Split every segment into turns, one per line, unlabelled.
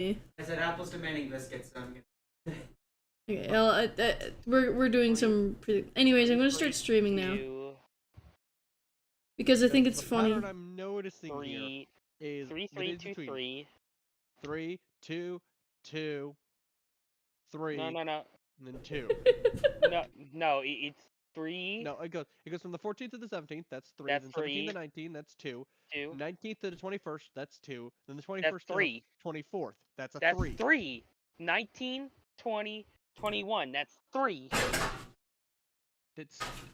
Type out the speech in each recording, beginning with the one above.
I
said apples demanding biscuits, so I'm gonna...
Okay, well, we're doing some. Anyways, I'm gonna start streaming now because I think it's
the
funny.
pattern I'm noticing here is
3,
the
3,
days
2,
between
3.
3, 2, 2, 3,
No.
and then 2.
No, it's 3.
No, it goes from the 14th to the 17th, that's 3.
That's
Then 17th to
3.
19th, that's 2.
2.
19th to the 21st, that's 2. Then the
That's
21st to the
3.
24th, that's a
That's
3.
3. 19, 20, 21. That's 3.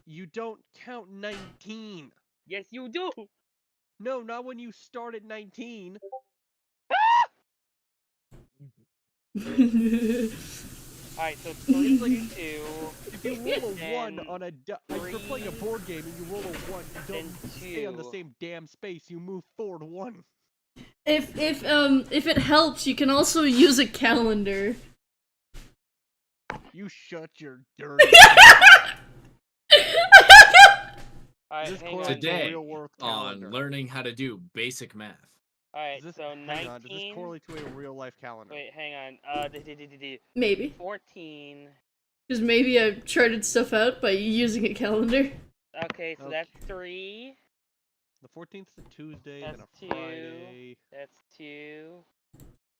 You don't count 19.
Yes, you do.
No, not when you start at 19.
Alright, so 3, 2.
If you roll a 1 on a if you're playing a board game and you roll a 1, you don't stay on the same damn space. You move forward 1.
If it helps, you can also use a calendar.
You shut your dirty.
Alright, hang on.
Today
real
on learning how to do basic math.
Alright, so 19.
Hang on, does this correlate to a real life calendar?
Wait, hang on.
Maybe.
14.
Because maybe I charted stuff out by using a calendar.
Okay, so that's 3.
The 14th is a Tuesday,
That's
then
2.
a Friday.
That's 2.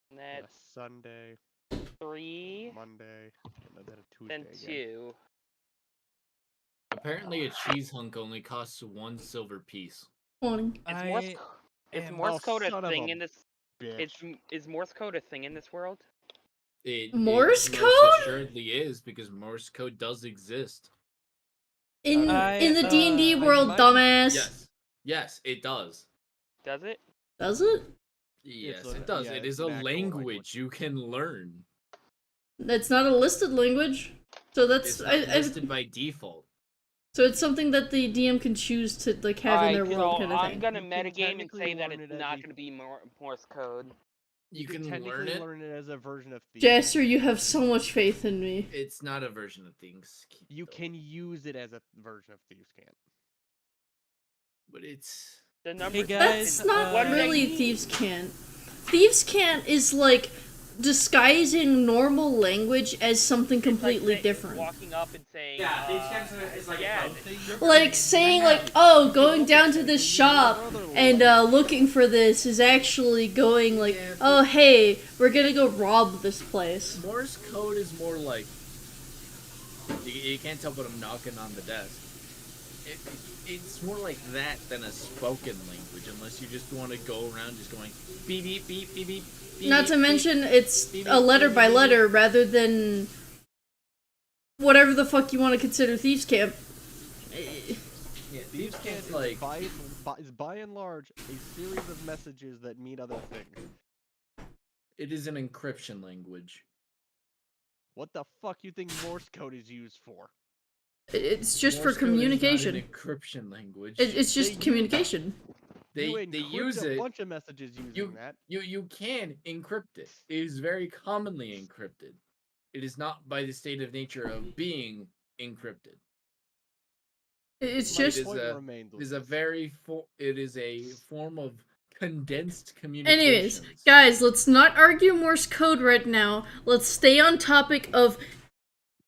And
Then
that's
a Sunday.
3.
Monday. And then a Tuesday
Then
again.
2.
Apparently, a cheese hunk only costs 1 silver piece.
20.
Is Morse code a
son of
thing
a
in this?
bitch.
Is Morse code a thing in this world?
Morse
it
code?
most assuredly is, because Morse code does exist.
In the D&D world, dumbass.
Yes, it does.
Does it?
Does it?
Yes,
It's
it does.
yeah,
It
it's
is a
an actual
language you can learn.
It's not a listed language, so that's
It's not listed by default.
so it's something that the DM can choose to like have in their world kind of
I'm
thing.
gonna
You can
metagame and say
technically
that
learn
it's
it as
not
a-
gonna be Morse code.
You can
technically
learn it.
as a version of Thieves.
Jester, you have so much faith in me.
It's not a version of things.
You can use it as a version of Thieves can't.
But it's...
The number.
Hey guys,
That's not
what
really
they-
Thieves' Cant. Thieves' Cant is like disguising normal language as something completely different.
Walking up and saying.
Yeah, these camps is like
yeah,
Like saying like, oh, going down to this shop and looking for this is actually going like, oh hey, we're gonna go rob this place.
Morse code is more like... You can't tell, but I'm knocking on the desk. It's more like that than a spoken language, unless you just want to go around just going beep beep beep beep beep. beep
Not to
beep,
mention
beep,
it's
beep,
a letter
beep,
by
beep,
letter rather than whatever the fuck you want to consider Thieves' Camp.
Yeah, Thieves
Can't
Camp's like...
is by and large a series of messages that mean other things.
It is an encryption language.
What the fuck you think Morse code is used for?
It's just
Morse
for
code is not
communication.
an encryption language.
It's just communication.
They
encrypt
use
a
it.
bunch of messages using that.
You can encrypt it. It is very commonly encrypted. It is not by the state of nature of being encrypted.
It's
My
just.
point
It
remains with
is a
this.
it is a form of condensed communication.
Anyways, guys, let's not argue Morse code right now. Let's stay on topic of.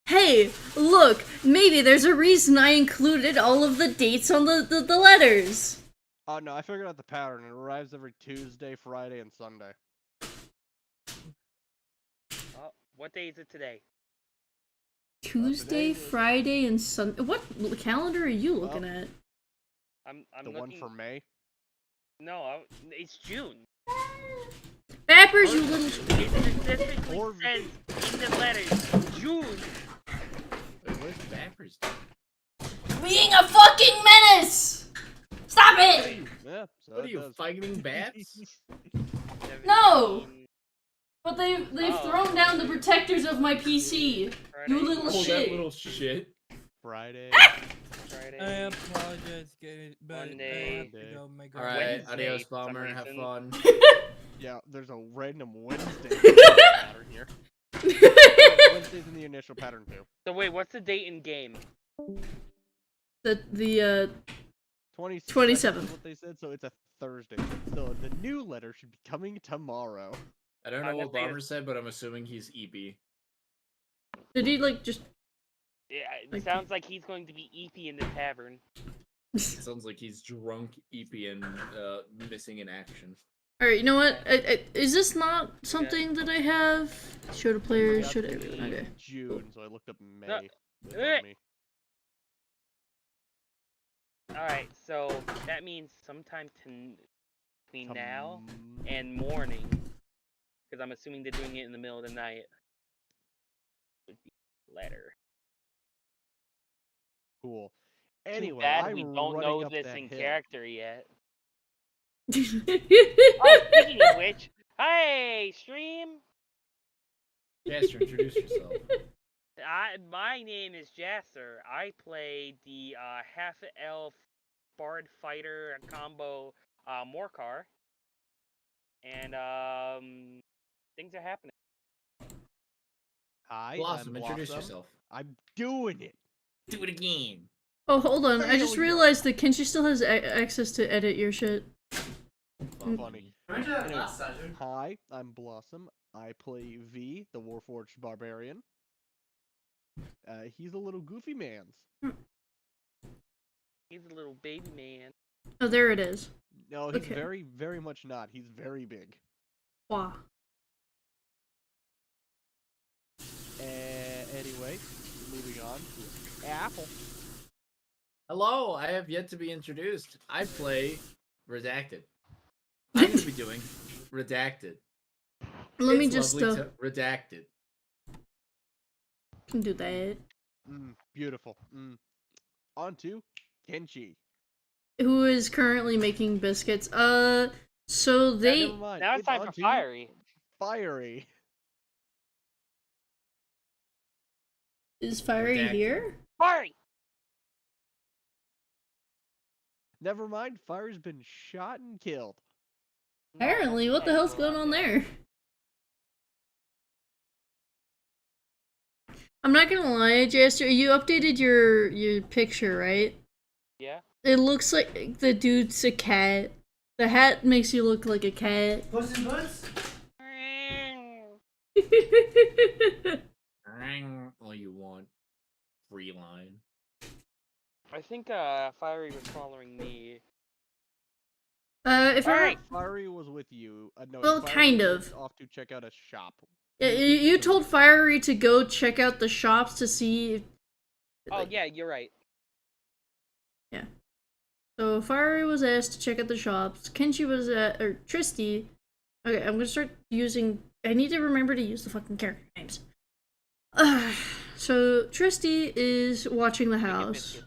Hey, look, maybe there's a reason I included all of the dates on the letters.
Oh no, I figured out the pattern. It arrives every Tuesday, Friday, and Sunday.
Oh, what day is it today?
Tuesday, Friday, and Sunday. What calendar are you looking at?
I'm
The one
looking.
for May.
No, it's June.
Bappers, you little.
It specifically says in the letters June.
Wait, what is backwards?
Being a fucking menace! Stop it!
Yeah, so
What are
it
you,
does.
fighting bats?
No! But they've
Oh.
thrown down the protectors of my PC. You little
Oh, that
shit.
little shit.
Friday.
Friday.
I apologize, guys, but
Monday.
I have to go. My
Alright,
Wednesday,
adios,
for some
bomber, have
reason.
fun.
Yeah, there's a random Wednesday pattern here. Wednesday's in the initial pattern too.
So wait, what's the date in game?
The
27th
27th.
is what they said, so it's a Thursday. So the new letter should be coming tomorrow.
I don't know what
Unless they
Bomber said, but I'm assuming he's EP.
Did he like just?
Yeah, it
Okay.
sounds like he's going to be EP in the tavern.
It sounds like he's drunk, EP, and missing in action.
All right, you know what? Is this not something that I have? Show to players.
Got
Show to
the
everyone. Okay.
June, so I looked up May.
No.
in front of me.
Alright, so that means sometime between now
Tom-
and morning, because I'm assuming they're doing it in the middle of the night, would be later.
Cool.
Too
Anyway,
bad
I'm
we don't
running
know
up
this
that
in
hill.
character yet. Oh, speaking of which, hey, stream!
Jasper, introduce yourself.
My name is Jasser. I play the half-elf bard fighter combo Morcar. And things are happening.
Hi,
Blossom,
I'm
introduce
Blossom.
yourself.
I'm doing it.
Do it again.
Oh, hold on. I just
Failure.
realized that Kenshi still has access to edit your shit.
Funny.
Remember that
Anyway,
last session?
Hi, I'm Blossom. I play V, the Warforged Barbarian. He's a little goofy man's.
He's a little baby man.
Oh, there it is.
No, he's
Okay.
very, very much not. He's very big.
Wow.
Anyway, moving on to Apple.
Hello, I have yet to be introduced. I play Redacted. I'm going to be doing Redacted.
Let me
It's
just
lovely to- Redacted.
can do that.
Beautiful. On to Kenshi.
Who is currently making biscuits? So
Yeah,
they
never mind.
Now it's time for
on to
Fiery.
Fiery.
is Fiery
Redacted.
here?
Fiery!
Never mind. Fiery's been shot and killed.
Apparently, what the hell's going on there? I'm not gonna lie, Jester, you updated your picture, right?
Yeah.
It looks like the dude's a cat. The hat makes you look like a cat.
Puss in Boots?
All you want. Free line.
I think Fiery was following me.
If I
Alright.
Fiery was with you. No,
Well,
Fiery
kind
was
of.
off to check out a shop.
you told Fiery to go check out the shops to see if,
Oh yeah, you're right.
so Fiery was asked to check out the shops. Kenshi was or Tristy. Okay, I'm gonna start using. I need to remember to use the fucking character names. So Tristy is watching the
Making
house.
biscuits.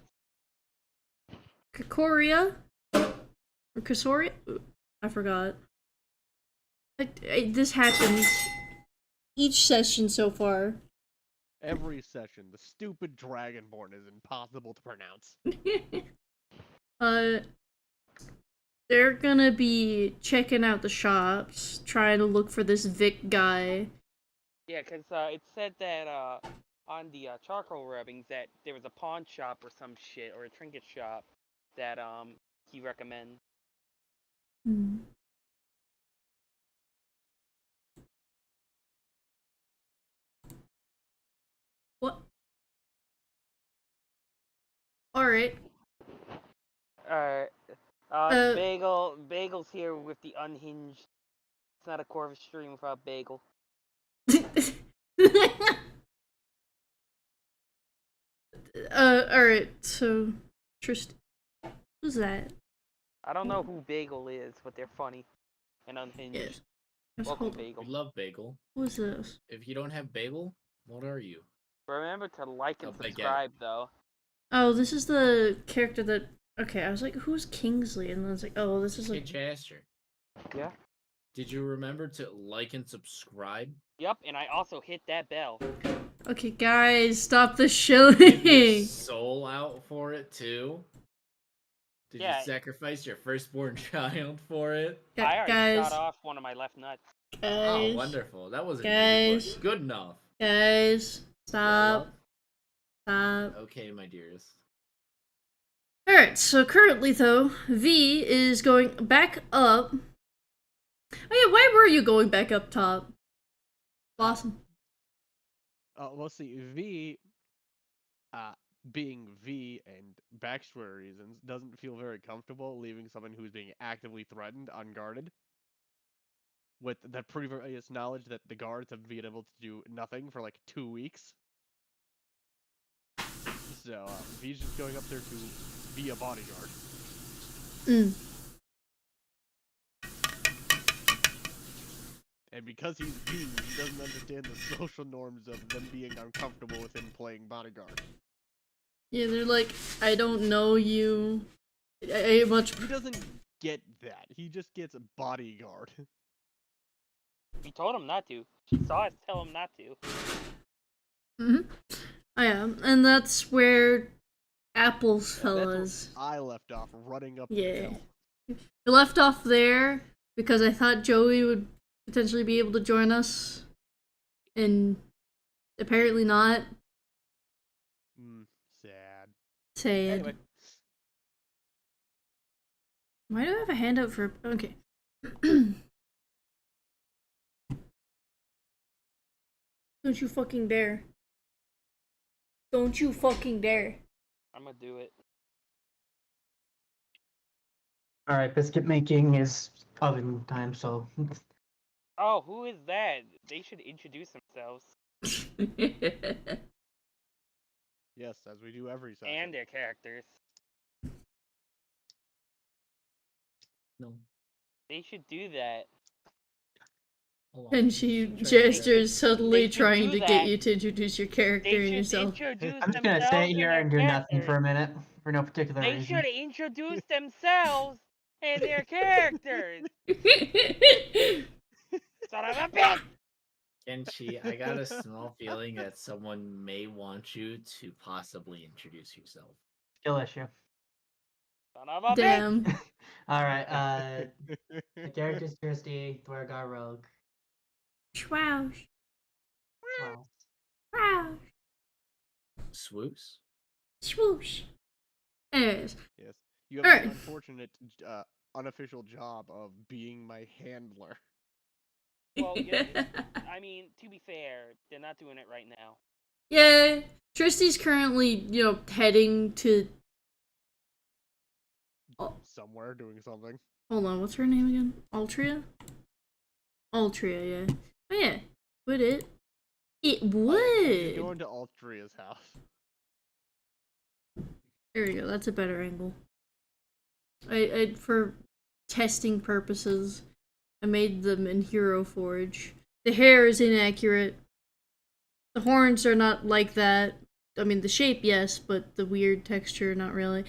Kikoria or Kasoria? I forgot. This happens each session so far.
Every session, the stupid Dragonborn is impossible to pronounce.
They're gonna be checking out the shops, trying to look for this Vic guy.
Yeah, because it said that on the charcoal rubbings that there was a pawn shop or some shit, or a trinket shop that he recommends.
Hmm. What? Alright.
Alright.
Uh,
Bagel's here with the unhinged. It's not a Corvus stream without Bagel.
Alright, so Tristan. Who's that?
I don't know who Bagel is, but they're funny and unhinged.
Yes. Yes,
Welcome,
hold on.
Bagel.
We love Bagel.
Who's this?
If you don't have Bagel, what are you?
Remember to like and
Oh, baguette.
subscribe, though.
Oh, this is the character that. Okay, I was like, who's Kingsley? And then I was like, oh, this is
Hey,
like.
Chester.
Yeah.
Did you remember to like and subscribe?
Yep, and I also hit that bell.
Okay, guys, stop the
Give
shilling.
your soul out for it too? Did
Yeah.
you sacrifice your firstborn child for it?
I already
Guys,
shot off one of my left nuts.
Oh, wonderful. That wasn't easy,
Guys.
but good enough.
Guys, stop. Stop.
Okay, my dearest.
Alright, so currently, though, V is going back up Oh yeah, why were you going back up top? Awesome.
Well, see, V, being V and backstory reasons, doesn't feel very comfortable leaving someone who's being actively threatened unguarded. With the previous knowledge that the guards have been able to do nothing for like 2 weeks. So, V's just going up there to be a bodyguard.
Mm.
And because he's V, he doesn't understand the social norms of them being uncomfortable with him playing bodyguard.
Yeah, they're like, I don't know you. I much.
He doesn't get that. He just gets a bodyguard.
We told him not to. She saw us tell him not to.
Mm-hmm. Oh yeah, and that's where Apple's
And that's
fellas.
where I left off running up the
Yeah.
hill.
We left off there because I thought Joey would potentially be able to join us, and apparently not.
Sad.
Sad.
Anyway.
Why do I have a handout for? Okay. Don't you fucking dare. Don't you fucking dare.
I'm gonna do it.
Alright, biscuit making is oven time, so.
Oh, who is that? They should introduce themselves
Yes, as we do every session.
and their characters.
No.
They should do that.
Hold on.
And she
Try to
gestures suddenly
they should
trying
do
to get
that.
you to introduce your character
They
and
should
yourself.
introduce
I'm just gonna
themselves
stay here and do
their
nothing for
characters.
a minute, for no particular
They
reason.
should introduce themselves and their characters. Son of a bitch!
Kenshi, I got a small feeling that someone may want you to possibly introduce yourself.
Skill issue.
Son of a bitch!
Damn.
Alright, the character's Kirsty, Dwergar Rogue.
Swoosh.
Wow.
Wow.
Swoosh?
Swoosh. Anyways.
Yes. You have
Alright.
the unfortunate, unofficial job of being my handler.
Well, yeah, I mean, to be fair, they're not doing it right now.
Yeah. Tristy's currently, heading to. Oh.
Somewhere doing something.
Hold on, what's her name again? Altria? Altria, yeah. Oh yeah. Would it? It
He's
would.
going to Altria's house.
There we go. That's a better angle. I for testing purposes, I made them in Hero Forge. The hair is inaccurate. The horns are not like that. I mean, the shape, yes, but the weird texture, not really.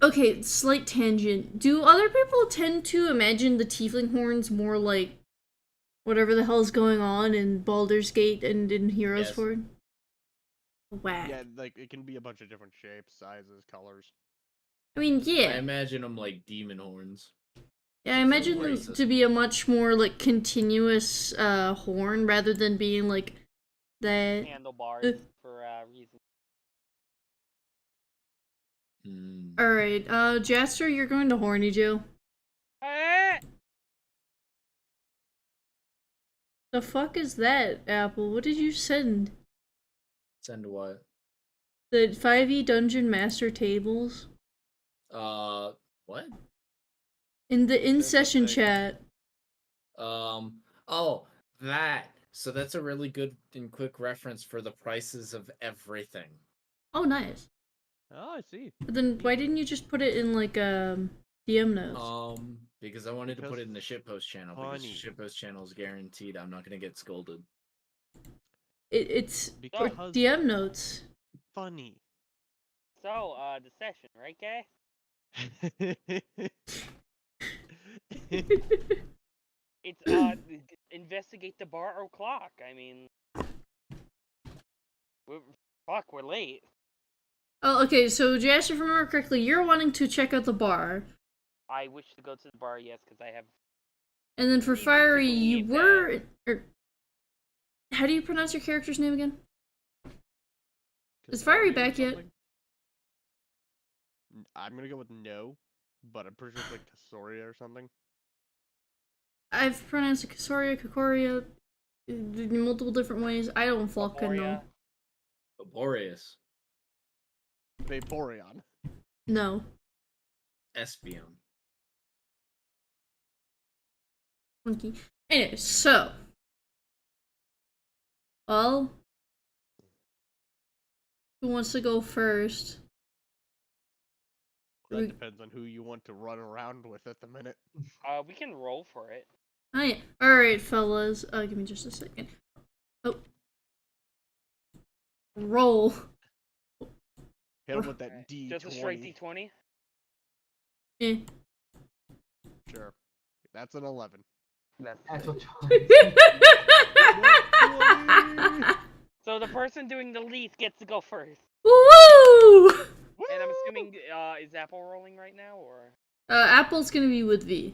Okay, slight tangent. Do other people tend to imagine the tiefling horns more like whatever the hell's going on in Baldur's Gate and in Heroes
Yes.
Forge? Whack.
Yeah, like, it can be a bunch of different shapes, sizes, colors.
I mean, yeah.
I imagine them like demon horns.
Yeah, I imagine them
racist.
to be a much more, like, continuous, horn, rather than being, like, that.
Handlebars for reasons.
Alright, Jaster, you're going to Horny Joe. The fuck is that, Apple? What did you send?
Send what?
The 5e Dungeon Master tables?
What?
In the in-session
thing.
chat.
Oh, that. So that's a really good and quick reference for the prices of everything.
Oh, nice.
Oh, I see.
But then why didn't you just put it in, like, DM notes?
Because I wanted to put
Because
it in the shitpost channel, because the
funny.
shitpost channel is guaranteed I'm not gonna get scolded.
It's for
Because
DM notes.
funny.
So, the session, right, guy? It's, investigate the bar o'clock. I mean, we're late.
Oh, okay, so Jaster, if I remember correctly, you're wanting to check out the bar.
I wish to go to the bar, yes, because I have.
And then for
Reason to
Fiery, you
believe
were... how do you pronounce your character's name again? Is Fiery back yet?
I'm gonna go with no, but I'm pretty sure it's like Kasoria or something.
I've pronounced it Kasoria, Kokoria, in multiple different ways. I don't fucking know.
Laborious.
Vaporeon.
No.
Espeon.
Monkey. Anyway, so. Well. Who wants to go first?
That depends on who you want to run around with at the minute.
We can roll for it.
Alright, fellas. Give me just a second. Oh. Roll.
Hit him with that D20.
Just a straight D20?
Eh.
Sure. That's an 11.
That's
Actual choice.
So the person doing the least gets to go first.
Woo!
And I'm assuming, is Apple rolling right now, or?
Apple's gonna be with V.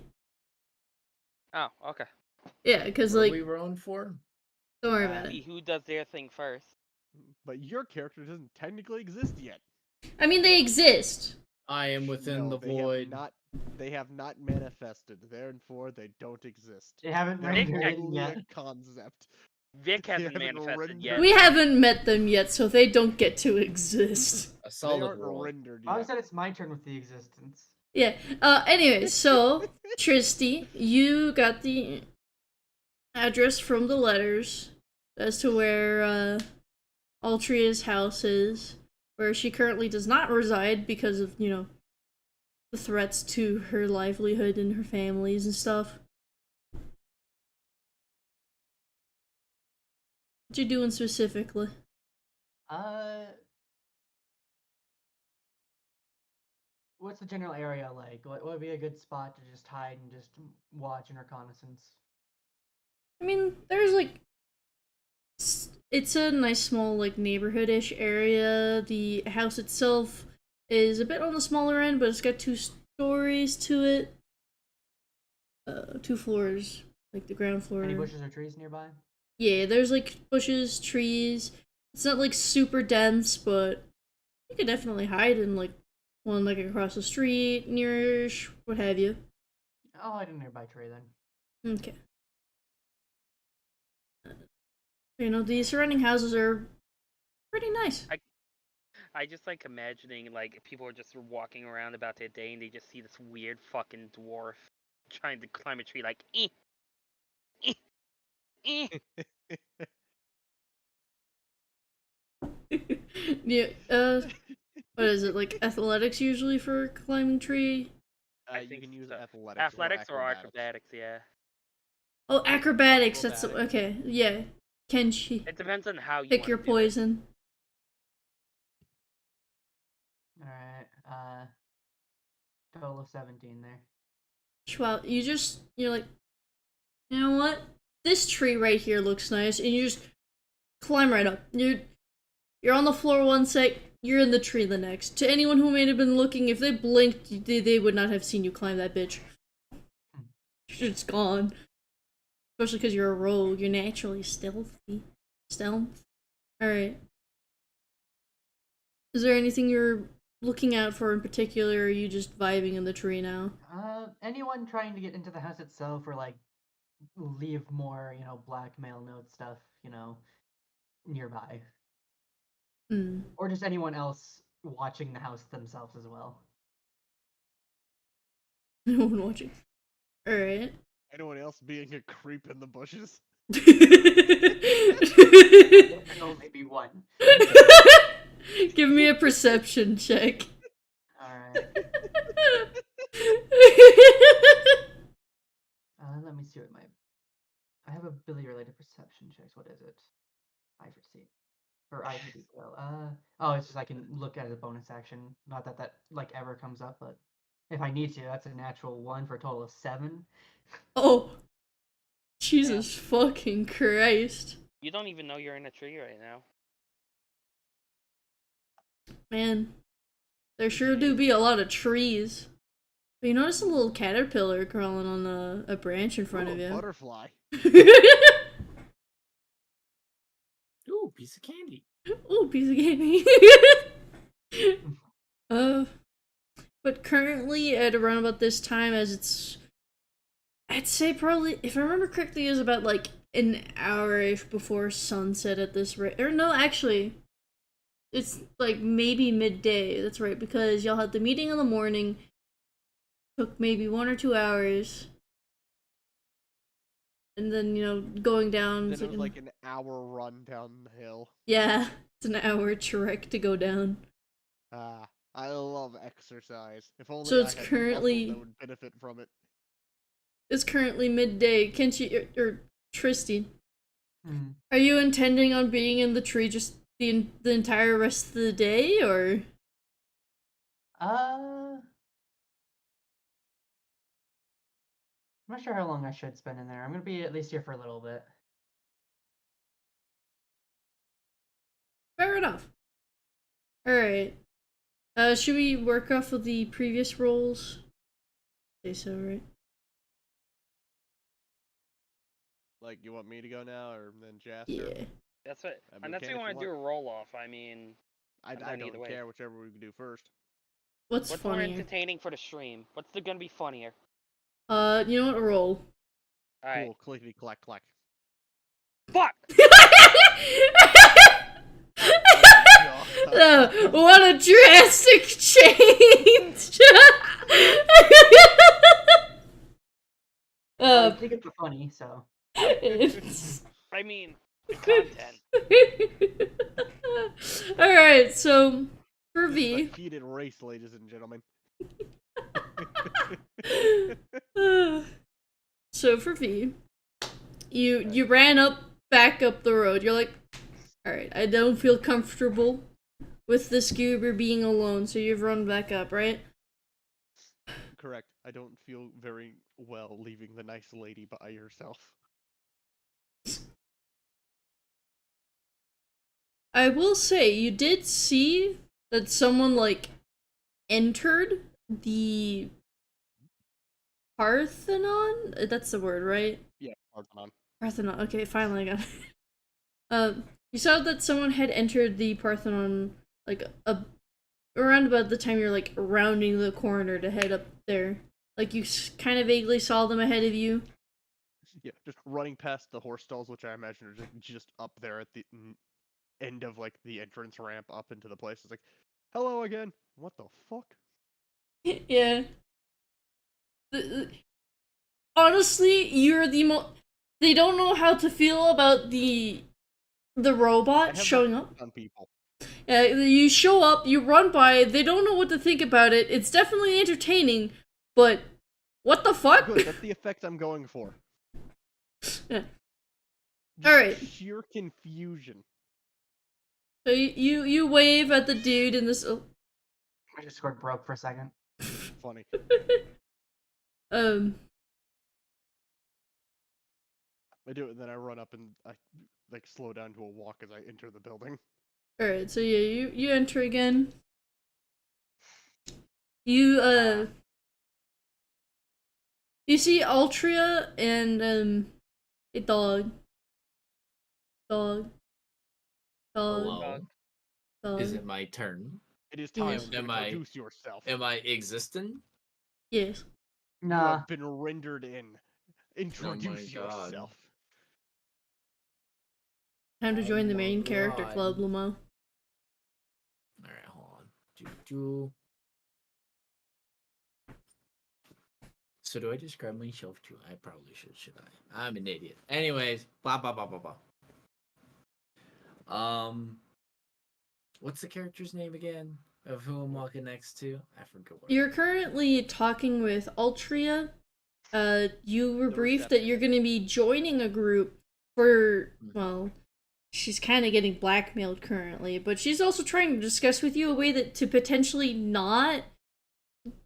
Oh, okay.
Yeah, because,
What
like,
are we rolling for?
don't worry about
See
it.
who does their thing first.
But your character doesn't technically exist yet.
I mean, they exist.
I am within
No,
the void.
They have not manifested. Therefore, they don't exist.
They haven't
They're
rendered it
only
yet.
a concept.
Vic
They
hasn't
haven't
manifested
rendered
yet.
We haven't met them yet, so they don't get to exist.
A
They
solid
aren't
roll.
rendered
I
yet.
said it's my turn with the existence.
Yeah. Anyway, so, Tristy, you got the address from the letters as to where, Altria's house is, where she currently does not reside because of, you know, the threats to her livelihood and her families and stuff. What you doing specifically?
What's the general area like? What would be a good spot to just hide and just watch and reconnaissance?
I mean, there's like it's a nice small like neighborhood-ish area. The house itself is a bit on the smaller end, but it's got 2 stories to it. 2 floors, like the ground floor.
Any bushes or trees nearby?
Yeah, there's like bushes, trees. It's not like super dense, but you could definitely hide in like one like across the street, nearish, what have you.
I'll hide in a nearby tree then.
Okay. You know, the surrounding houses are pretty nice.
I just like imagining, like, people are just walking around about their day and they just see this weird fucking dwarf trying to climb a tree, like,
Yeah, what is it, like athletics usually for climbing tree?
I
You
think
can use
so.
athletics,
Athletics or
acrobatics.
acrobatics, yeah.
Oh, acrobatics, that's
Acrobatics.
okay, yeah. Kenshi.
It depends on how you
Pick
wanna
your
do it.
poison.
Alright, total of 17 there.
Well, you're like, you know what? This tree right here looks nice, and you just climb right up. You're on the floor one sec, you're in the tree the next. To anyone who may have been looking, if they blinked, they would not have seen you climb that bitch. It's gone. Especially because you're a rogue, you're naturally stealthy. Stealth. Alright. Is there anything you're looking out for in particular, or are you just vibing in the tree now?
Anyone trying to get into the house itself or like leave more, blackmail note stuff, nearby.
Hmm.
Or just anyone else watching the house themselves as well.
No one watching. Alright.
Anyone else being a creep in the bushes?
There can only be one.
Give me a perception check.
Alright. Let me see what I have ability related perception checks. What is it? I foresee. Or I can detail. Oh, it's just I can look at it as a bonus action. Not that like ever comes up, but if I need to, that's a natural 1 for a total of 7.
Oh. Jesus fucking Christ.
You don't even know you're in a tree right now.
Man. There sure do be a lot of trees. But you notice a little caterpillar crawling on a branch in front
Ooh,
of
a
you.
butterfly.
Ooh, piece of candy.
Ooh, piece of candy. But currently at around about this time, as it's I'd say probably, if I remember correctly, it was about like an hour-ish before sunset at this rate. Or no, actually, it's like maybe midday. That's right, because y'all had the meeting in the morning. Took maybe 1 or 2 hours. And then, going down.
Then it was like an hour run down the hill.
Yeah, it's an hour trek to go down.
I love exercise. If only
So
I
it's
had
currently-
muscles that would benefit from it.
It's currently midday. Kenshi, or Tristy,
Hmm.
are you intending on being in the tree just the entire rest of the day, or?
I'm not sure how long I should spend in there. I'm gonna be at least here for a little bit.
Fair enough. Alright. Should we work off of the previous rolls? Say so, right?
Like, you want me to go now, or then Jasper?
Yeah.
That's what.
I mean,
Unless
can
we
if
want
you
to do a
want.
roll off. I mean,
I
I'm down either
don't
way.
care, whichever we can do first.
What's
what's more
funnier?
entertaining for the stream? What's gonna be funnier?
You know what? Roll.
All right.
Cool, clickety clack clack.
Fuck.
What a drastic change!
I think it's funny, so.
it's...
I mean, the content.
Alright, so for
This is
V.
a heated race, ladies and gentlemen.
So for V, you ran back up the road. You're like, alright, I don't feel comfortable with this goober being alone, so you've run back up, right?
Correct. I don't feel very well leaving the nice lady by herself.
I will say, you did see that someone, like, entered the Parthenon? That's the word, right?
Yeah, Parthenon.
Parthenon. Okay, finally I got it. You saw that someone had entered the Parthenon, like, around about the time you're, like, rounding the corner to head up there. Like, you kind of vaguely saw them ahead of you.
Yeah, just running past the horse stalls, which I imagine are just up there at the end of, like, the entrance ramp up into the place. It's like, hello again. What the fuck?
Yeah. Honestly, you're the they don't know how to feel about the robot showing up.
On people.
Yeah, you show up, you run by, they don't know what to think about it. It's definitely entertaining, but what the fuck?
Good, that's the effect I'm going for.
Yeah.
Just
Alright.
sheer confusion.
So you wave at the dude in this.
I just scored broke for a second.
Funny. I do it, and then I run up and I like slow down to a walk as I enter the building.
Alright, so yeah, you enter again. You you see Altria and a dog. Dog.
Hello?
Dog.
Is it my turn?
It is time
Yes.
to introduce yourself.
Am I existent?
Yes.
You
Nah.
have been rendered in. Introduce
God.
yourself.
Time to join the
Oh
main
my
character
God.
club, Lamo.
Alright, hold on. So do I describe myself too? I probably should I? I'm an idiot. Anyways, blah blah blah blah blah. What's the character's name again? Of who I'm walking next to? I forgot what.
You're currently talking with Altria. You were
The
briefed that you're gonna be joining a group for, well, she's kind of getting blackmailed currently, but she's also trying to discuss with you a way that to potentially not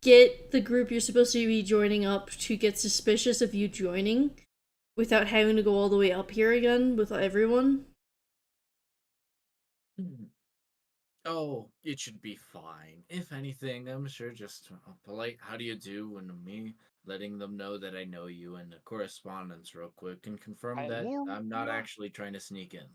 get the group you're supposed to be joining up to get suspicious of you joining without having to go all the way up here again with everyone.
Oh, it should be fine. If anything, I'm sure just a polite how do you do and me letting them know that I know you and a correspondence real quick and confirm that I'm not actually trying to sneak in.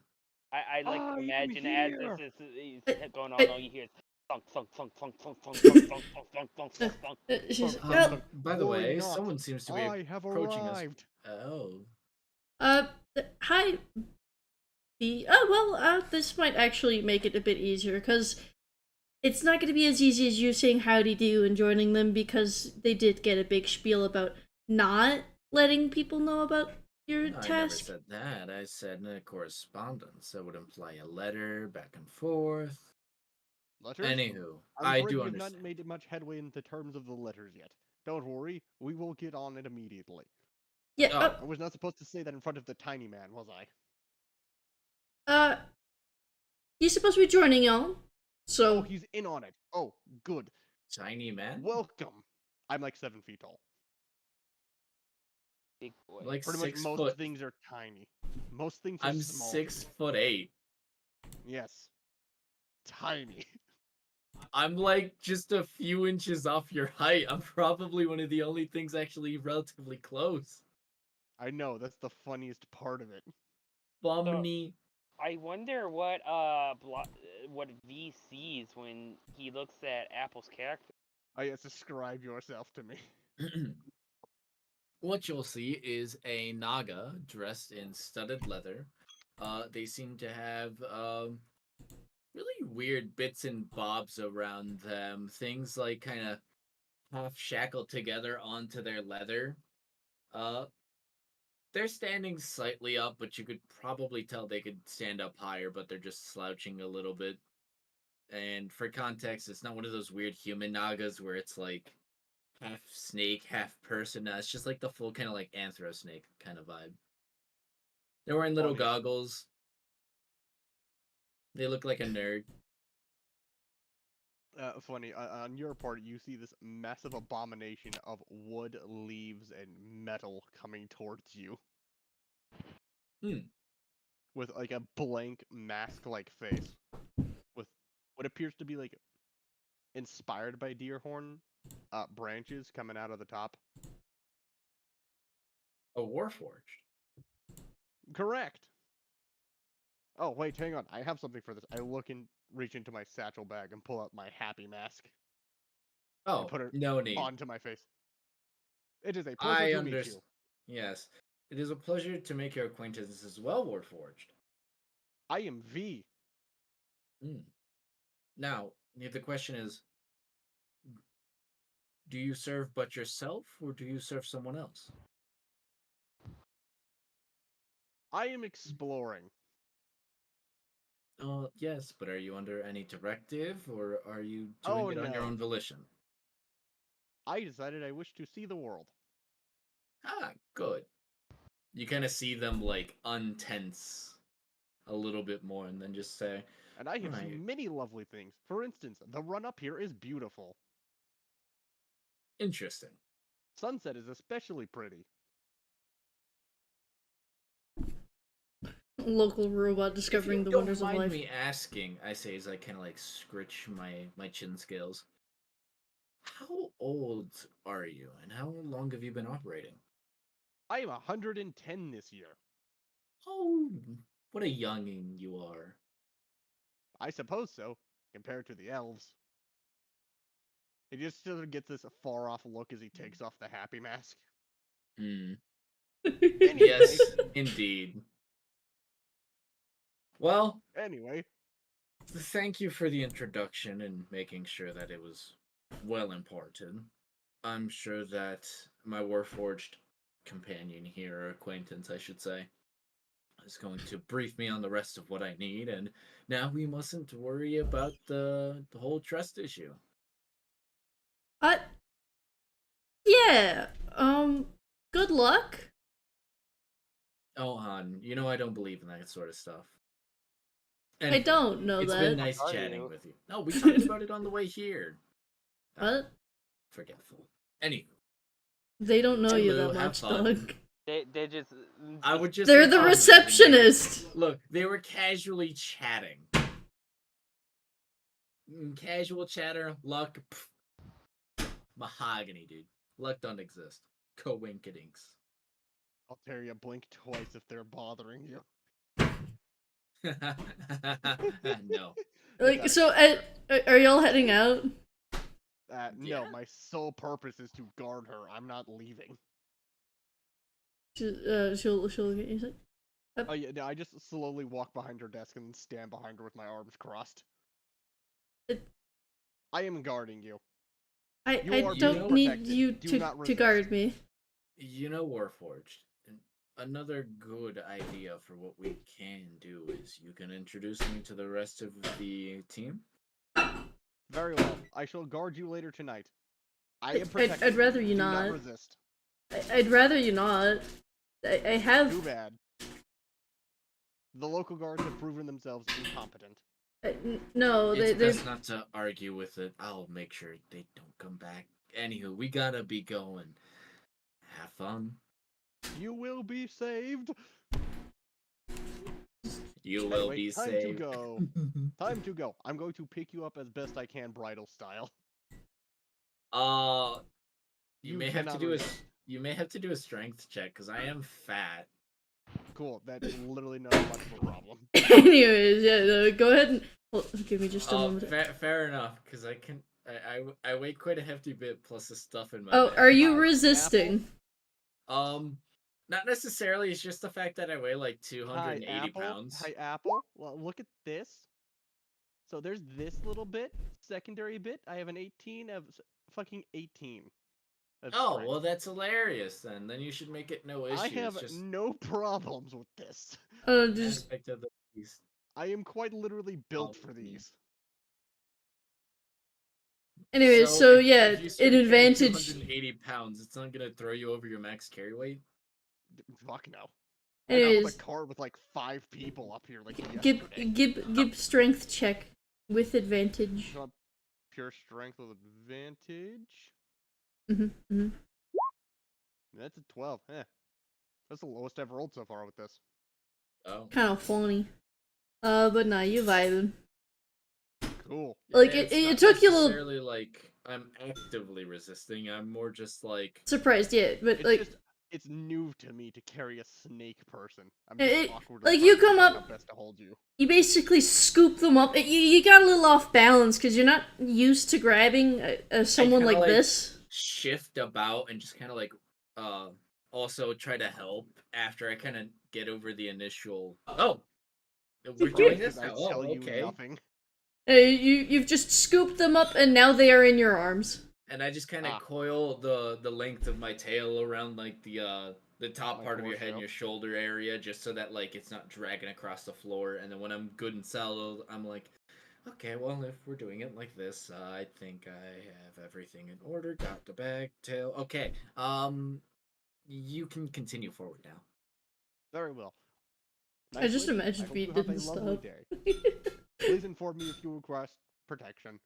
I like to
I'm
imagine as
here.
this is going on, all you hear is Thunk, thunk, thunk, thunk, thunk, thunk, thunk, thunk, thunk, thunk, thunk, thunk, thunk.
She's,
By the
Worry
way,
not,
someone seems to be
I have
approaching
arrived.
us. Oh.
Hi. This might actually make it a bit easier, because it's not going to be as easy as you saying howdy do and joining them, because they did get a big spiel about not letting people know about your
No, I never
task.
said that. I said a correspondence. That would imply a letter back and forth.
Letters?
Anywho,
I'm
I
afraid
do
we've
understand.
not made much headway in the terms of the letters yet. Don't worry, we will get on it immediately.
Yeah,
Oh.
I was not supposed to say that in front of the tiny man, was I?
he's supposed to be joining y'all, so...
Oh, he's in on it. Oh, good.
Tiny man?
Welcome. I'm like 7 feet tall.
Big boy.
Like
Pretty much
6
most
foot.
things are tiny. Most things are
I'm
small.
6'8".
Yes. Tiny.
I'm like just a few inches off your height. I'm probably one of the only things actually relatively close.
I know, that's the funniest part of it.
Bumney.
I wonder what V sees when he looks at Apple's character.
Oh yes, describe yourself to me.
What you'll see is a Naga dressed in studded leather. They seem to have really weird bits and bobs around them. Things like kind of half shackled together onto their leather. Uh, they're standing slightly up, but you could probably tell they could stand up higher, but they're just slouching a little bit. And for context, it's not one of those weird human Nagas where it's like half snake, half person. No, it's just like the full kind of like anthro snake kind of vibe. They're wearing little
Funny.
goggles. They look like a nerd.
Funny. On your part, you see this massive abomination of wood, leaves, and metal coming towards you. With like a blank mask-like face, with what appears to be like inspired by deer horn branches coming out of the top.
A Warforged.
Correct. Oh wait, hang on. I have something for this. I reach into my satchel bag and pull out my happy mask
Oh,
and put it
no need.
onto my face. It is a pleasure to meet you.
Yes. It is a pleasure to make your acquaintance as well, Warforged.
I am V.
Now, the question is, do you serve but yourself, or do you serve someone else?
I am exploring.
Oh, yes, but are you under any directive, or are you doing
Oh,
it on your
no.
own volition?
I decided I wish to see the world.
Ah, good. You kind of see them, like, untense a little bit more, and then just say,
And I have
Right.
seen many lovely things. For instance, the run up here is beautiful.
interesting.
Sunset is especially pretty.
Local robot discovering the wonders of
Don't mind
life.
me asking, I say as I kind of, like, scritch my chin scales. How old are you, and how long have you been operating?
I am 110 this year.
Oh, what a youngin' you are.
I suppose so, compared to the elves. He just sort of gets this far off look as he takes off the happy mask.
Yes, indeed. Well,
Anyway,
thank you for the introduction and making sure that it was well imparted. I'm sure that my Warforged companion here, or acquaintance, I should say, is going to brief me on the rest of what I need, and now we mustn't worry about the whole trust issue.
Yeah, good luck.
Oh, hon, you know I don't believe in that sort of stuff.
I don't know
It's
that.
been nice
Are
chatting
you?
with you. No, we talked about it on the way here.
What?
Forgetful. Anywho,
They don't know you
Hello,
that
have
much,
fun.
Doug.
They just.
I would just.
They're
say
the
comment,
receptionist.
Look, they were casually chatting. Casual chatter, luck. Mahogany, dude. Luck don't exist. Coinkidinks.
I'll tell you, blink twice if they're bothering you.
No.
Like, so, are y'all heading out?
No,
Yeah.
my sole purpose is to guard her. I'm not leaving.
She'll look at you. She's like,
Oh yeah, no, I just slowly walk behind her desk and then stand behind her with my arms crossed.
It-
I am guarding you.
I
You are
don't
being
need
protected.
you
Do not
to
resist.
guard me.
You know, Warforged, another good idea for what we can do is you can introduce me to the rest of the team.
Very well. I shall guard you later tonight. I am
I'd
protected.
rather you
Do
not.
resist.
I'd rather you not. I have.
Too bad. The local guards have proven themselves incompetent.
No,
It's
they're.
best not to argue with it. I'll make sure they don't come back. Anywho, we gotta be going. Have fun.
You will be saved.
You will
Anyway,
be
time
saved.
to go. Time to go. I'm going to pick you up as best I can, bridal style.
You
You
may have to
cannot
do a
resist.
you may have to do a strength check because I am fat.
Cool. That's literally not much of a problem.
Anyways, yeah, no, go ahead and. Well, give me just a moment.
Fair enough, because I weigh quite a hefty bit plus the stuff in my
Oh,
bag.
are you
Apple?
resisting?
Not necessarily. It's just the fact that I weigh like
Hi,
280
Apple.
pounds.
Hi, Apple. Well, look at this. So there's this little bit, secondary bit. I have an 18 of fucking 18. Of
Oh,
strength.
well, that's hilarious then. Then you should make it no issue.
I have
It's just
no problems with this.
Just.
aspect of the beast.
I am quite literally built for
Um,
these.
Anyways, so
if
yeah,
you
an
start carrying
advantage.
280 pounds, it's not gonna throw you over your max carry weight.
Fuck no. I got
Anyways,
a car with like 5 people up here like
give
yesterday.
give strength check with advantage.
So pure strength with advantage.
Mm-hmm.
That's a 12. That's the lowest I've rolled so far with this.
Oh.
Kind of funny. But nah, you vibing.
Cool.
Like,
it's
it
not
took you a little-
necessarily like I'm actively resisting. I'm more just like
Surprised, yeah, but
It's
like.
just, it's new to me to carry a snake person. I'm
It-
just awkwardly
like,
trying
you
to
come
decide
up-
how best to hold you.
You basically scoop them up. You got a little off balance because you're not used to grabbing someone
kinda,
like this.
shift about and just kind of like also try to help after I kind of get over the initial we're doing this
Did I
now. Oh,
tell you
okay.
nothing?
You've just scooped them up and now they are in your arms.
And I just kind of coil the length of my tail around like the top
My
part of your head and
torso.
your shoulder area, just so that like it's not dragging across the floor. And then when I'm good and settled, I'm like, okay, well, if we're doing it like this, I think I have everything in order. Got the bag, tail. Okay. You can continue forward now.
Very well.
I just
lady.
imagined
I hope
we
you have a
didn't
lovely
stop.
day. Please inform me if you request protection.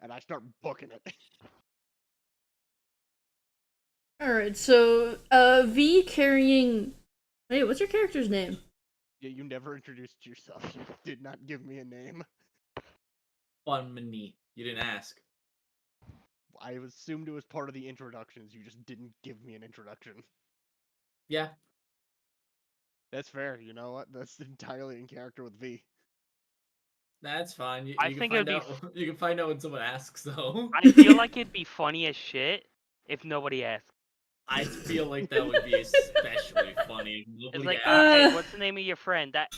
And I start booking it.
Alright, so, V carrying... Wait, what's your character's name?
Yeah, you never introduced yourself. You did not give me a name.
Fun mini. You didn't ask.
I assumed it was part of the introductions. You just didn't give me an introduction.
Yeah.
That's fair. You know what? That's entirely in character with V.
That's fine. You
I
can
think
find
it'd be
out. You can find out when someone asks, though.
I feel like it'd be funny as shit if nobody asked.
I feel like that would be especially funny.
It's
Nobody
like,
asked.
hey, what's the name of your friend? That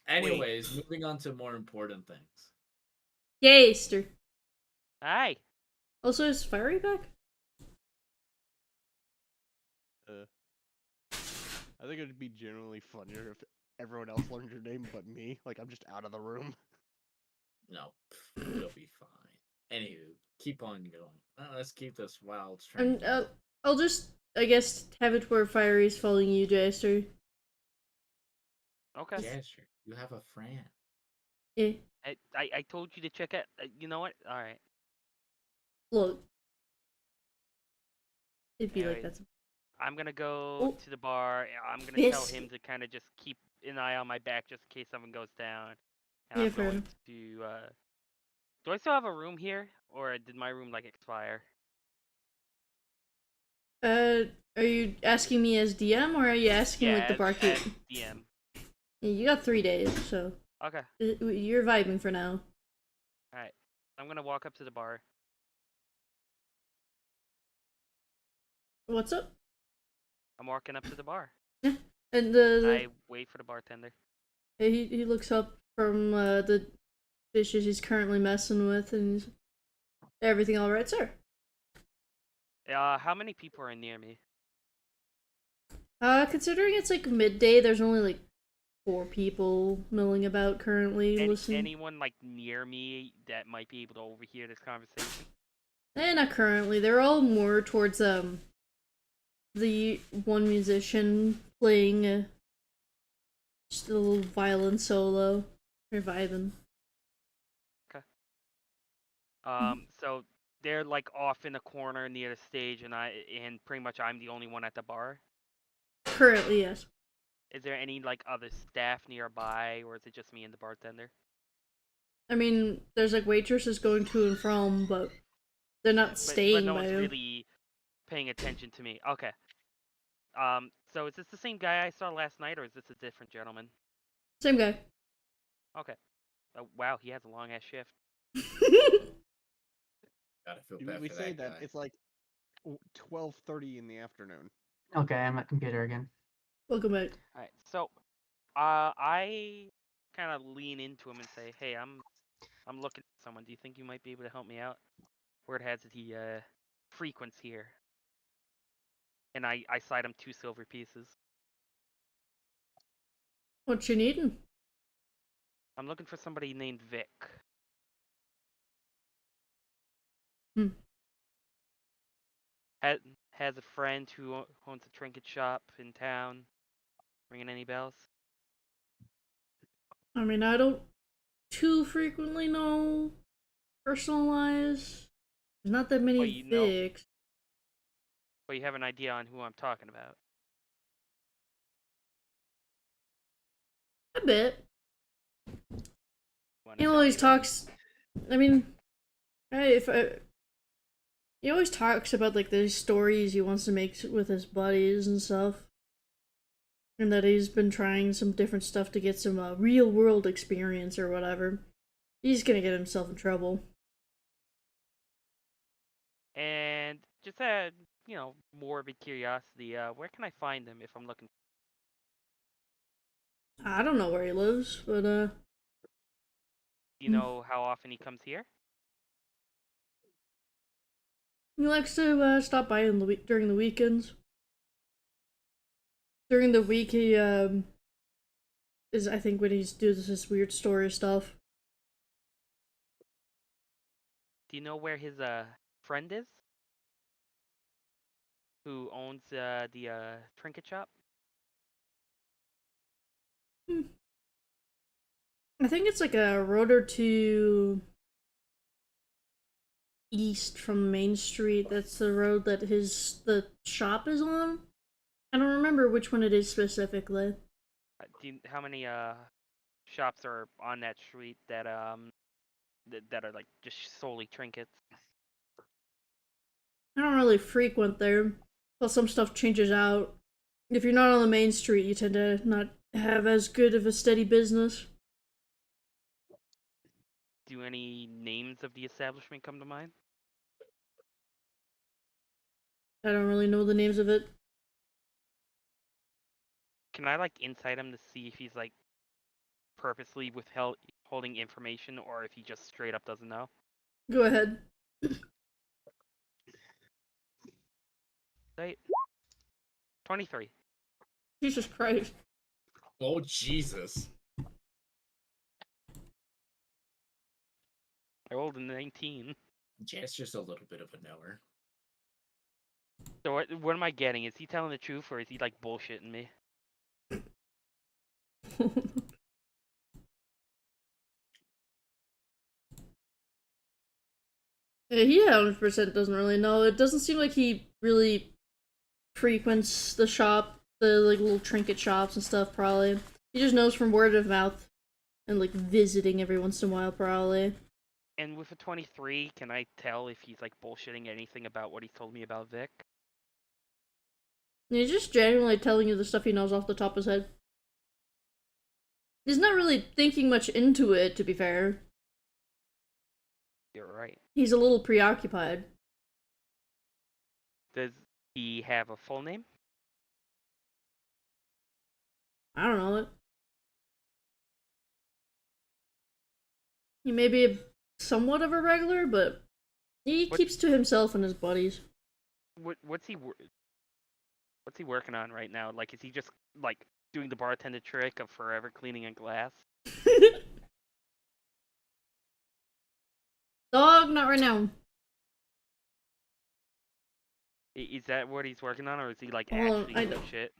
Anyways, moving on to more important things.
Yay, Easter.
Hi.
Also, is Fiery back?
I think it'd be generally funnier if everyone else learned your name but me. Like, I'm just out of the room.
No, it'll be fine. Anywho, keep on going. Let's keep this wild
And,
train.
I'll just, I guess, have it where Fiery's following you, Jester.
Okay.
Yeah, sure. You have a friend.
Yeah.
I told you to check out. You know what? All right.
Look. It'd be like
Anyways,
that.
I'm gonna go
Oh.
to the bar. I'm gonna tell
This-
him to kind of just keep an eye on my back just in case something goes down. And
Yeah,
I'm
fair
going
enough.
to. Do I still have a room here, or did my room like expire?
Are you asking me as DM, or are you asking like the
as
barkeep?
DM.
Yeah, you got 3 days, so.
Okay.
You're vibing for now.
All right. I'm gonna walk up to the bar.
What's up?
I'm walking up to the bar.
Yeah. And
I wait for the bartender.
he looks up from the dishes he's currently messing with, and he's, everything all right, sir?
How many people are near me?
Considering it's like midday, there's only like 4 people milling about currently listening.
Anyone like near me that might be able to overhear this conversation?
Not currently. They're all more towards the one musician playing just a little violin solo. They're vibing.
So they're like off in a corner near the stage, and pretty much I'm the only one at the bar.
Currently, yes.
Is there any like other staff nearby, or is it just me and the bartender?
I mean, there's like waitresses going to and from, but they're not
But
staying
no
by
one's
you.
really paying attention to me. Okay. So is this the same guy I saw last night, or is this a different gentleman?
Same guy.
Okay. Wow, he has a long ass shift.
Gotta feel bad
We
for
say
that
that
guy.
it's like 12:30 in the afternoon.
Okay, I'm at computer again.
Welcome back.
All right. So, I kind of lean into him and say, "Hey, I'm looking for someone. Do you think you might be able to help me out? Word has it he frequents here." And I cite him 2 silver pieces.
What you needing?
I'm looking for somebody named Vic.
Hmm.
Has a friend who owns a trinket shop in town. Ringing any bells?
I mean, I don't too frequently know personalized. There's not that many
Well, you know,
Vics.
but you have an idea on who I'm talking about.
A bit.
Wanna
He
tell
always
me about him?
talks. I mean, he always talks about like the stories he wants to make with his buddies and stuff, and that he's been trying some different stuff to get some real world experience or whatever. He's gonna get himself in trouble.
And just had, morbid curiosity. Where can I find him if I'm looking?
I don't know where he lives, but
Do you know how often he comes here?
he likes to stop by during the weekends. During the week, he is, I think, when he's doing this weird story stuff.
Do you know where his friend is? Who owns the trinket shop?
I think it's like a road or two east from Main Street. That's the road that the shop is on. I don't remember which one it is specifically.
How many shops are on that street that that are like just solely trinkets?
I don't really frequent there. Plus, some stuff changes out. If you're not on the main street, you tend to not have as good of a steady business.
Do any names of the establishment come to mind?
I don't really know the names of it.
Can I like insight him to see if he's like purposely holding information or if he just straight up doesn't know?
Go ahead.
Right. 23.
Jesus Christ.
Oh Jesus!
I rolled a 19.
Jess just a little bit of a knower.
So what am I getting? Is he telling the truth or is he like bullshitting me?
Yeah, he 100% doesn't really know. It doesn't seem like he really frequents the shop, the like little trinket shops and stuff, probably. He just knows from word of mouth and like visiting every once in a while, probably.
And with a 23, can I tell if he's like bullshitting anything about what he told me about Vic?
And he's just genuinely telling you the stuff he knows off the top of his head. He's not really thinking much into it, to be fair.
You're right.
He's a little preoccupied.
Does he have a full name?
I don't know. He may be somewhat of a regular, but he keeps to himself and his buddies.
What's he working on right now? Like, is he just like doing the bartender trick of forever cleaning a glass?
Dog, not right now.
Is that what he's working on, or is he like
Well,
actually
I
doing
don't-
shit?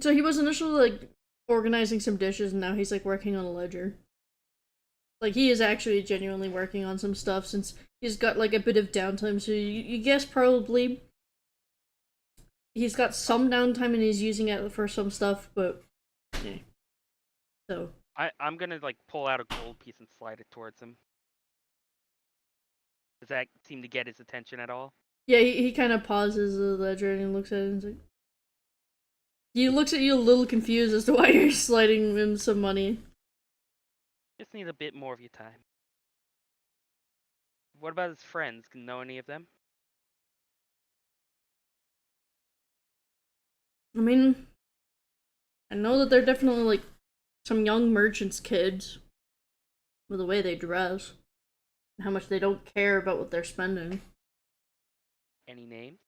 So he was initially like organizing some dishes, and now he's like working on a ledger. Like he is actually genuinely working on some stuff since he's got like a bit of downtime. So you guess probably he's got some downtime and he's using it for some stuff, but yeah. So
I'm gonna like pull out a gold piece and slide it towards him. Does that seem to get his attention at all?
yeah, he kind of pauses the ledger and he looks at it and he's like, he looks at you a little confused as to why you're sliding him some money.
Just need a bit more of your time. What about his friends? Can you know any of them?
I mean, I know that they're definitely like some young merchants' kids with the way they dress, and how much they don't care about what they're spending.
Any names?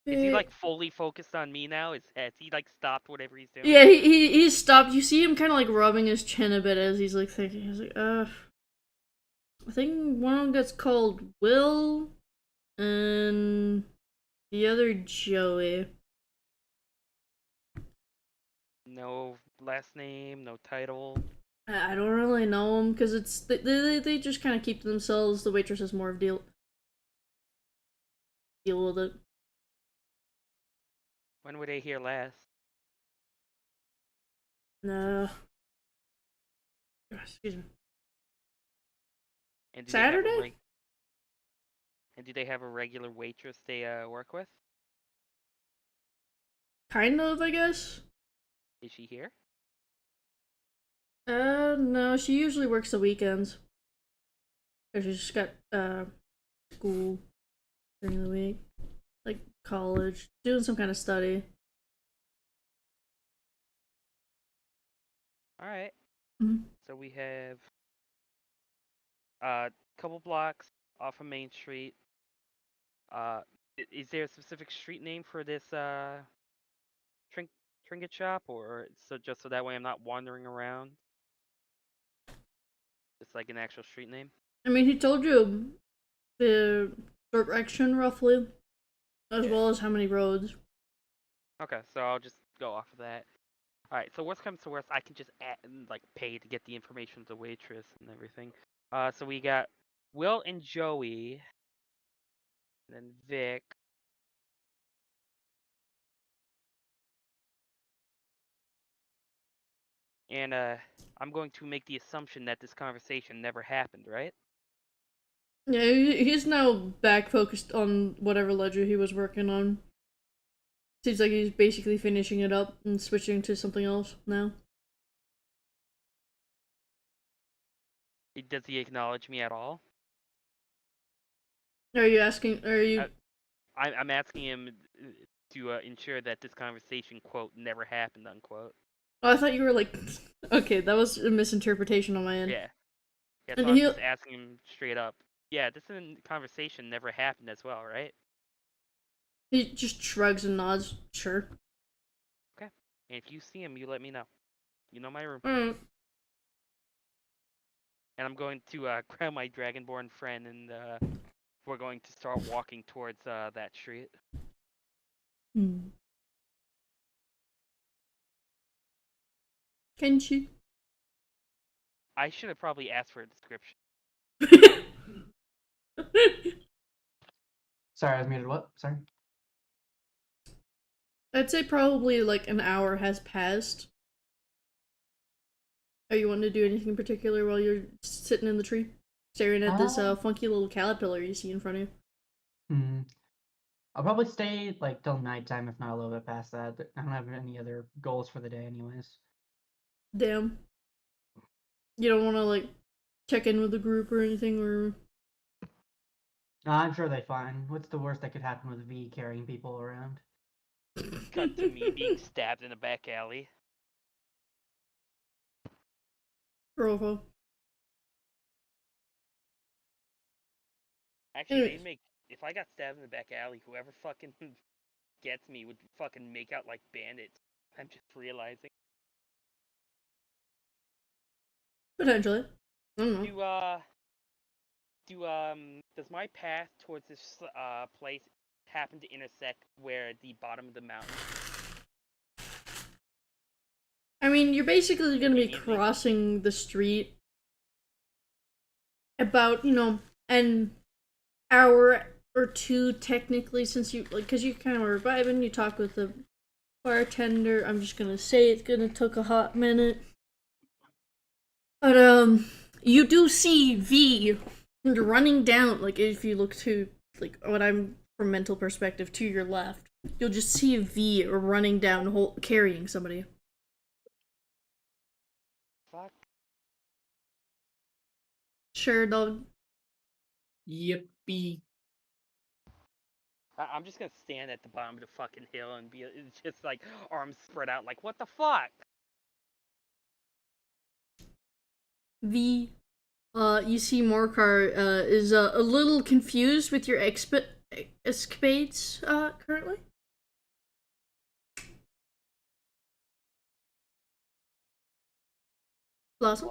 Is he like fully focused on me now? Has he like stopped whatever he's doing?
Yeah, he stopped. You see him kind of like rubbing his chin a bit as he's like thinking. He's like, I think one of them gets called Will, and the other Joey.
No last name, no title.
I don't really know them because it's they just kind of keep to themselves. The waitress has more of deal with it.
When were they here last?
No. Excuse me.
And
Saturday?
And do they have a regular waitress they work with?
Kind of, I guess.
Is she here?
No, she usually works the weekends. Cause she's just got school during the week, like college, doing some kind of study.
All right.
Mhm.
So we have a couple blocks off of Main Street. Is there a specific street name for this trinket shop, or so just so that way I'm not wandering around? It's like an actual street name.
I mean, he told you the direction roughly, as well as how many roads.
Okay, so I'll just go off of that. All right, so worst comes to worst, I can just like pay to get the information of the waitress and everything. So we got Will and Joey, and then Vic. And I'm going to make the assumption that this conversation never happened, right?
Yeah, he's now back focused on whatever ledger he was working on. Seems like he's basically finishing it up and switching to something else now.
Does he acknowledge me at all?
Are you asking? Are you?
I'm asking him to ensure that this conversation, quote, never happened, unquote.
Oh, I thought you were like, okay, that was a misinterpretation on my end.
Yeah. Yeah,
And
so I'm just asking him straight up. Yeah, this conversation never happened as well, right?
He just shrugs and nods. Sure.
Okay. And if you see him, you let me know. You know my room.
Alright.
And I'm going to grab my Dragonborn friend, and we're going to start walking towards that street.
Kenshi.
I should have probably asked for a description.
Sorry, I was muted. What? Sorry.
I'd say probably like an hour has passed. Are you wanting to do anything in particular while you're sitting in the tree? Staring at this funky little caterpillar you see in front of you?
I'll probably stay like till nighttime, if not a little bit past that. I don't have any other goals for the day, anyways.
Damn. You don't want to like check in with the group or anything, or
I'm sure they fine. What's the worst that could happen with V carrying people around?
Cut to me being stabbed in a back alley.
Rovo.
Actually,
Anyways.
they'd make if I got stabbed in the back alley, whoever fucking gets me would fucking make out like bandits. I'm just realizing.
Potentially. I don't know.
Does my path towards this place happen to intersect where the bottom of the mountain?
I mean, you're basically going to be
Conveniently.
crossing the street about, an hour or two technically, since you, like, because you kind of were vibing, you talk with the bartender. I'm just going to say it's going to take a hot minute. But, you do see V running down, like, if you look to, like, what I'm, from mental perspective, to your left, you'll just see V running down, carrying somebody.
Fuck.
Sure, dog.
Yippee.
I'm just gonna stand at the bottom of the fucking hill and be just like arms spread out, like what the fuck?
V, you see Morcar, is, a little confused with your escapades, currently. Blossom?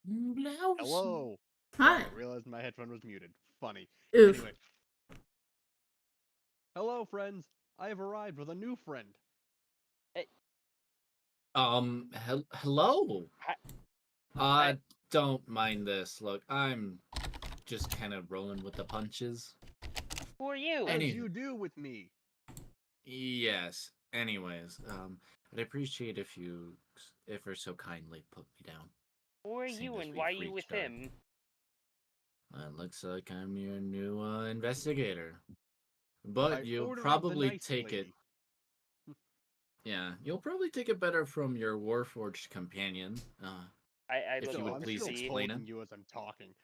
Blossom?
Hello.
Hi.
I realized my headphone was muted. Funny.
Oof.
Anyway. Hello, friends. I have arrived with a new friend.
Hello.
Hi.
Don't mind this. Look, I'm just kind of rolling with the punches.
Who are you?
As
Any-
you do with me.
Yes. Anyways, I'd appreciate if you, ever so kindly, put me down.
Who are
seeing
you
as
and
we've
why are you with
reached our-
him?
It looks like I'm your new investigator.
By
But you'll
order of the
probably
nice
take it.
lady.
Yeah, you'll probably take it better from your Warforged companion.
I
If
look
you
So
would
I'm
please
still
explain
quoting
it.
you as I'm talking.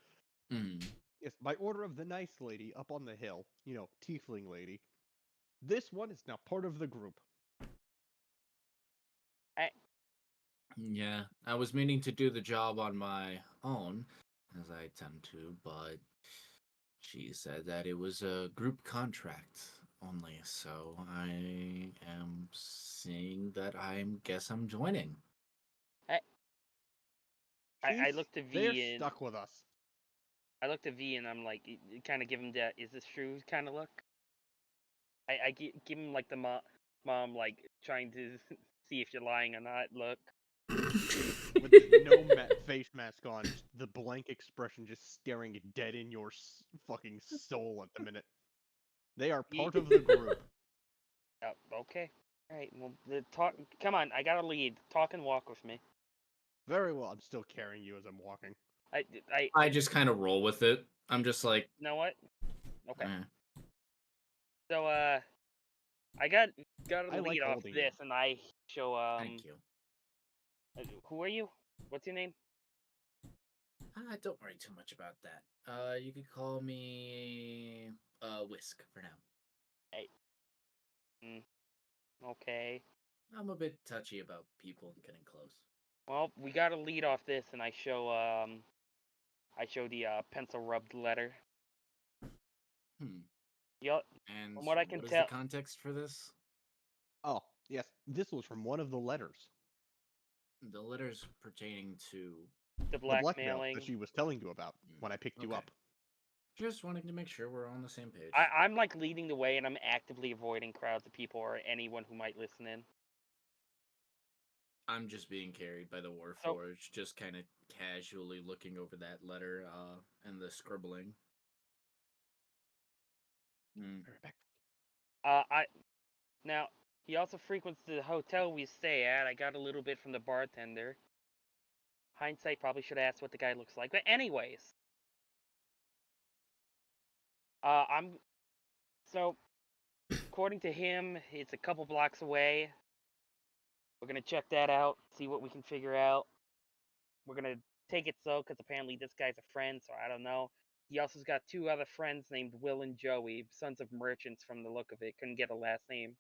Mm.
Yes, by order of the nice lady up on the hill, tiefling lady. This one is now part of the group.
Yeah, I was meaning to do the job on my own, as I tend to, but she said that it was a group contract only, so I am seeing that guess I'm joining.
I
Chiefs,
looked at
they're
V and
stuck with us.
I looked at V and I'm like, kind of give him that "is this true" kind of look. I give him like the mom like trying to see if you're lying or not look.
With the no face mask on, just the blank expression just staring dead in your fucking soul at the minute. They are part of the group.
Okay. All right. Well, talk. Come on, I got a lead. Talk and walk with me.
Very well, I'm still carrying you as I'm walking.
I just kind of roll with it. I'm just like,
You know what? Okay.
eh.
So I got
I
a
like
lead off
holding
this,
you.
and I show
Thank you.
Who are you? What's your name?
Don't worry too much about that. You could call me Whisk for now.
Hey. Okay.
I'm a bit touchy about people getting close.
Well, we got to lead off this, and I show the pencil rubbed letter. Yep.
And
From what I can
what is
tell,
the context for this?
Oh, yes, this was from one of the letters.
The letters pertaining to
the
The blackmail
blackmailing.
that she was telling you about when I picked you
Okay.
up.
Just wanting to make sure we're on the same page.
I'm like leading the way, and I'm actively avoiding crowds of people or anyone who might listen in.
I'm just being carried by the Warforged, just kind of casually looking over that letter and the scribbling.
Now he also frequents the hotel we stay at. I got a little bit from the bartender. Hindsight, probably should have asked what the guy looks like, but anyways. I'm so according to him, it's a couple blocks away. We're gonna check that out, see what we can figure out. We're gonna take it slow because apparently this guy's a friend, so I don't know. He also's got two other friends named Will and Joey, sons of merchants from the look of it. Couldn't get a last name.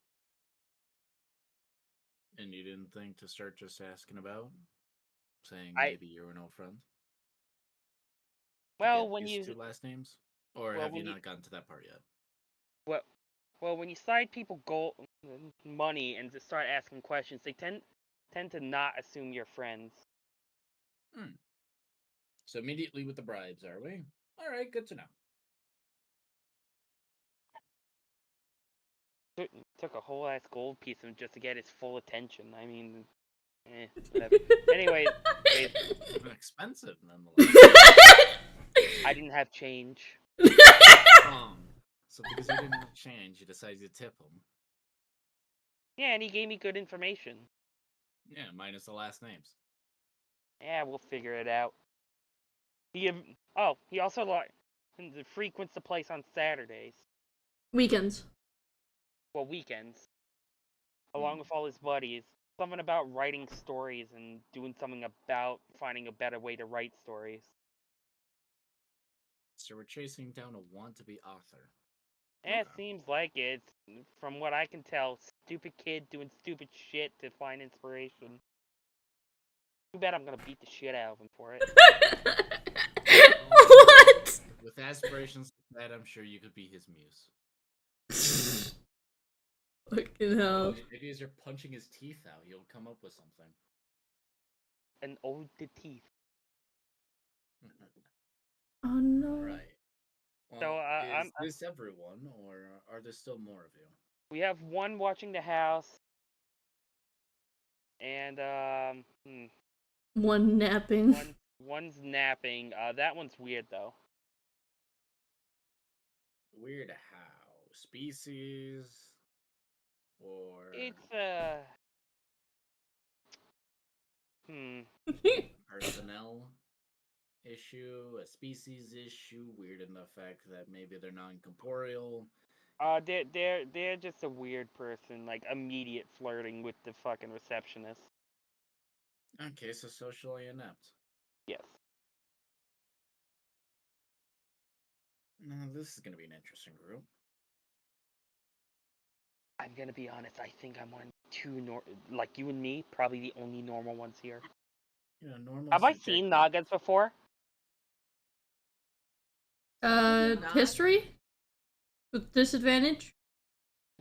And you didn't think to start just asking about? Saying
I
maybe you're an old friend? To
well
get
when
used
you
to last names? Or
well
have you
when you
not gotten to that part yet?
well, well when you side people gold money and just start asking questions, they tend to not assume you're friends.
Hmm. So immediately with the bribes, are we? Alright, good to know.
Took a whole ass gold piece of him just to get his full attention. I mean, whatever. Anyways,
Expensive, nonetheless.
I didn't have change.
So because you didn't have change, you decided to tip him.
Yeah, and he gave me good information.
Yeah, minus the last names.
Yeah, we'll figure it out. He also frequents the place on Saturdays.
Weekends.
Well, weekends, along with all his buddies. Something about writing stories and doing something about finding a better way to write stories.
So we're chasing down a want-to-be author.
Yeah, it
Okay.
seems like it. From what I can tell, stupid kid doing stupid shit to find inspiration. Too bad I'm gonna beat the shit out of him for it.
What?
With aspirations like that, I'm sure you could be his muse.
Fucking hell.
Maybe as you're punching his teeth out, you'll come up with something.
An ode to teeth.
Oh no.
Right. Well,
So,
is this everyone, or are there still more of you?
We have one watching the house, and
One napping.
one's napping. That one's weird though.
Weird how? Species? Or
It's
personnel issue? A species issue? Weird in the fact that maybe they're non-corporeal?
they're just a weird person, like immediate flirting with the fucking receptionist.
Okay, so socially inept.
Yes.
Now, this is going to be an interesting group.
I'm gonna be honest. I think I'm one like you and me, probably the only normal ones here.
You know, normal.
Have I seen Nagas before?
History? With disadvantage?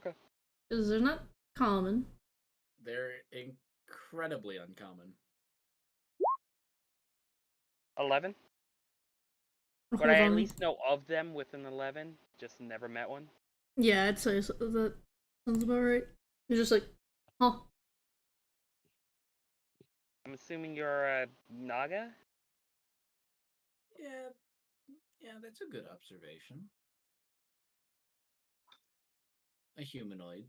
Okay.
Because they're not common.
They're incredibly uncommon.
11. But
Hold
I at
on.
least know of them with an 11. Just never met one.
Yeah, I'd say that sounds about right. You're just like, huh?
I'm assuming you're a Naga?
Yeah, that's a good observation. A humanoid,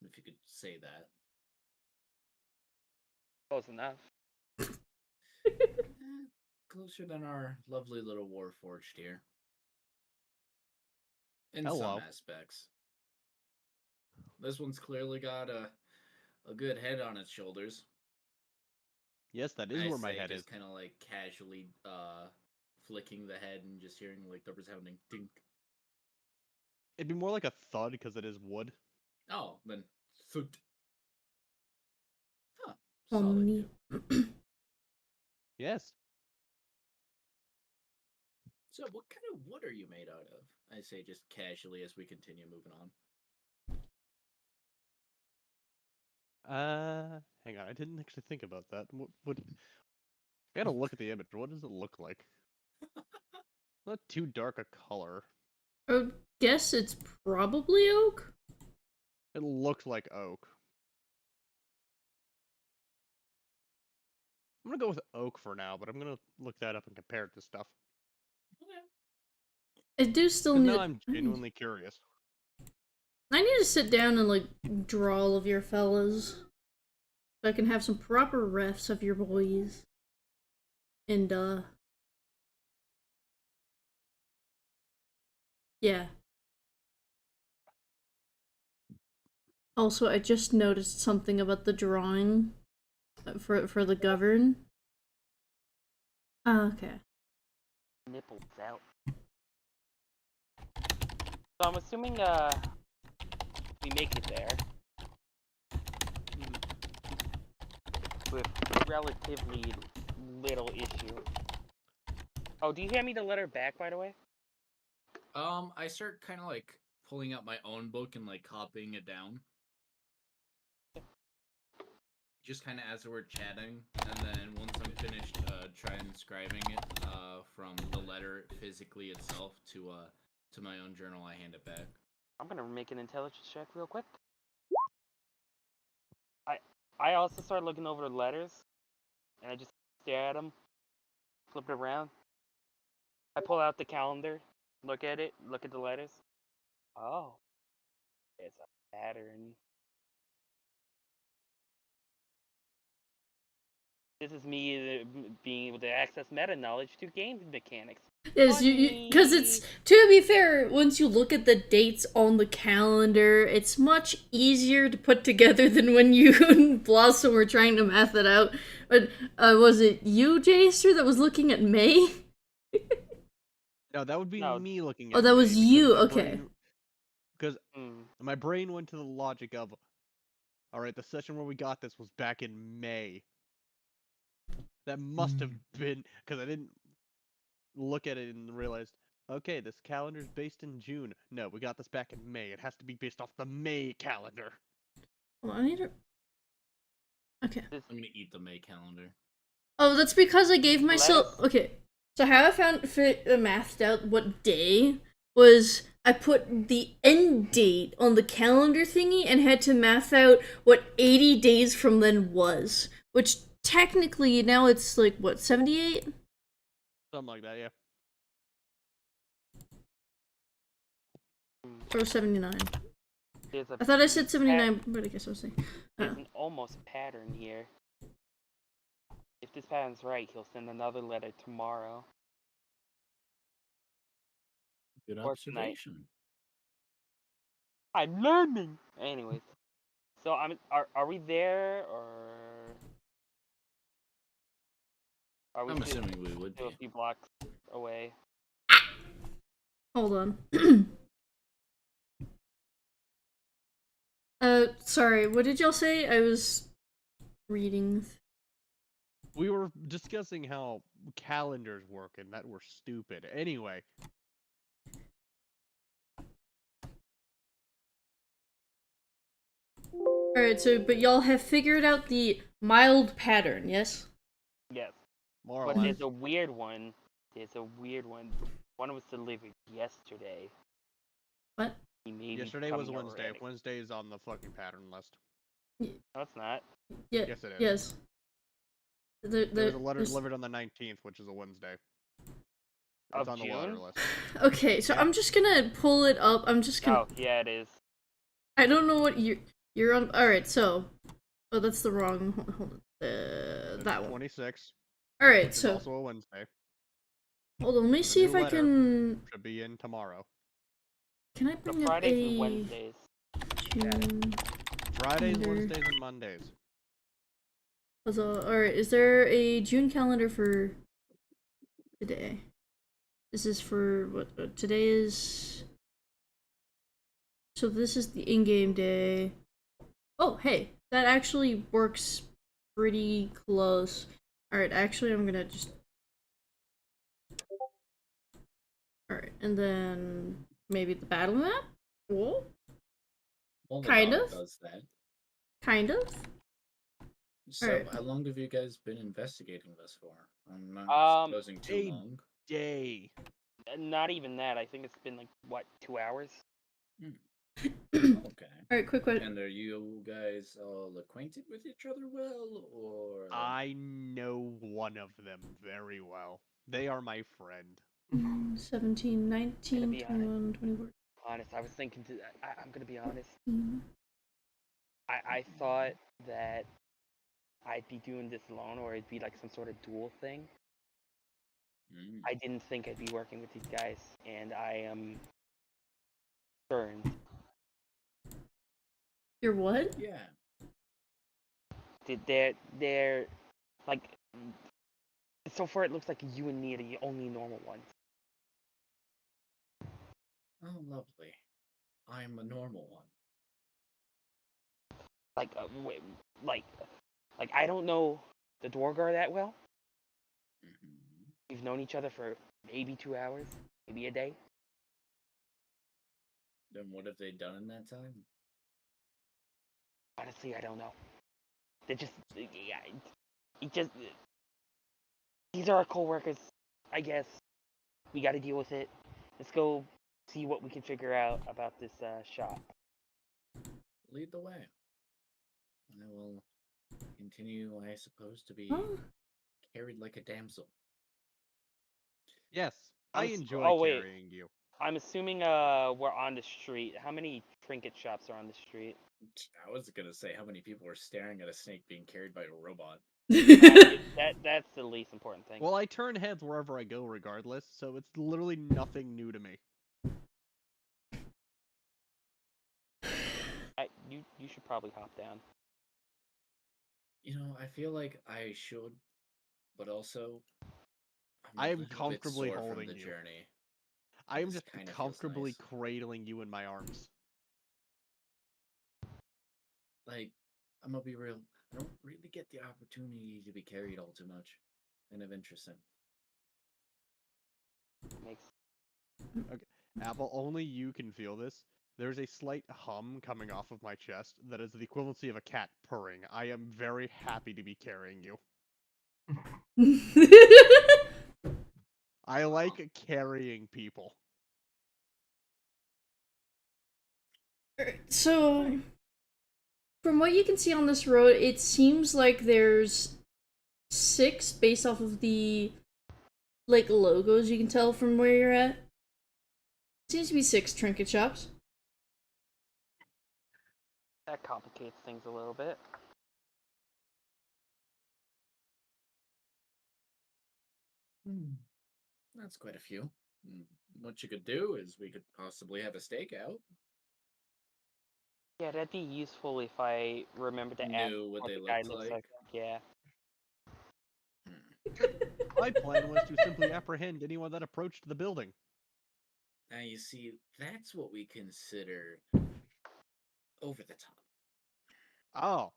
if you could say that.
Close enough.
Closer than our lovely little Warforged here. In
Hello.
some aspects. This one's clearly got a good head on its shoulders.
Yes, that is where my head is.
Just kind of like casually flicking the head and just hearing like the resounding dink.
It'd be more like a thud because it is wood.
Oh, then thud. Huh.
Omni.
Solid.
Yes.
So, what kind of wood are you made out of? I say just casually as we continue moving on.
Hang on. I didn't actually think about that. What? I gotta look at the image. What does it look like? Not too dark a color.
I would guess it's probably oak.
It looks like oak. I'm gonna go with oak for now, but I'm gonna look that up and compare it to stuff.
I do still
'Cause
need.
now I'm genuinely curious.
I need to sit down and like draw all of your fellas, so I can have some proper refs of your boys. And yeah, Also, I just noticed something about the drawing for the govern. Oh, okay.
Nipples out. So I'm assuming we make it there with relatively little issue. Oh, do you hand me the letter back, by the way?
I start kind of like pulling out my own book and like copying it down. Just kind of as we're chatting, and then once I'm finished transcribing it from the letter physically itself to my own journal, I hand it back.
I'm gonna make an intelligence check real quick. I also start looking over the letters, and I just stare at them, flip it around. I pull out the calendar, look at it, look at the letters. Oh, it's a pattern. This is me being able to access meta knowledge to game mechanics.
Yes, because it's, to be fair, once you look at the dates on the calendar, it's much easier to put together than when you and Blossom were trying to math it out. But was it you, Jaster, that was looking at May?
No, that would be
No.
me looking
Oh,
at
that was
May, because
you,
my
okay.
brain- Because my brain went to the logic of, alright, the session where we got this was back in May. That must have been, because I didn't look at it and realized, okay, this calendar's based in June. No, we got this back in May. It has to be based off the May calendar.
Well, I need to... Okay.
I'm gonna eat the May calendar.
Oh, that's because I gave myself... Okay, so how I mathed out what day was I put the end date on the calendar thingy and had to math out what 80 days from then was. Which technically now it's like, what, 78?
Something like that, yeah.
Or 79.
There's a
I thought I said 79, but I guess I was saying...
There's an almost pattern here. If this pattern's right, he'll send another letter tomorrow.
Good
Or tonight.
observation.
I'm learning. Anyways, so are we there or are we
I'm
still
assuming we would
a
be.
few blocks away?
Hold on. Sorry, what did y'all say? I was reading.
We were discussing how calendars work and that we're stupid. Anyway.
Alright, so, but y'all have figured out the mild pattern, yes?
Yes.
More or
But
less.
there's a weird one. There's a weird one. One was delivered yesterday.
What?
Yesterday was Wednesday. Wednesday is on the fucking pattern list.
No, it's not.
Yeah,
Yes, it is.
yes.
There was a letter delivered on the 19th, which is a Wednesday. It's
Of
on the letter
June?
list.
Okay, so I'm just gonna pull it up. I'm just gonna...
Oh, yeah, it is.
I don't know what you're on... Alright, so... Oh, that's the wrong... Hold on. That one.
26.
Alright,
Which
so...
is also a Wednesday.
Hold on, let me see if I can...
Should be in tomorrow.
Can I
The
bring up
Fridays
a...
and Wednesdays.
June...
Fridays,
calendar?
Wednesdays, and Mondays.
Alright, is there a June calendar for today? This is for what today is. So this is the in-game day. Oh, hey, that actually works pretty close. Alright, actually I'm gonna just... Alright, and then maybe the battle map? Whoa. Kind of.
Does that.
Kind of.
So,
Alright.
how long have you guys been investigating this for? I'm not supposing too long.
Day.
Not even that. I think it's been like, what, 2 hours?
Okay.
Alright, quick question.
And are you guys all acquainted with each other well, or?
I know one of them very well. They are my friend.
17, 19,
be
21, 24.
Honest, I was thinking I'm gonna be honest.
Mm.
I thought that I'd be doing this alone or it'd be like some sort of duel thing. I didn't think I'd be working with these guys, and I am concerned.
Your what?
Yeah.
They're like, so far it looks like you and me are the only normal ones.
Oh, lovely. I'm a normal one.
Like, like, like I don't know the Dwargar that well.
Mm-hmm.
We've known each other for maybe 2 hours, maybe a day.
Then what have they done in that time?
Honestly, I don't know. They're just, yeah, it just, these are our co-workers, I guess. We got to deal with it. Let's go see what we can figure out about this shop.
Lead the way. I will continue, I suppose, to be
Huh?
carried like a damsel.
Yes, I enjoy
Oh wait,
carrying you.
I'm assuming we're on the street. How many trinket shops are on the street?
I was gonna say how many people are staring at a snake being carried by a robot.
That's the least important thing.
Well, I turn heads wherever I go regardless, so it's literally nothing new to me.
You should probably hop down.
You know, I feel like I should, but also I'm
I
a
am
little bit
comfortably
sore from
holding
the
you.
journey.
I am
This
just
kind of feels
comfortably
nice.
cradling you in my arms.
Like, I'm gonna be real. I don't really get the opportunity to be carried all too much. Kind of interesting.
Makes
Okay, Apple, only you can feel this. There's a slight hum coming off of my chest that is the equivalency of a cat purring. I am very happy to be carrying you. I like carrying people.
So, from what you can see on this road, it seems like there's 6 based off of the like logos you can tell from where you're at. Seems to be 6 trinket shops.
that complicates things a little bit.
That's quite a few. What you could do is we could possibly have a stakeout.
Yeah, that'd be useful if I remember to ask
Knew what
what
they
the guy
looked
looks
like.
like. Yeah.
My plan was to simply apprehend anyone that approached the building.
Now you see, that's what we consider over the top.
Oh.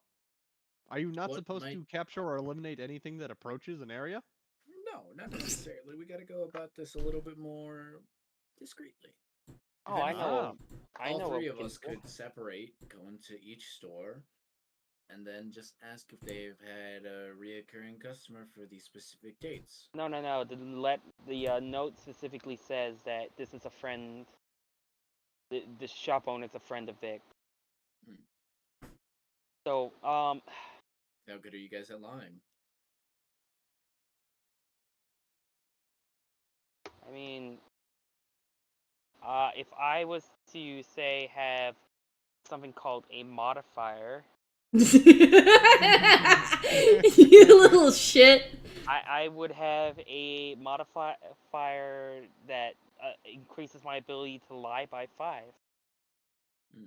Are you not
What
supposed
might
to capture or eliminate anything that approaches an area?
No, not necessarily. We got to go about this a little bit more discreetly. If
Oh, I
anything,
know.
Ah.
I
all
know what
three
we
of
can
us
do.
could separate, go into each store, and then just ask if they've had a reoccurring customer for these specific dates.
No, no, no. The note specifically says that this is a friend. The shop owner's a friend of Vic.
Hmm.
So,
How good are you guys at lying?
I mean, if I was to say have something called a modifier,
You little shit.
I would have a modifier that increases my ability to lie by 5.
Hmm.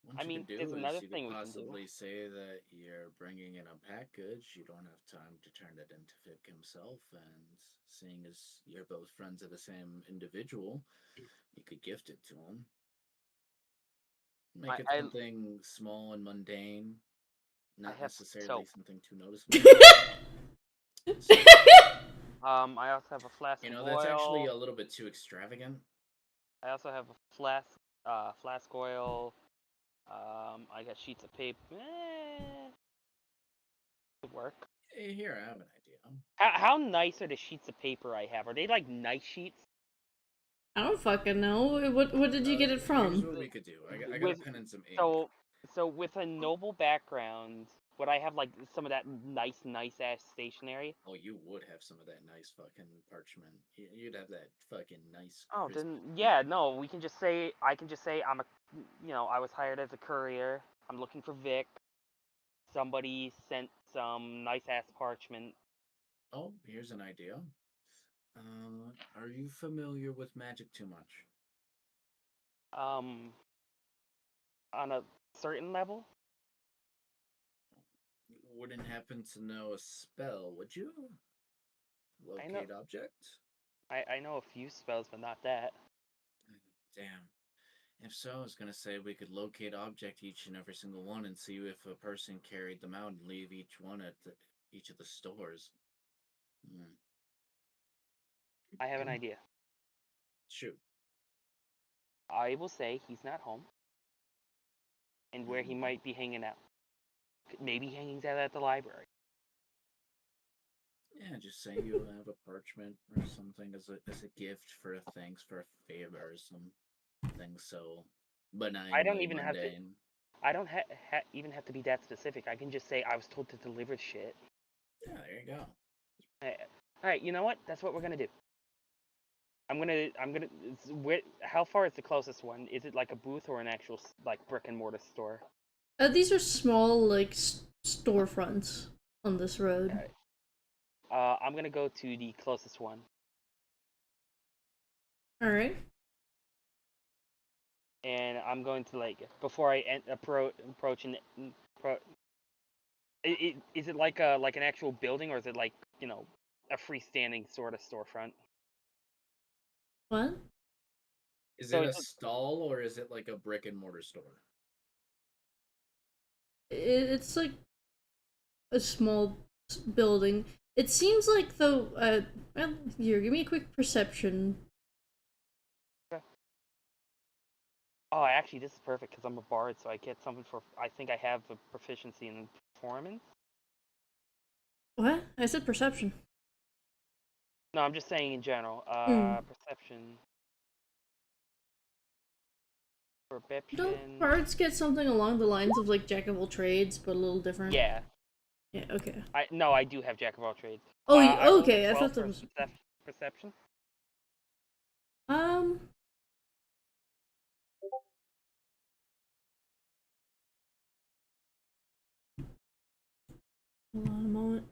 What
I
you
mean,
could
there's
do is
another
you could
thing we can do.
possibly say that you're bringing in a package. You don't have time to turn it into Vic himself, and seeing as you're both friends of the same individual, you could gift it to him. Make it
I
something small and mundane,
I
not
have
necessarily
soap.
something too noticeable. So,
I also have a flask of
that's actually
oil.
a little bit too extravagant.
I also have a flask oil. I got sheets of paper. Could work.
Hey, here, I have an idea.
How nice are the sheets of paper I have? Are they like nice sheets?
I don't fucking know. What did you get it
Here's
from?
what we could do. I got a
With
pen and some ink.
so with a noble background, would I have like some of that nice ass stationery?
Oh, you would have some of that nice fucking parchment. You'd have that fucking nice
Oh,
crisp.
then yeah, no, we can just say I can just say I was hired as a courier. I'm looking for Vic. Somebody sent some nice ass parchment.
Oh, here's an idea. Are you familiar with magic too much?
On a certain level.
Wouldn't happen to know a spell, would you?
I know.
Locate object?
I know a few spells, but not that.
Damn. If so, I was gonna say we could locate object each and every single one and see if a person carried them out and leave each one at each of the stores. Hmm.
I have an idea.
Shoot.
I will say he's not home, and where he might be hanging out. Maybe hanging out at the library.
Yeah, just say you have a parchment or something as a gift for a thanks for a favor or something so
I don't
benignly
even have to.
mundane.
I don't even have to be that specific. I can just say I was told to deliver shit.
Yeah, there you go.
All right, you know what? That's what we're gonna do. I'm gonna. How far is the closest one? Is it like a booth or an actual like brick and mortar store?
These are small, like, storefronts on this road.
Alright. I'm gonna go to the closest one.
Alright.
And I'm going to before I approach and is it like an actual building, or is it like a freestanding sort of storefront?
What?
Is
So
it a
it's
stall or is it like a brick and mortar store?
It's like a small building. It seems like, though, well, here, give me a quick perception.
Oh, actually, this is perfect because I'm a bard, so I get something for. I think I have a proficiency in performance.
What? I said perception.
No, I'm just saying in general. Perception. Perception.
Don't bards get something along the lines of, like, jack of all trades, but a little different?
Yeah.
Yeah, okay.
I do have jack of all trades.
Oh,
I rolled a
okay, I
12
thought that
for
was...
perception.
Hold on a moment.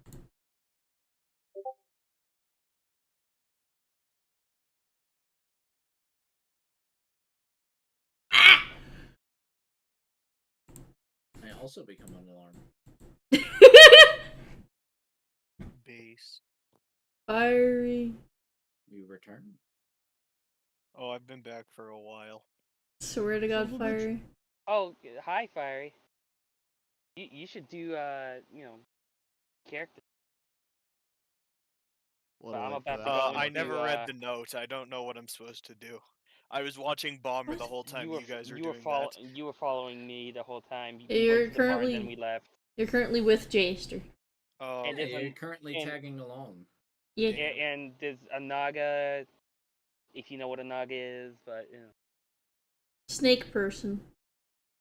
I also become an alarm.
Base.
Fiery.
You return?
Oh, I've been back for a while.
Swear to God, Fiery.
Oh, hi, Fiery. You should do character.
What
But
do I
I'm
like for
about to
that?
go
I
into,
never read the note. I don't know what I'm supposed to do. I was watching Bomber the whole time you guys were doing that.
You were following me the whole time.
You're
went to the bar and
currently-
then we left.
You're currently with Jaster.
Oh,
And
Yeah,
there's
you're currently tagging along.
Yeah.
and there's a Naga, if you know what a Naga is, but
Snake person.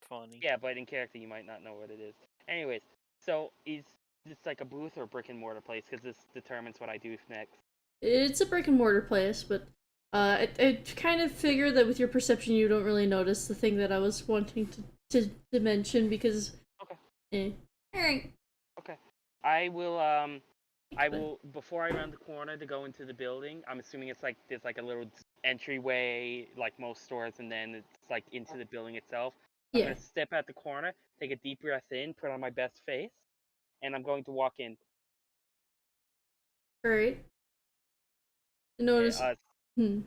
funny.
yeah, but in character you might not know what it is. Anyways, so is this like a booth or a brick and mortar place? Because this determines what I do next.
It's a brick and mortar place, but I kind of figure that with your perception you don't really notice the thing that I was wanting to mention because...
Okay.
Alright.
Okay. I will before I round the corner to go into the building, I'm assuming it's like there's like a little entryway like most stores, and then it's like into the building itself. I'm
Yeah.
gonna step at the corner, take a deep breath in, put on my best face, and I'm going to walk in.
Alright. Notice...
Go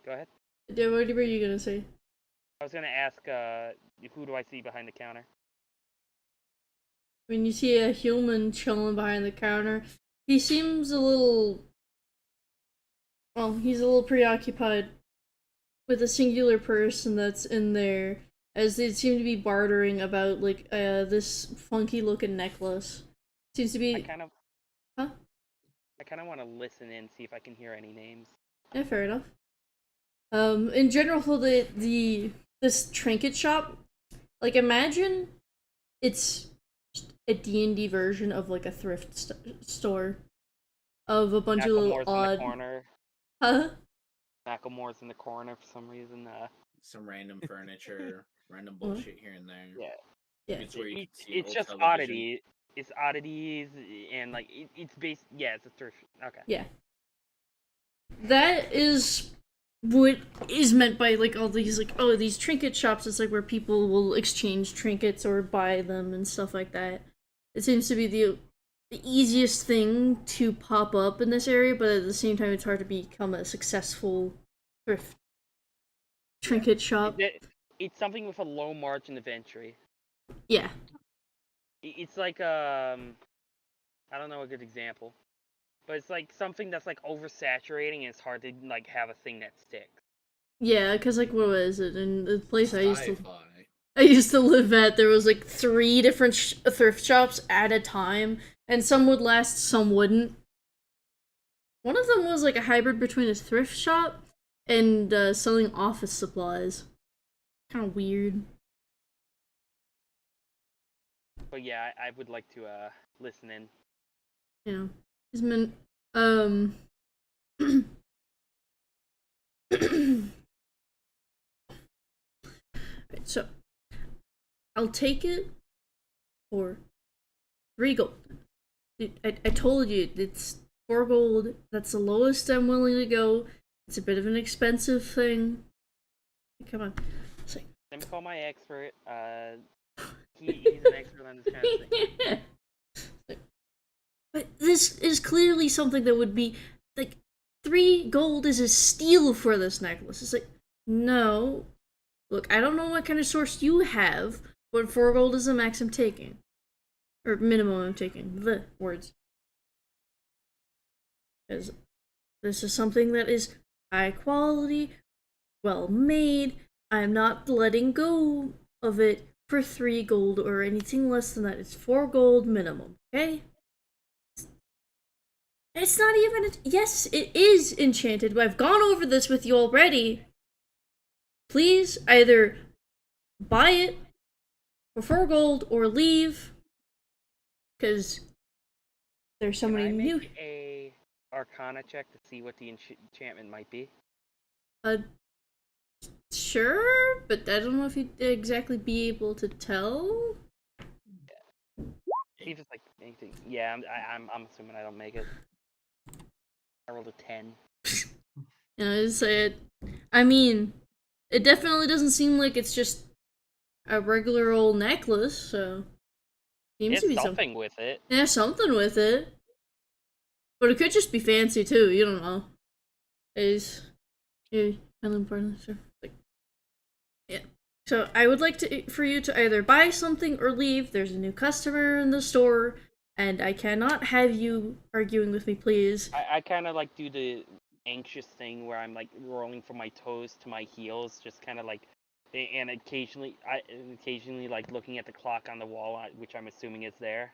ahead.
What were you gonna say?
I was gonna ask who do I see behind the counter?
When you see a human chilling behind the counter, he seems a little... Well, he's a little preoccupied with a singular person that's in there, as they seem to be bartering about, like, this funky-looking necklace. Seems to be...
I kind of want to listen in, see if I can hear any names.
Yeah, fair enough. In general, for this trinket shop, like, imagine it's a D&D version of, like, a thrift store of a bunch of little odd...
in the corner.
Huh?
Macklemore's in the corner for some reason.
Some random furniture, random bullshit here and there.
Yeah.
Yeah.
It's where you can see
It's
old
just
television.
oddity. It's oddities and like it's based. Yeah, it's a thrift. Okay.
Yeah. That is what is meant by like all these like, oh, these trinket shops is like where people will exchange trinkets or buy them and stuff like that. It seems to be the easiest thing to pop up in this area, but at the same time it's hard to become a successful thrift trinket shop.
It's something with a low margin of entry.
Yeah.
It's like I don't know a good example, but it's like something that's like oversaturating and it's hard to like have a thing that sticks.
Yeah, because like what was it in the place
Sci-fi.
I used to live at, there was like 3 different thrift shops at a time, and some would last, some wouldn't. One of them was like a hybrid between a thrift shop and selling office supplies. Kind of weird.
But yeah, I would like to listen in.
Yeah. He's been, Right, so, I'll take it for 3 gold. Dude, I told you, it's 4 gold. That's the lowest I'm willing to go. It's a bit of an expensive thing. Come on.
Let me call my expert. He's an expert on this kind of thing.
But this is clearly something that would be like 3 gold is a steal for this necklace. It's like, no. Look, I don't know what kind of source you have, but 4 gold is the max I'm taking. Or minimum I'm taking. The words. Because this is something that is high quality, well made. I'm not letting go of it for 3 gold or anything less than that. It's 4 gold minimum, okay? It's not even. Yes, it is enchanted, but I've gone over this with you already. Please either buy it for 4 gold or leave. Because there's so many new.
Make a Arcana check to see what the enchantment might be?
Sure, but I don't know if you'd exactly be able to tell.
See if it's like anything. Yeah, I'm assuming I don't make it. I rolled a 10.
You know, I just say it. I mean, it definitely doesn't seem like it's just a regular old necklace, so seems
There's
to be
something with it.
Yeah, something with it. But it could just be fancy too. You don't know. Is yeah, kind of important. Sure. Like, yeah. So I would like for you to either buy something or leave. There's a new customer in the store, and I cannot have you arguing with me, please.
I kind of like do the anxious thing where I'm like rolling from my toes to my heels, just kind of like, and occasionally like looking at the clock on the wall, which I'm assuming is there.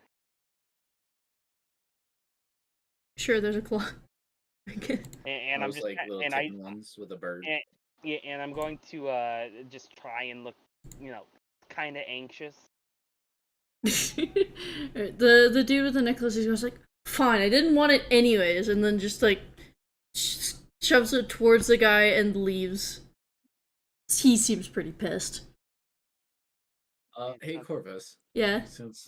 Sure, there's a clock.
And I'm
Those
just
like little tin ones with a bird.
Yeah, and I'm going to just try and look, kind of anxious.
the dude with the necklace, he goes like, "Fine, I didn't want it anyways," and then just like shoves it towards the guy and leaves. He seems pretty pissed.
Hey Corvus.
Yeah.
Since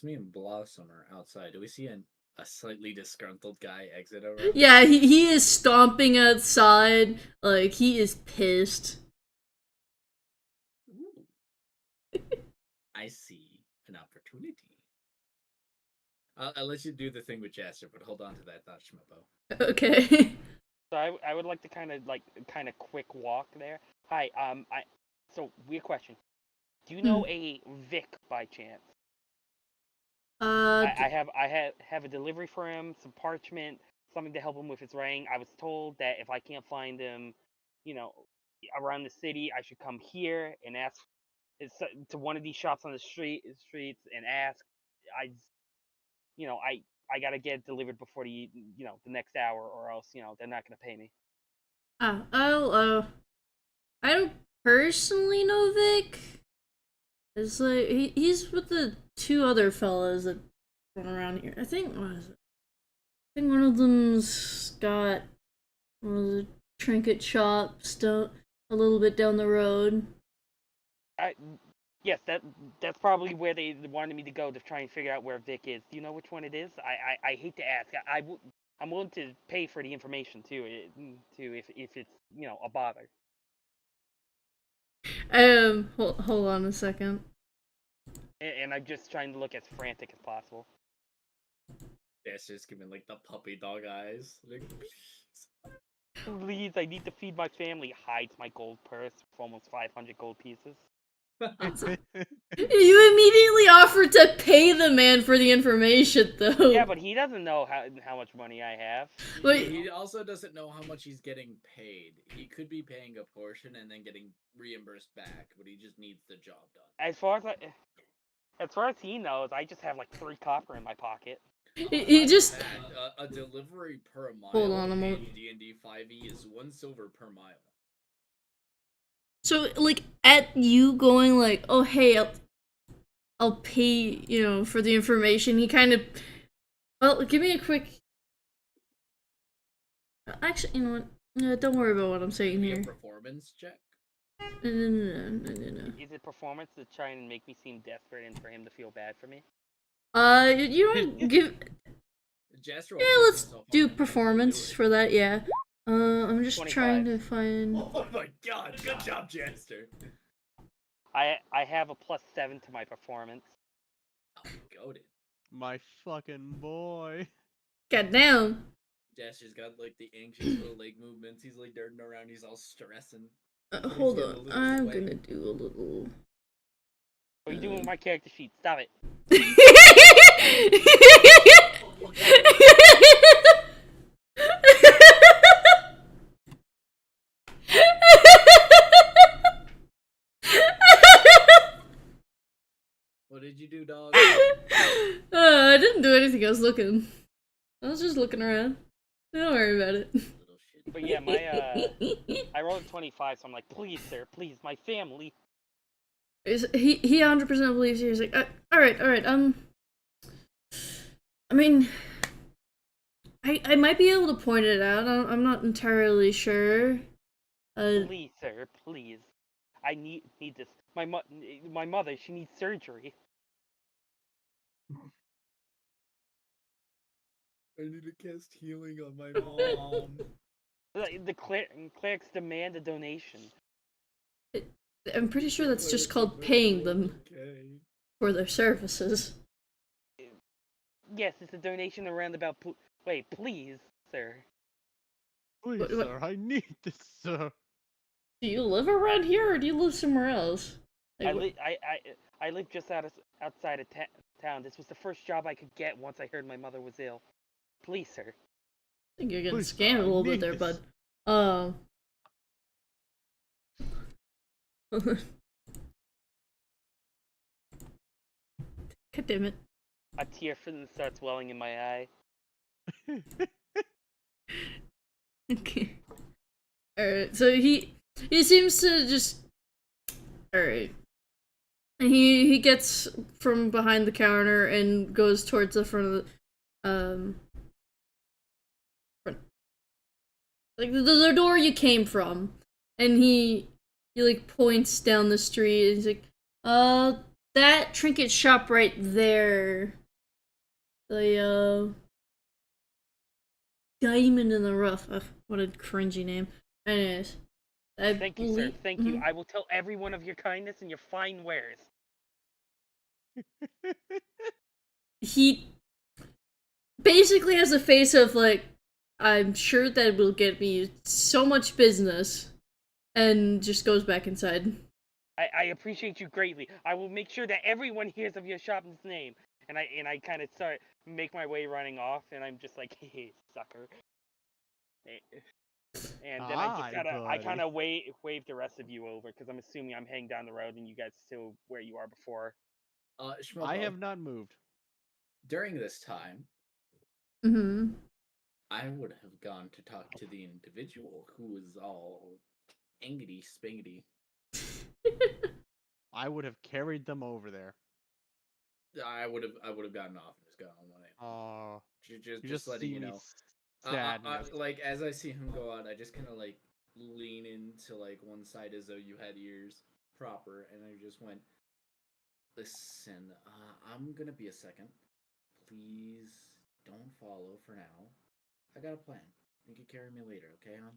me and Blossom are outside, do we see a slightly disgruntled guy exit over?
Yeah, he is stomping outside, like he is pissed.
Ooh. I see an opportunity. I'll let you do the thing with Jasper, but hold on to that thought, Schmippo.
Okay.
So I would like to kind of quick walk there. Hi, so weird question. Do you know a Vic by chance? I have a delivery for him, some parchment, something to help him with his writing. I was told that if I can't find him, around the city, I should come here and ask to one of these shops on the streets and ask. I gotta get it delivered before the next hour, or else they're not gonna pay me.
I don't personally know Vic. It's like he's with the 2 other fellas that run around here. I think what is it? I think one of them's got one of the trinket shops a little bit down the road.
Yes, that's probably where they wanted me to go to try and figure out where Vic is. Do you know which one it is? I hate to ask. I'm willing to pay for the information too. If it's a bother.
Hold on a second.
And I'm just trying to look as frantic as possible.
That's just giving like the puppy dog eyes. Like,
Please, I need to feed my family. Hides my gold purse with almost 500 gold pieces.
You immediately offered to pay the man for the information, though.
Yeah, but he doesn't know how much money I have.
Wait.
He also doesn't know how much he's getting paid. He could be paying a portion and then getting reimbursed back, but he just needs the job done.
As far as he knows, I just have like 3 copper in my pocket.
He just
a delivery per mile.
Hold on a
in
moment.
D&D 5e is 1 silver per mile.
So, like, at you going like, oh hey, I'll pay, for the information. He kind of, well, give me a quick. Actually, you know what? No, don't worry about what I'm saying
Give me
here.
a performance check.
No.
Is it performance to try and make me seem desperate and for him to feel bad for me?
You want to give?
Jester
Yeah, let's do performance for that. Yeah. I'm just
25.
trying to find.
Oh my god! Good job, Jester.
I have a +7 to my performance.
Oh, goated.
My fucking boy.
Goddamn.
Jester's got like the anxious little leg movements. He's like darting around. He's all stressing.
Hold
getting a
on.
little
I'm
sweaty.
gonna do a little.
What are you doing with my character sheet? Stop it.
What did you do, dog?
I didn't do anything. I was looking. I was just looking around. Don't worry about it.
Little shit.
But yeah, I rolled a 25, so I'm like, please, sir, please, my family.
He 100% believes you. He's like, all right. I mean, I might be able to point it out. I'm not entirely sure.
Please, sir, please. I need this. My mother, she needs surgery.
I need to cast healing on my mom.
The clerics demand a donation.
I'm pretty sure that's just called paying them for their services.
Yes, it's a donation around about. Wait, please, sir.
Please,
What-
sir, I need this, sir.
Do you live around here or do you live somewhere else? Like,
I live just outside of town. This was the first job I could get once I heard my mother was ill. Please, sir.
I think you're getting
Please,
scammed a
I
little bit
need
there,
this.
bud. God damn it.
A tear starts welling in my eye.
Okay. Alright, so he seems to just. Alright. He gets from behind the counter and goes towards the front of the front, like the door you came from, and he like points down the street and he's like, that trinket shop right there, the Diamond in the Rough. Ugh, what a cringy name. Anyways,
Thank you, sir. Thank you. I will tell everyone of your kindness and your fine wares.
He basically has a face of like, I'm sure that will get me so much business, and just goes back inside.
I appreciate you greatly. I will make sure that everyone hears of your shop's name. And I kind of make my way running off, and I'm just like, hey, sucker. And then I kind of wave the rest of you over because I'm assuming I'm heading down the road and you guys still where you are before.
Schmopo,
I have not moved.
During this time,
Mm-hmm.
I would have gone to talk to the individual who was all angity spangity.
I would have carried them over there.
I would have gotten off and just gone on my own. Just letting
see
you
me
know.
sadness.
Like as I see him go out, I just kind of like lean into like one side as though you had ears proper, and I just went, "Listen, I'm gonna be a second. Please don't follow for now. I got a plan. You can carry me later, okay, hon?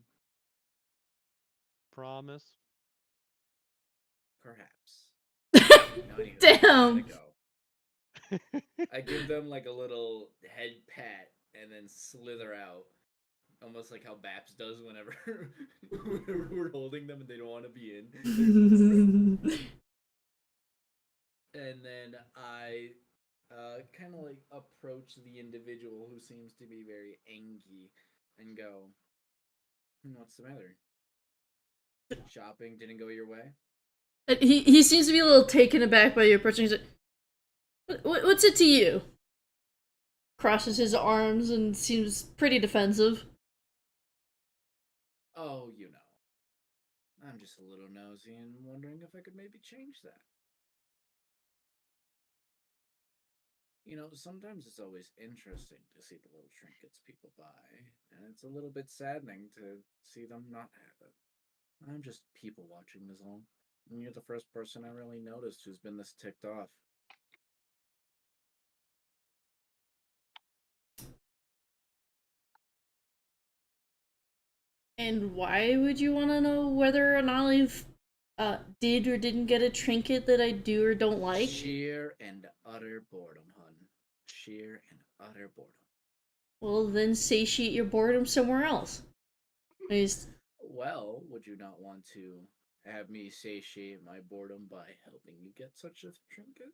Promise.
Perhaps. No, anywho, I
Damn.
gotta go. I give them like a little head pat and then slither out. Almost like how Baps does whenever, whenever we're holding them and they don't want to be in. And then I kind of like approach the individual who seems to be very angry and go, "What's the matter? Shopping didn't go your way?"
He seems to be a little taken aback by your approach. He's like, what's it to you? Crosses his arms and seems pretty defensive.
Oh, you know. I'm just a little nosy and wondering if I could maybe change that. You know, sometimes it's always interesting to see the little trinkets people buy, and it's a little bit saddening to see them not have it. I'm just people watching, is all. And you're the first person I really noticed who's been this ticked off.
And why would you want to know whether or not I've did or didn't get a trinket that I do or don't like?
Sheer and utter boredom, hun. Sheer and utter boredom.
Well, then satiate your boredom somewhere else.
Well, would you not want to have me satiate my boredom by helping you get such a trinket?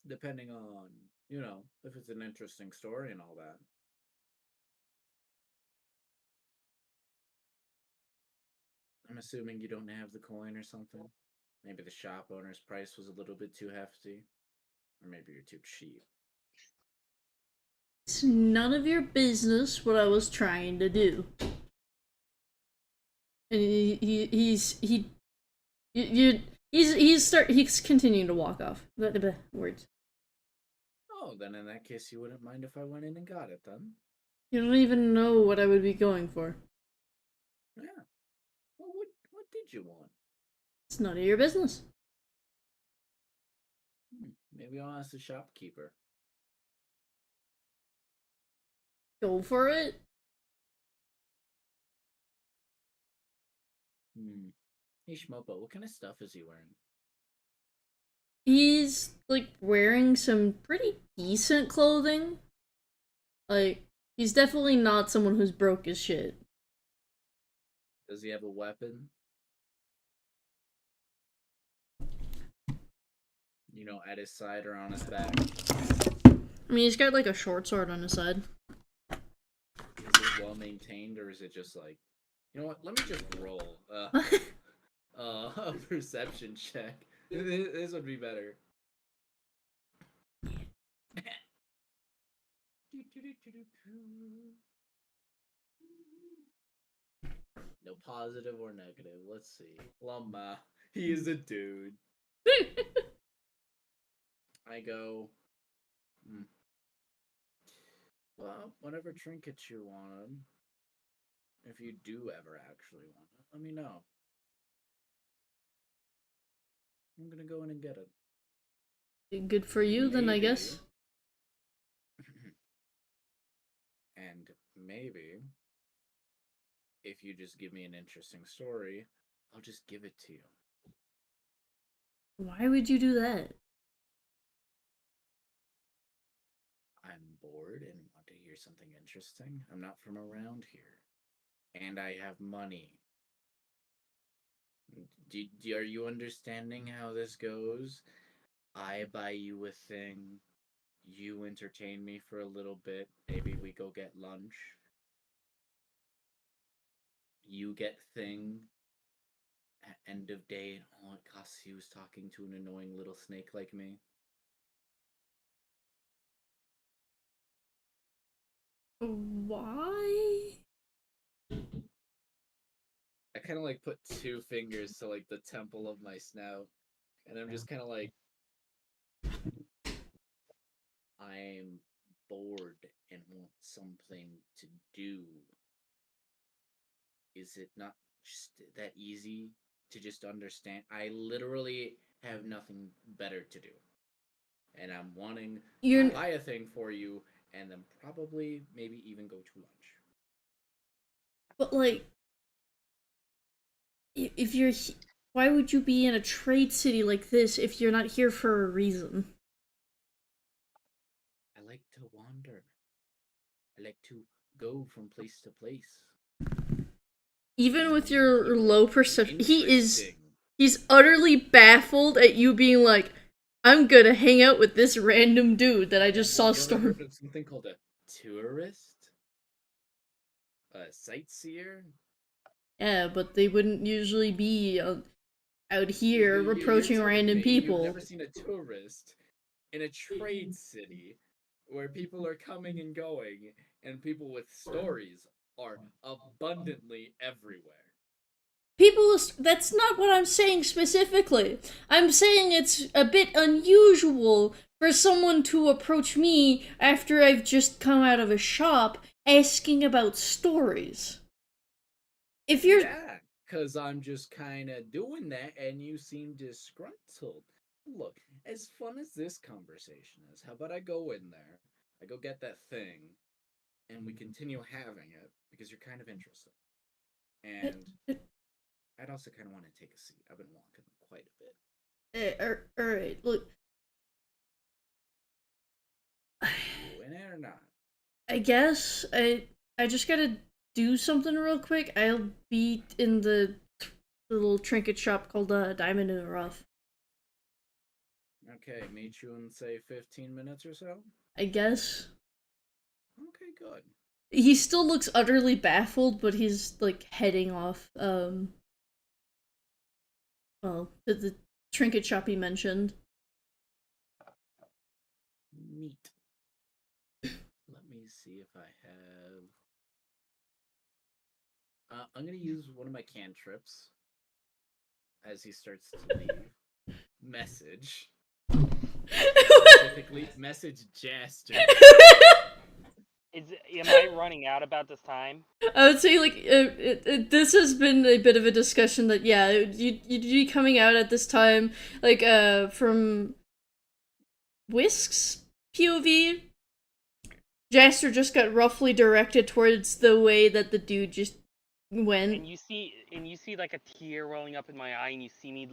Depending on, you know, if it's an interesting story and all that. I'm assuming you don't have the coin or something. Maybe the shop owner's price was a little bit too hefty. Or maybe you're too cheap.
It's none of your business what I was trying to do. And he's continuing to walk off. Words.
Oh, then in that case, you wouldn't mind if I went in and got it, then?
You don't even know what I would be going for.
Yeah. Well, what did you want?
It's none of your business.
Maybe I'll ask the shopkeeper.
Go for it.
Hey, Shmopo, what kind of stuff is he wearing?
He's like wearing some pretty decent clothing. Like, he's definitely not someone who's broke as shit.
Does he have a weapon? You know, at his side or on his back?
I mean, he's got like a short sword on his side.
Is it well maintained, or is it just like, you know what? Let me just roll a perception check. This would be better. No positive or negative. Let's see. Lumma. He is a dude. I go. Well, whatever trinkets you wanted. If you do ever actually want it, let me know. I'm gonna go in and get it.
Good for you, then, I guess.
And maybe, if you just give me an interesting story, I'll just give it to you.
Why would you do that?
I'm bored and want to hear something interesting. I'm not from around here. And I have money. Are you understanding how this goes? I buy you a thing. You entertain me for a little bit. Maybe we go get lunch. You get thing. At end of day, and all it costs you is talking to an annoying little snake like me.
Why?
I kind of like put two fingers to like the temple of my snout, and I'm just kind of like, I'm bored and want something to do. Is it not just that easy to just understand? I literally have nothing better to do. And I'm wanting to buy a thing for you and then probably maybe even go to lunch.
But like, if you're, why would you be in a trade city like this if you're not here for a reason?
I like to wander. I like to go from place to place.
Even with your low perception,
Interesting.
he's utterly baffled at you being like, I'm gonna hang out with this random dude that I just saw
You ever
storm.
heard of something called a tourist? A sightseer?
Yeah, but they wouldn't usually be out here
You're
approaching
telling
random
me
people.
You've never seen a tourist in a trade city where people are coming and going and people with stories are abundantly everywhere.
People, that's not what I'm saying specifically. I'm saying it's a bit unusual for someone to approach me after I've just come out of a shop asking about stories. If you're
Yeah, because I'm just kind of doing that and you seem disgruntled. Look, as fun as this conversation is, how about I go in there, I go get that thing, and we continue having it because you're kind of interested. And I'd also kind of want to take a seat. I've been walking quite a bit.
Alright, look.
You in it or not?
I guess I just gotta do something real quick. I'll be in the little trinket shop called Diamond in the Rough.
Okay, meet you in say 15 minutes or so?
I guess.
Okay, good.
He still looks utterly baffled, but he's like heading off. Well, the trinket shop he mentioned.
Neat. Let me see if I have. I'm gonna use one of my cantrips as he starts to leave. Message. Specifically, message Jaster.
Am I running out about this time?
I would say like this has been a bit of a discussion that yeah you'd be coming out at this time like from Whisk's POV. Jaster just got roughly directed towards the way that the dude just went.
And you see like a tear rolling up in my eye, and you see me,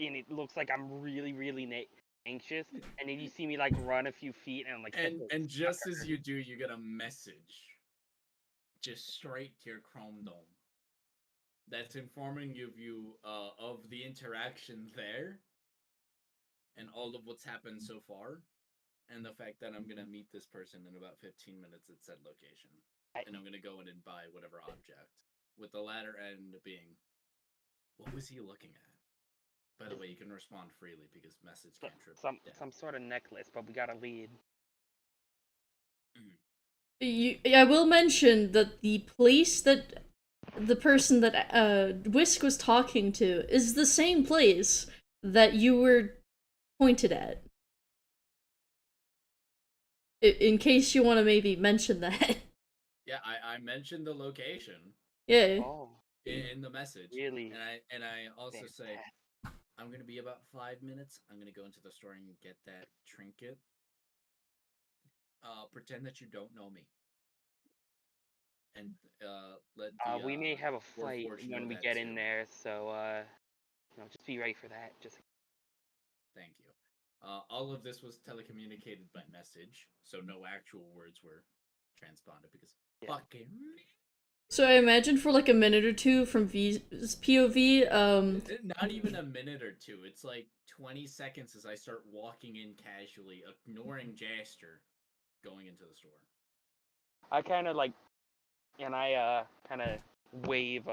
and it looks like I'm really anxious. And then you see me like run a few feet, and I'm like,
And just as you do, you get a message. Just straight to your Chrome Dome. That's informing you of the interaction there, and all of what's happened so far, and the fact that I'm gonna meet this person in about 15 minutes at said location, and I'm gonna go in and buy whatever object, with the latter end being, what was he looking at? By the way, you can respond freely because message cantrip.
some sort of necklace, but we got a lead.
I will mention that the place that the person that Whisk was talking to is the same place that you were pointed at. In case you want to maybe mention that.
Yeah, I mentioned the location.
Yeah.
Oh,
in the message.
Really?
And I also say, I'm gonna be about 5 minutes. I'm gonna go into the store and get that trinket. Pretend that you don't know me, and let the
we may have a fight
Warforged know
when we
that
get
too.
in there, so just be ready for that. Just
Thank you. All of this was telecommunicated by message, so no actual words were transponded because fucking.
So I imagine for like a minute or two from V's POV,
Not even a minute or two. It's like 20 seconds as I start walking in casually, ignoring Jaster, going into the store.
I kind of like, and I kind of wave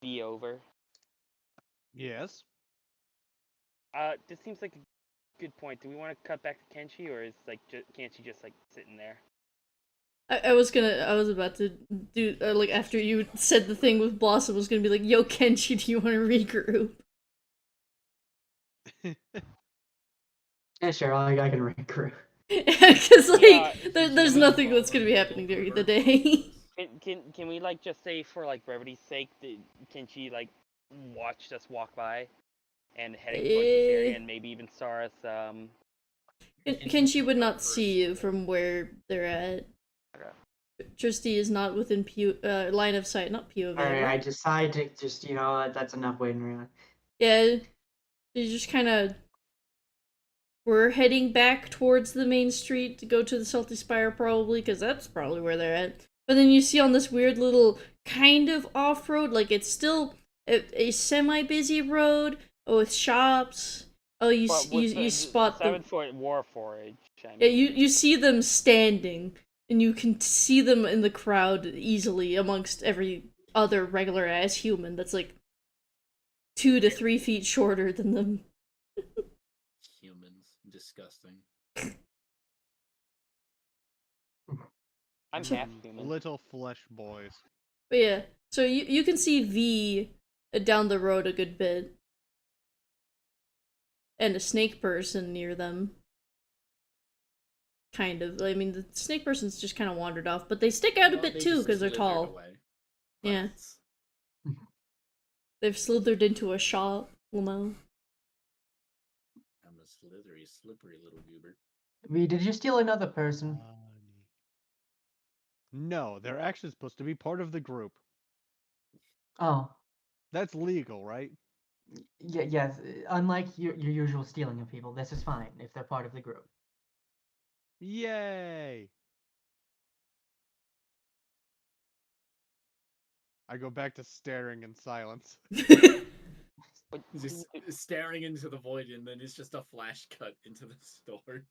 V over.
Yes.
This seems like a good point. Do we want to cut back to Kenshi, or is like Kenshi just like sitting there?
I was about to do like after you said the thing with Blossom, was gonna be like, "Yo, Kenshi, do you want to regroup?"
Yeah, sure. I can regroup.
Because like
Yeah,
there's nothing that's gonna be happening during the day.
Can we like just say for like brevity's sake, Kenshi like watched us walk by and heading towards this area, and maybe even saw us
Kenshi would not see you from where they're at.
Okay.
Tristy is not within line of sight, not POV.
Alright, I
right?
decide to just, that's enough waiting around.
Yeah, you just kind of. We're heading back towards the main street to go to the Salty Spire, probably, because that's probably where they're at. But then you see on this weird little kind of off road, like it's still a semi busy road with shops. Oh, you spot the
7-foot war forage.
Yeah, you see them standing, and you can see them in the crowd easily amongst every other regular ass human that's like 2 to 3 feet shorter than them.
Humans, disgusting.
I'm half human.
Little flesh boys.
But yeah, so you can see V down the road a good bit, and a snake person near them. Kind of. I mean, the snake person's just kind of wandered off, but they stick out a bit too because they're tall. Yeah. They've slithered into a shop, Lamo.
I'm a slithery, slippery little goober.
V, did you steal another person?
No, they're actually supposed to be part of the group.
Oh.
That's legal, right?
Yes, unlike your usual stealing of people, this is fine if they're part of the group.
Yay! I go back to staring in silence.
Just staring into the void, and then it's just a flash cut into the store.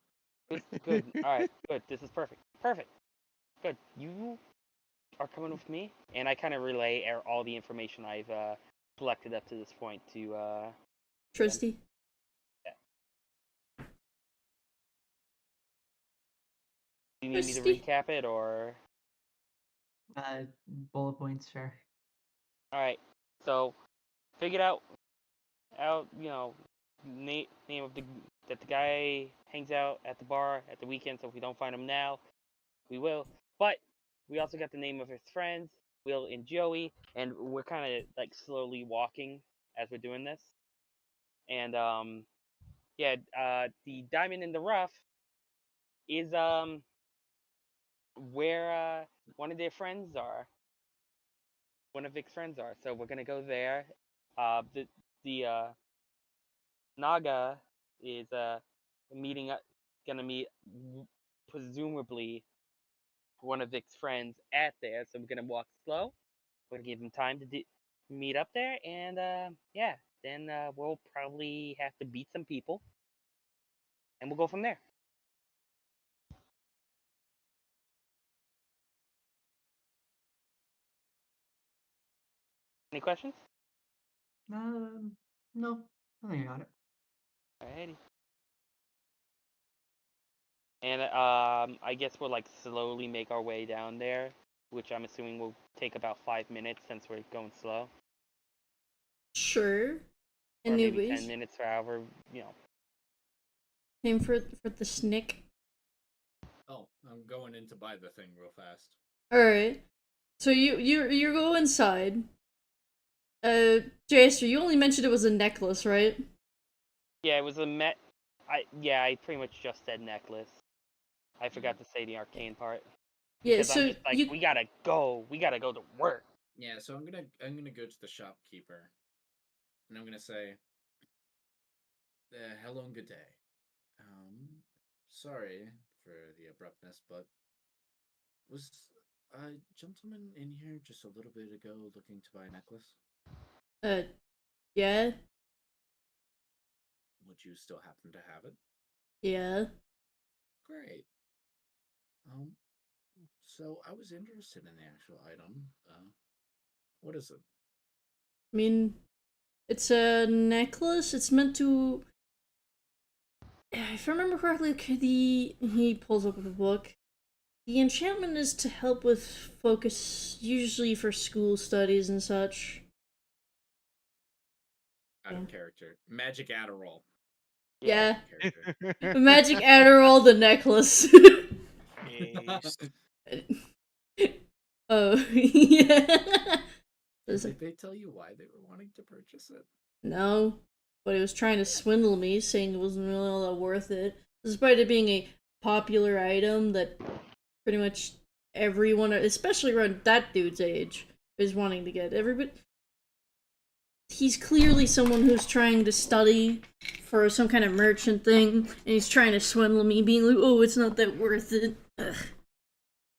Good. Alright, good. This is perfect. Perfect. Good. You are coming with me, and I kind of relay all the information I've collected up to this point to
Tristy?
Yeah. Do you need me to
Tristy?
recap it, or?
Bullet points, sure.
Alright, so figured out name of that the guy hangs out at the bar at the weekend, so if we don't find him now, we will. But we also got the name of his friends, Will and Joey, and we're kind of like slowly walking as we're doing this. And the diamond in the rough is where one of their friends are. One of Vic's friends are. So we're gonna go there. The Naga is gonna meet presumably one of Vic's friends at there. So we're gonna walk slow. We're gonna give him time to meet up there, and then we'll probably have to beat some people, and we'll go from there. Any questions?
No. I think I got it.
Alrighty. And I guess we'll like slowly make our way down there, which I'm assuming will take about 5 minutes since we're going slow.
Sure.
Or maybe
Anyways.
10 minutes or however,
Name for the snick.
Oh, I'm going in to buy the thing real fast.
Alright. So you go inside. Jaster, you only mentioned it was a necklace, right?
Yeah, it was I pretty much just said necklace. I forgot to say the arcane part.
Yeah,
Because
so
I'm just like, we gotta go to work.
Yeah, so I'm gonna go to the shopkeeper, and I'm gonna say, hello and good day. Sorry for the abruptness, but was a gentleman in here just a little bit ago looking to buy a necklace?
Yeah.
Would you still happen to have it?
Yeah.
Great. So I was interested in the actual item. What is it?
I mean, it's a necklace. It's meant to. If I remember correctly, he pulls up the book. The enchantment is to help with focus, usually for school studies and such.
Out of character. Magic Adderall.
Yeah.
Character.
Magic Adderall, the necklace. Oh, yeah.
Did they tell you why they were wanting to purchase it?
No, but he was trying to swindle me, saying it wasn't really all that worth it. despite it being a popular item that pretty much everyone, especially around that dude's age, is wanting to get. Everybody, he's clearly someone who's trying to study for some kind of merchant thing, and he's trying to swindle me, being like, "Oh, it's not that worth it." Ugh.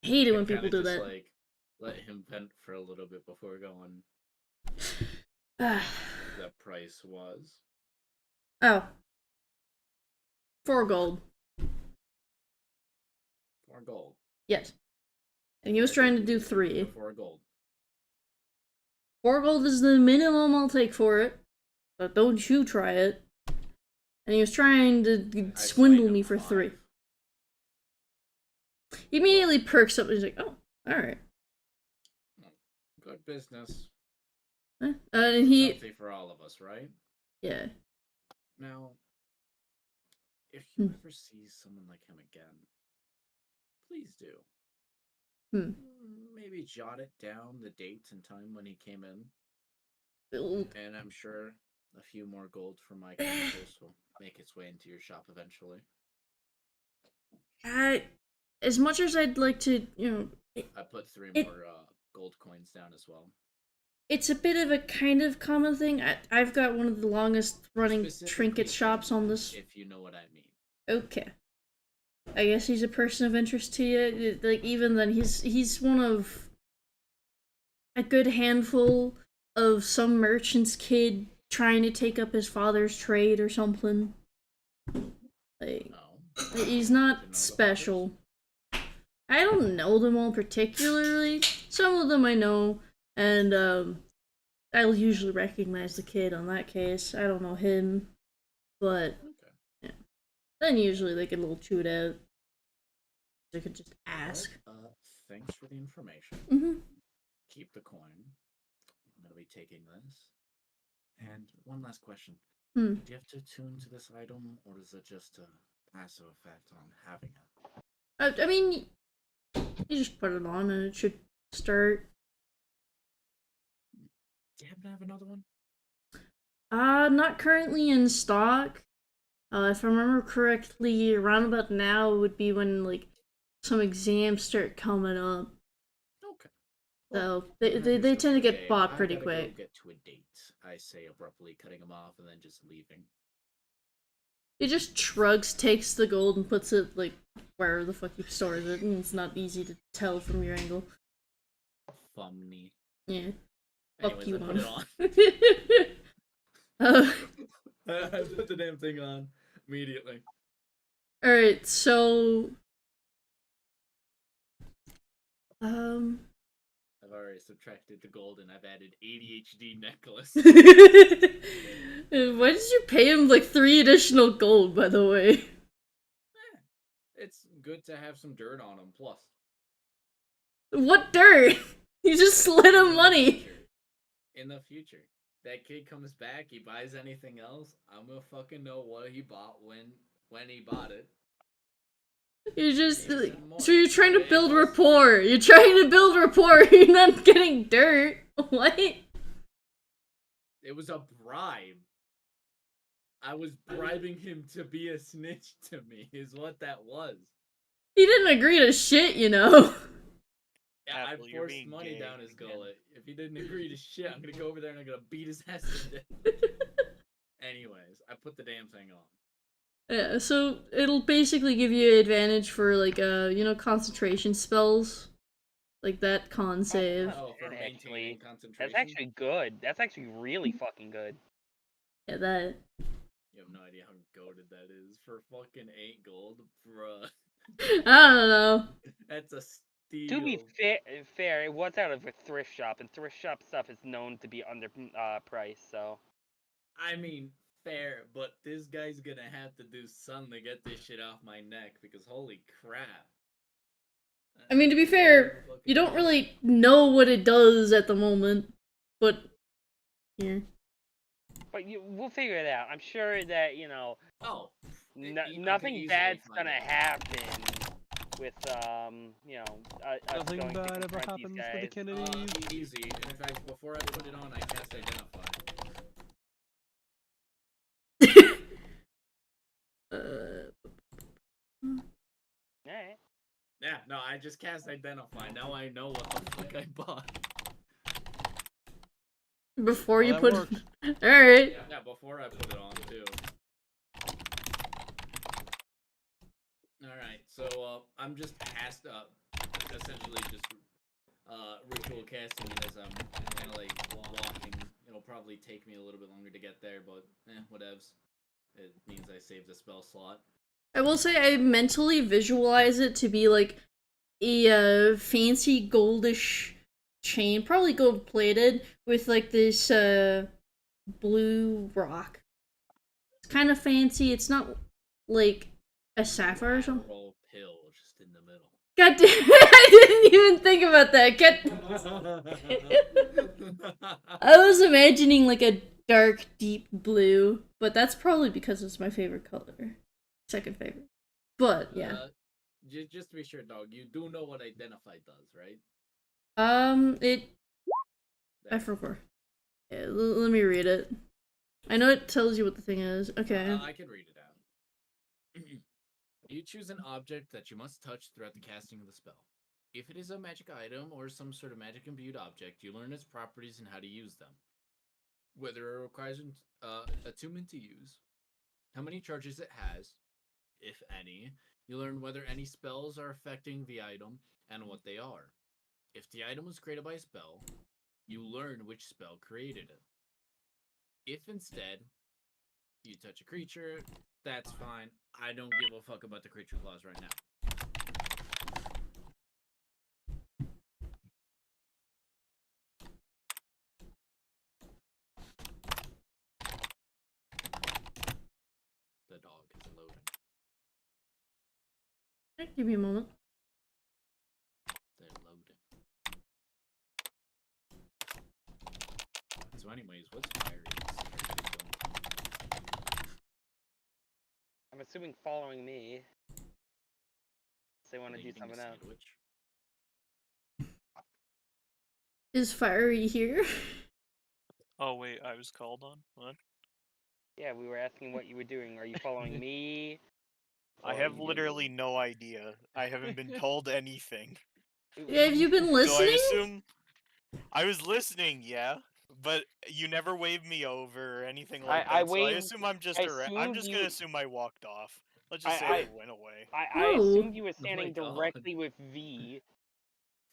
I hate it when people do that.
Like, let him vent for a little bit before going.
Ah.
The price was.
Oh. 4 gold.
4 gold.
Yes. And he was trying to do 3.
4 gold.
4 gold is the minimum I'll take for it. But don't you try it. And he was trying to swindle me for 3. He immediately perks up and he's like, oh, alright.
Good business.
And he...
Healthy for all of us, right?
Yeah.
Now, if you ever see someone like him again, please do. Maybe jot it down, the date and time when he came in. And I'm sure a few more gold from my chemicals will make its way into your shop eventually.
As much as I'd like to, you know...
I put 3 more gold coins down as well.
It's a bit of a kind of common thing. I've got one of the longest running trinket shops on this.
If you know what I mean.
Okay. I guess he's a person of interest to you. Like, even then, he's one of a good handful of some merchant's kid trying to take up his father's trade or something. Like, he's not special. I don't know them all particularly. Some of them I know. And, I'll usually recognize the kid on that case. I don't know him, but, yeah. Then usually they get a little chewed out. They could just ask.
Thanks for the information. Keep the coin. I'm gonna be taking this. And one last question. Do you have to attune to this item, or is it just a passive effect on having it?
I mean, you just put it on and it should start.
Do you happen to have another one?
Not currently in stock. If I remember correctly, around about now would be when, like, some exams start coming up.
Okay.
So, they tend to get bought pretty quick.
Go get to a date, I say abruptly, cutting him off and then just leaving.
He just shrugs, takes the gold, and puts it, like, wherever the fuck he stores it, and it's not easy to tell from your angle.
Funny.
Yeah.
Anyways,
Fuck you,
I put it on. I put the damn thing on immediately.
Alright, so...
I've already subtracted the gold and I've added ADHD necklace.
Why did you pay him, like, 3 additional gold, by the way?
It's good to have some dirt on him, plus.
What dirt? You just slid him money.
In the future. That kid comes back, he buys anything else, I'm gonna fucking know what he bought when he bought it.
You're just, like, so you're trying to build rapport. You're trying to build rapport, you're not getting dirt. What?
It was a bribe. I was bribing him to be a snitch to me, is what that was.
He didn't agree to shit, you know.
Yeah, I forced money down his gullet. If he didn't agree to shit, I'm gonna go over there and I'm gonna beat his ass to death. Anyways, I put the damn thing on.
Yeah, so it'll basically give you advantage for, like, you know, concentration spells. Like that con save.
Oh, for maintaining concentration?
That's actually good. That's actually really fucking good.
Yeah, that.
You have no idea how goated that is. For fucking 8 gold, bruh.
I don't know.
That's a steal.
To be fair, it was out of a thrift shop, and thrift shop stuff is known to be under price, so.
I mean, fair, but this guy's gonna have to do something to get this shit off my neck, because holy crap.
I mean, to be fair, you don't really know what it does at the moment, but yeah.
But we'll figure it out. I'm sure that, you know, nothing bad's gonna happen with, you know, us
nothing
going to
bad ever
confront
happens
these
to the
guys.
Kennedys.
Easy. And in fact, before I put it on, I cast Identify. no, I just cast Identify. Now I know what the fuck I bought.
Before
Well,
you
that
put
works.
Alright.
Yeah, before I put it on too. Alright, so I'm just essentially just ritual casting it as I'm kind of like walking. It'll probably take me a little bit longer to get there, but whatevs. It means I saved a spell slot.
I will say I mentally visualize it to be like a fancy goldish chain, probably gold plated, with like this blue rock. It's kind of fancy. It's not like a sapphire or something.
Roll pill just in the middle.
God damn it, I didn't even think about that. I was imagining like a dark, deep blue, but that's probably because it's my favorite color. Second favorite. But yeah.
Just to be sure, dog, you do know what Identify does, right?
I forgot. Yeah, let me read it. I know it tells you what the thing is. Okay.
I can read it out. You choose an object that you must touch throughout the casting of the spell. If it is a magic item or some sort of magic imbued object, you learn its properties and how to use them. Whether it requires attunement to use, how many charges it has, if any. You learn whether any spells are affecting the item and what they are. If the item was created by a spell, you learn which spell created it. If instead you touch a creature, that's fine. I don't give a fuck about the creature clause right now. The dog is loading.
Give me a moment.
They're loading. So anyways, what's fiery?
I'm assuming following me. They want to do
Eating a
something else.
sandwich?
Is Fiery here?
Oh wait, I was called on. What?
Yeah, we were asking what you were doing. Are you following me?
I
Or
have
you-
literally no idea. I haven't been told anything.
Have you been
So I
listening?
assume I was listening, yeah, but you never waved me over or anything like
I
that. So I
waved-
assume I'm just
I
I'm
assumed
just
you-
gonna assume I walked off. Let's just say
I
I went away.
I
No.
assumed you were
Oh my
standing
God.
directly with V.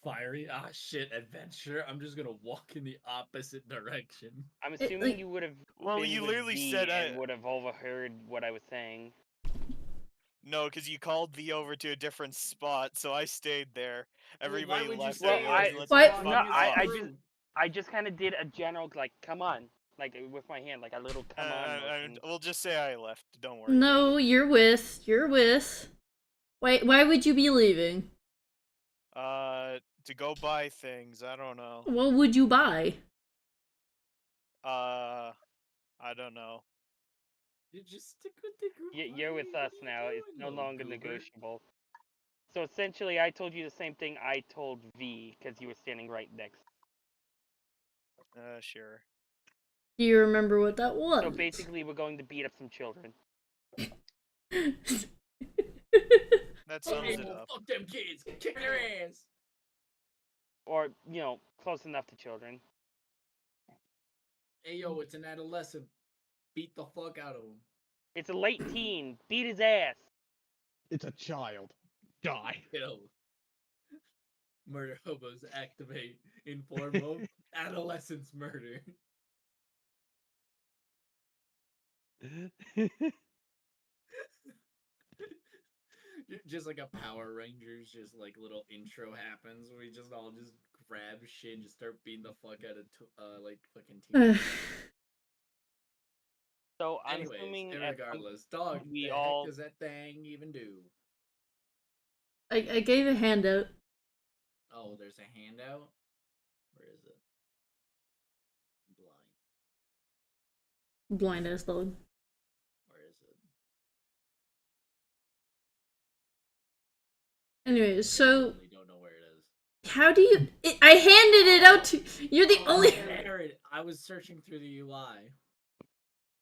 Fiery? Ah, shit, adventure. I'm just gonna walk in the opposite direction.
I'm assuming
like-
you would have
Well,
been
you
with
literally
V
said
and would have overheard what I was saying.
no, because you called V over to a different spot, so I stayed there. Everybody
would you
left.
stay
and
Well,
was
there?
like,
Why-
"Fuck
No,
off."
I just kind of did a general like, come on, like with my hand, like a little come on motion.
We'll just say I left. Don't worry.
No, you're with. You're with. Why would you be leaving?
To go buy things. I don't know.
What would you buy?
I don't know.
You just stick with the group.
You're with
Fiery,
us
what are you
now. It's
doing,
no
little
longer
goober?
negotiable. So essentially, I told you the same thing I told V because you were standing right next.
Sure.
Do you remember what that was?
So basically, we're going to beat up some children.
That sums
Hey,
it
well,
up.
fuck them kids. Kick their ass.
Or, close enough to children.
Hey, yo, it's an adolescent. Beat the fuck out of him.
It's a late teen. Beat his ass.
It's a child. Die.
Kill. Murder hobos activate in form of adolescence murder. Just like a Power Rangers, just like little intro happens. We just all just grab shit and just start beating the fuck out of like fucking teens.
So I'm
Anyways,
assuming
irregardless, dog,
we
the
all-
heck does that thing even do?
I gave a handout.
Oh, there's a handout? Where is it? Blind.
Blind ass dog.
Where is it?
Anyways, so
I don't know where it is.
how do you? I handed it out to. You're the only.
There it- I was searching through the UI.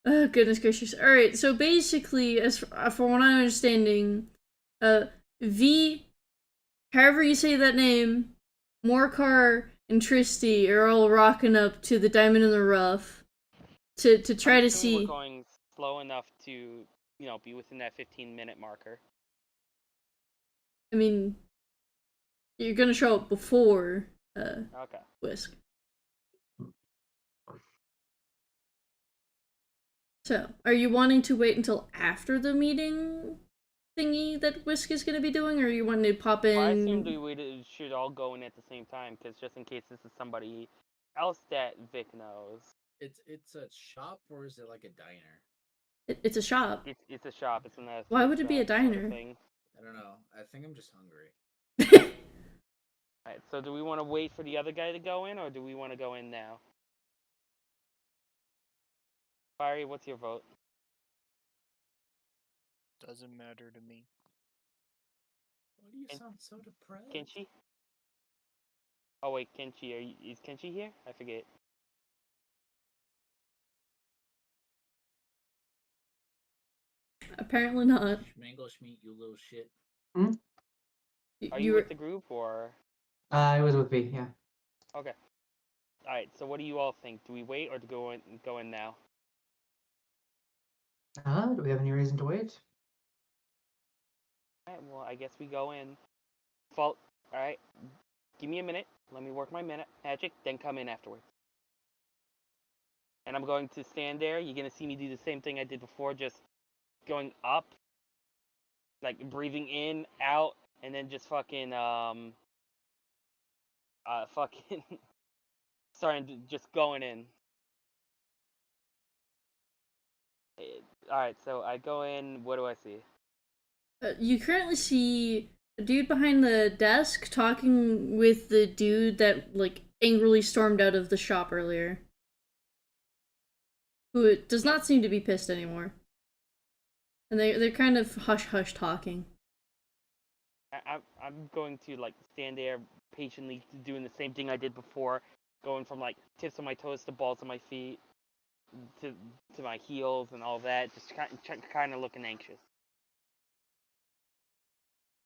Oh goodness gracious! All right, so basically, as for what I'm understanding, V however you say that name, Morcar and Tristy are all rocking up to the Diamond in the Rough to try
I'm
to
assuming
see.
we're going slow enough to, be within that 15-minute marker.
I mean, you're gonna show up before
Okay.
Whisk. So, are you wanting to wait until after the meeting thingy that Whisk is gonna be doing, or you want to pop in?
I assumed we should all go in at the same time, because just in case this is somebody else that Vic knows.
It's a shop or is it like a diner?
It's a shop.
It's a shop. It's in a
Why
thrift
would it be a
shop sort of
diner?
thing.
I don't know. I think I'm just hungry.
Alright, so do we want to wait for the other guy to go in, or do we want to go in now? Fiery, what's your vote?
Doesn't matter to me.
Why do you
And-
sound so depressed?
Kenshi? Oh wait, Kenshi, is Kenshi here? I forget.
Apparently not.
Schmangle Schmeat, you little shit.
Are you with the group, or?
I was with V, yeah.
Okay. Alright, so what do you all think? Do we wait, or do go in now?
Do we have any reason to wait?
Alright, well, I guess we go in. Alright, give me a minute. Let me work my minute magic, then come in afterwards. And I'm going to stand there. You're going to see me do the same thing I did before, just going up, like breathing in, out, and then just fucking, just going in. Alright, so I go in, what do I see?
You currently see a dude behind the desk talking with the dude that like angrily stormed out of the shop earlier, who does not seem to be pissed anymore. And they're kind of hush talking.
I'm going to like stand there patiently doing the same thing I did before, going from like tips of my toes to balls of my feet to my heels and all that, just kind of looking anxious.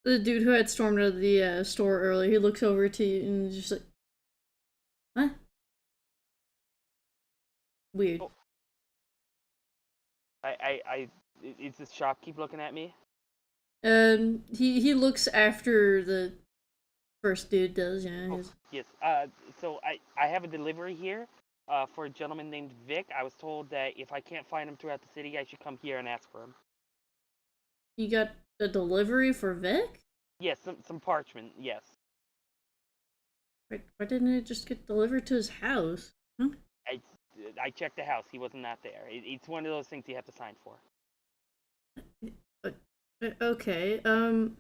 The dude who had stormed out of the store earlier, he looks over to you and is just like, "What? Weird."
Oh. Is this shopkeep looking at me?
He looks after the first dude does, yeah.
Oh, yes. So I have a delivery here, for a gentleman named Vic. I was told that if I can't find him throughout the city, I should come here and ask for him.
You got a delivery for Vic?
Yes, some parchment. Yes.
Why didn't it just get delivered to his house? Huh?
I checked the house. He was not there. It's one of those things you have to sign for.
Okay, well,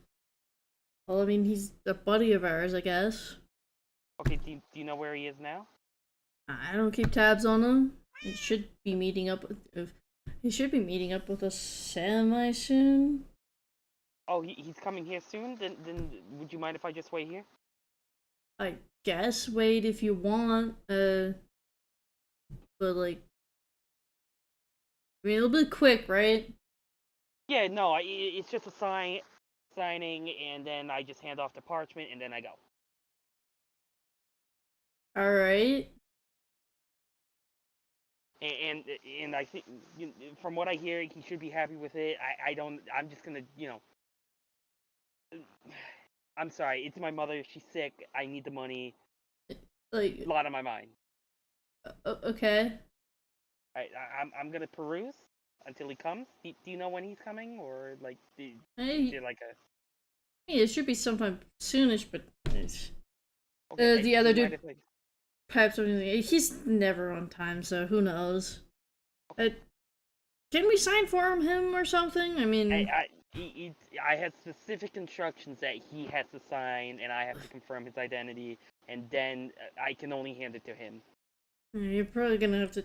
I mean, he's a buddy of ours, I guess.
Okay, do you know where he is now?
I don't keep tabs on him. He should be meeting up with us semi soon.
Oh, he's coming here soon? Then would you mind if I just wait here?
I guess wait if you want, but like, I mean, it'll be quick, right?
Yeah, no, it's just a signing, and then I just hand off the parchment, and then I go.
Alright.
And I think, from what I hear, he should be happy with it. I'm just gonna, I'm sorry, it's my mother, she's sick, I need the money.
Like,
A lot on my mind.
okay.
I'm gonna peruse until he comes. Do you know when he's coming, or like, is
Hey,
it like a?
yeah, it should be sometime soonish, but it's,
Okay,
the other
do you mind
dude
if
pipes up. He's never on time, so who knows? Can we sign for him or something? I mean,
I had specific instructions that he has to sign, and I have to confirm his identity, and then I can only hand it to him.
you're probably gonna have to.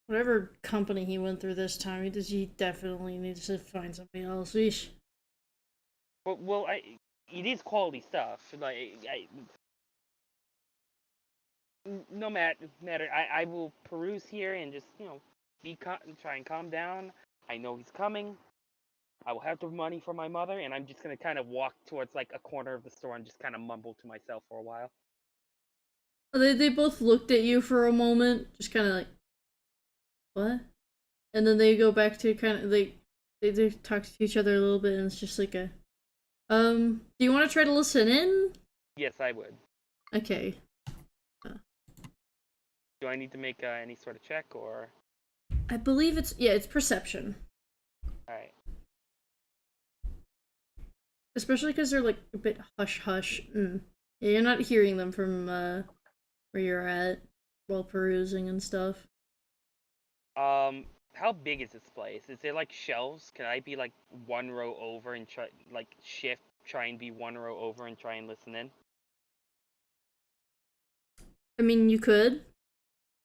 Whatever company he went through this time, he definitely needs to find somebody else. Eesh.
Well, it is quality stuff. Like, no matter. I will peruse here and just try and calm down. I know he's coming. I will have the money for my mother, and I'm just gonna kind of walk towards like a corner of the store and just kind of mumble to myself for a while.
They both looked at you for a moment, just kind of like, what? And then they go back to kind of they talk to each other a little bit, and it's just like a, do you want to try to listen in?
Yes, I would.
Okay.
Do I need to make any sort of check or?
I believe it's perception.
All right.
Especially because they're like a bit hush hush. Yeah, you're not hearing them from where you're at while perusing and stuff.
How big is this place? Is there like shelves? Can I be like one row over and try like try and be one row over and try and listen in?
I mean, you could.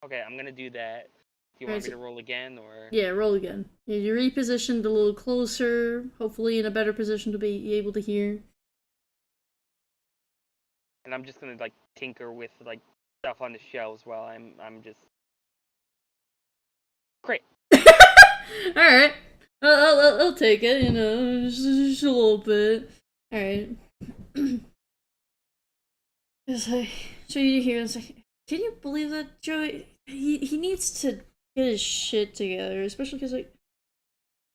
Okay, I'm gonna do that. Do you want me to roll again or?
Yeah, roll again. Yeah, you're repositioned a little closer, hopefully in a better position to be able to hear.
And I'm just gonna like tinker with like stuff on the shelves while I'm just crit.
All right, I'll take it. You know, just a little bit. All right. It's like, so you hear it's like, can you believe that, Joey? He needs to get his shit together, especially because like,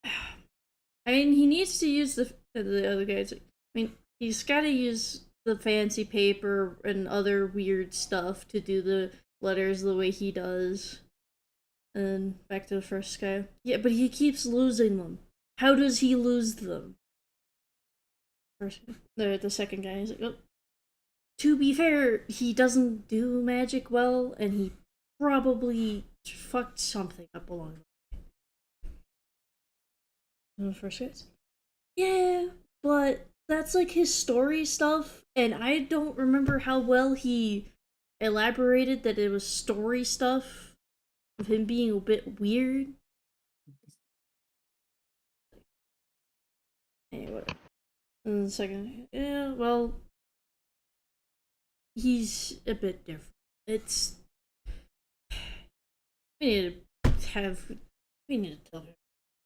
I mean, he needs to use the other guys. Like, I mean, he's got to use the fancy paper and other weird stuff to do the letters the way he does. And back to the first guy. Yeah, but he keeps losing them. How does he lose them? First, the second guy is like, oh. To be fair, he doesn't do magic well, and he probably fucked something up along the way. And the first guy's, yeah, but that's like his story stuff, and I don't remember how well he elaborated that it was story stuff of him being a bit weird. Anyway, and the second, yeah, well, he's a bit different. It's we need to tell him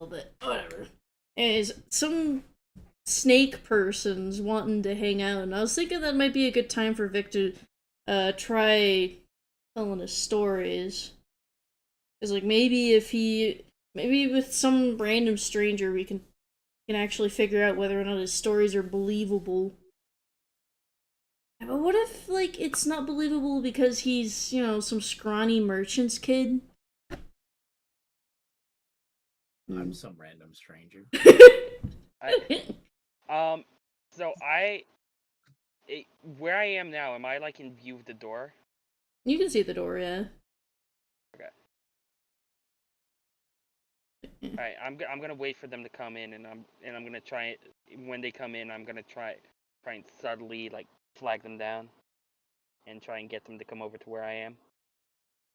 a little bit. Whatever. Anyways, some snake person's wanting to hang out, and I was thinking that might be a good time for Vic to try telling his stories. Cause like maybe with some random stranger we can actually figure out whether or not his stories are believable. But what if like it's not believable because he's, you know, some scrawny merchant's kid?
I'm some random stranger.
So where I am now, am I like in view of the door?
You can see the door, yeah.
Okay. Alright, I'm gonna wait for them to come in, and I'm gonna try it. When they come in, I'm gonna try and subtly like flag them down, and try and get them to come over to where I am.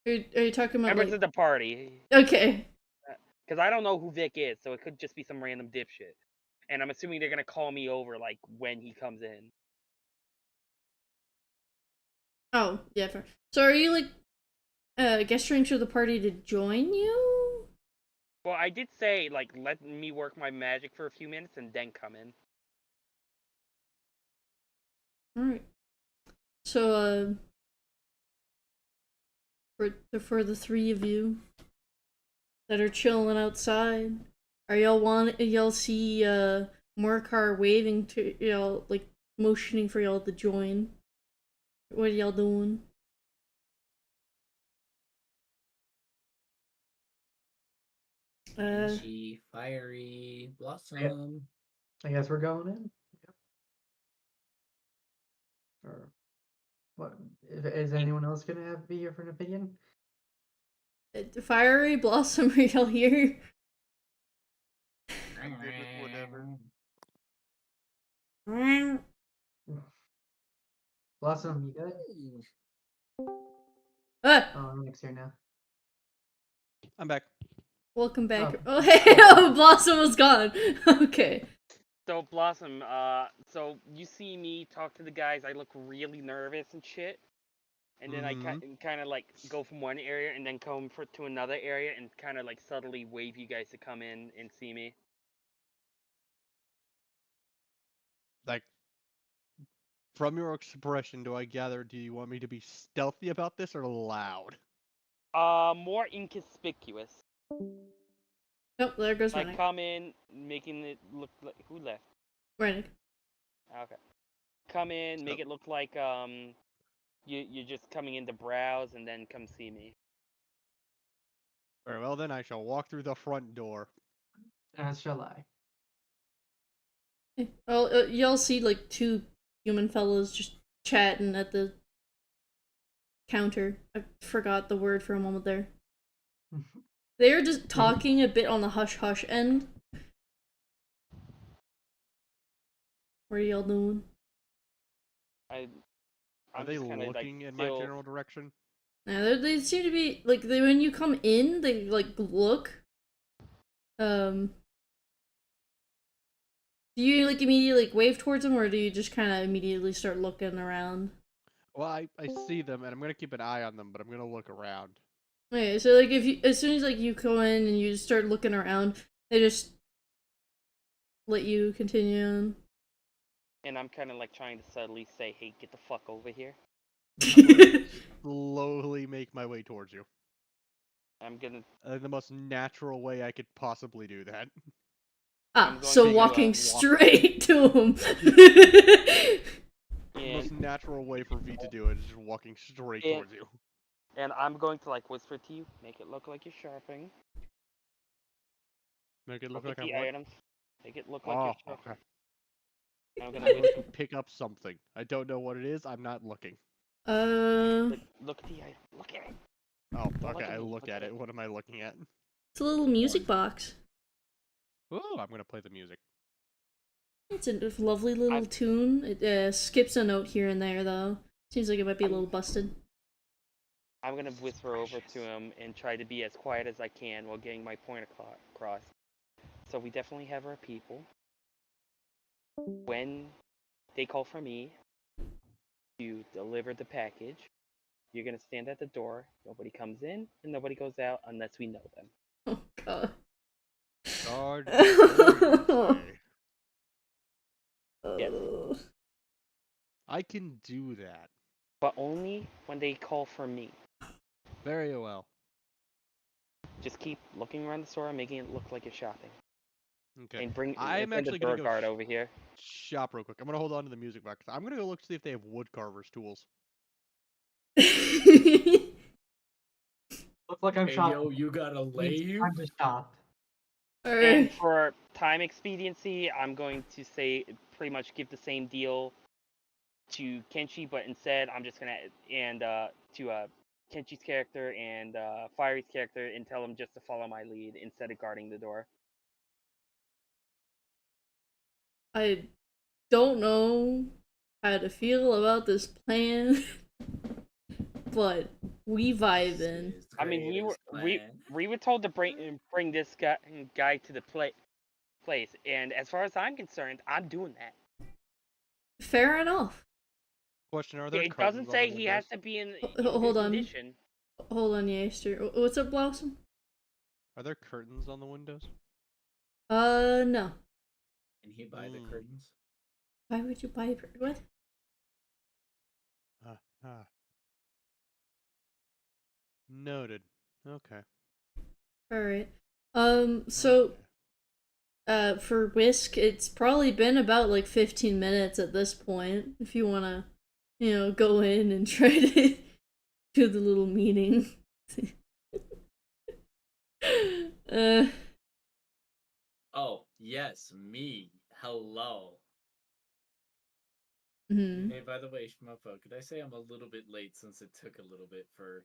Are you talking about
Members
like
of the party?
Okay.
Because I don't know who Vic is, so it could just be some random dipshit. And I'm assuming they're gonna call me over like when he comes in.
Oh, yeah, fair. So are you like gesturing to the party to join you?
Well, I did say like let me work my magic for a few minutes and then come in.
Alright. So for the three of you that are chilling outside, are y'all see Morcar waving to y'all, like motioning for y'all to join? What are y'all doing?
Beachy, fiery, blossom.
I guess we're going in. Yep. Or what? Is anyone else gonna be here for an opinion?
Fiery Blossom, are y'all here?
I'm good with whatever.
Blossom, you good?
Ah!
Oh, Nick's here now.
I'm back.
Welcome back.
Oh.
Oh, hey, oh, Blossom was gone. Okay.
So Blossom, so you see me talk to the guys. I look really nervous and shit, and then I kind of like go from one area and then come to another area and kind of like subtly wave you guys to come in and see me.
Like, from your expression, do I gather, do you want me to be stealthy about this or loud?
More inconspicuous.
Oh, there goes
Like
Rennick.
come in, making it look like who left?
Rennick.
Okay. Come in, make
Oh.
it look like you're just coming in to browse and then come see me.
Very well, then I shall walk through the front door.
As shall I.
Well, y'all see like two human fellows just chatting at the counter. I forgot the word for a moment there. They're just talking a bit on the hush hush end. What are y'all doing?
I'm
Are they
just kinda, like,
looking in my
still-
general direction?
Now they seem to be like when you come in, they like look. Do you like immediately like wave towards them, or do you just kind of immediately start looking around?
Well, I see them, and I'm gonna keep an eye on them, but I'm gonna look around.
Okay, so like if you as soon as like you go in and you just start looking around, they just let you continue on.
And I'm kind of like trying to subtly say, "Hey, get the fuck over here."
Slowly make my way towards you.
I'm gonna.
The most natural way I could possibly do that.
Ah,
I'm
so
going to,
walking
walk-
straight to him.
The most
And
natural way for V to do it is just walking straight
And-
towards you.
and I'm going to like whisper to you, make it look like you're shopping.
Make it look
Look
like
at
I'm
the
what?
items. Make it look like
Oh,
you're shopping.
okay.
I'm
I'm
gonna
going
whisper.
to pick up something. I don't know what it is. I'm not looking.
Look at the item. Look at it.
Oh,
Don't
okay.
look at
I
me,
look
look
at
at
it.
it.
What am I looking at?
It's a little music box.
Ooh, I'm gonna play the music.
It's a lovely little
I've-
tune. It skips a note here and there, though. Seems like it might be a little busted.
I'm gonna whisper over to him and try to be as quiet as I can while getting my point across. So we definitely have our people. When they call for me to deliver the package, you're gonna stand at the door. Nobody comes in and nobody goes out unless we know them.
Oh god.
Guard door, you say.
Yes.
I can do that.
But only when they call for me.
Very well.
Just keep looking around the store and making it look like you're shopping.
Okay.
And bring
I'm
send the
actually gonna
door
go
guard over here.
shop real quick. I'm gonna hold on to the music box. I'm gonna go look to see if they have wood carvers tools.
Looks like I'm
Hey,
shopping.
yo, you gotta lay
It's
you?
time to shop.
And
Alright.
for time expediency, I'm going to say pretty much give the same deal to Kenshi, but instead I'm just gonna to Kenshi's character and Fiery's character and tell them just to follow my lead instead of guarding the door.
I don't know how to feel about this plan, but we vibing.
I mean, we were told to bring this guy to the place, and as far as I'm concerned, I'm doing that.
Fair enough.
Question: Are there
It
curtains
doesn't say
on the
he
windows?
has to be in
Hold
good
on.
condition.
Hold on, Yaster. What's up, Blossom?
Are there curtains on the windows?
No.
Can he buy the
Mm.
curtains?
Why would you buy what?
Ah. Noted. Okay.
Alright. So for Whisk, it's probably been about like 15 minutes at this point. If you wanna, go in and try to do the little meeting.
Oh, yes, me. Hello.
Mhm.
Hey, by the way, Shmupo, could I say I'm a little bit late since it took a little bit for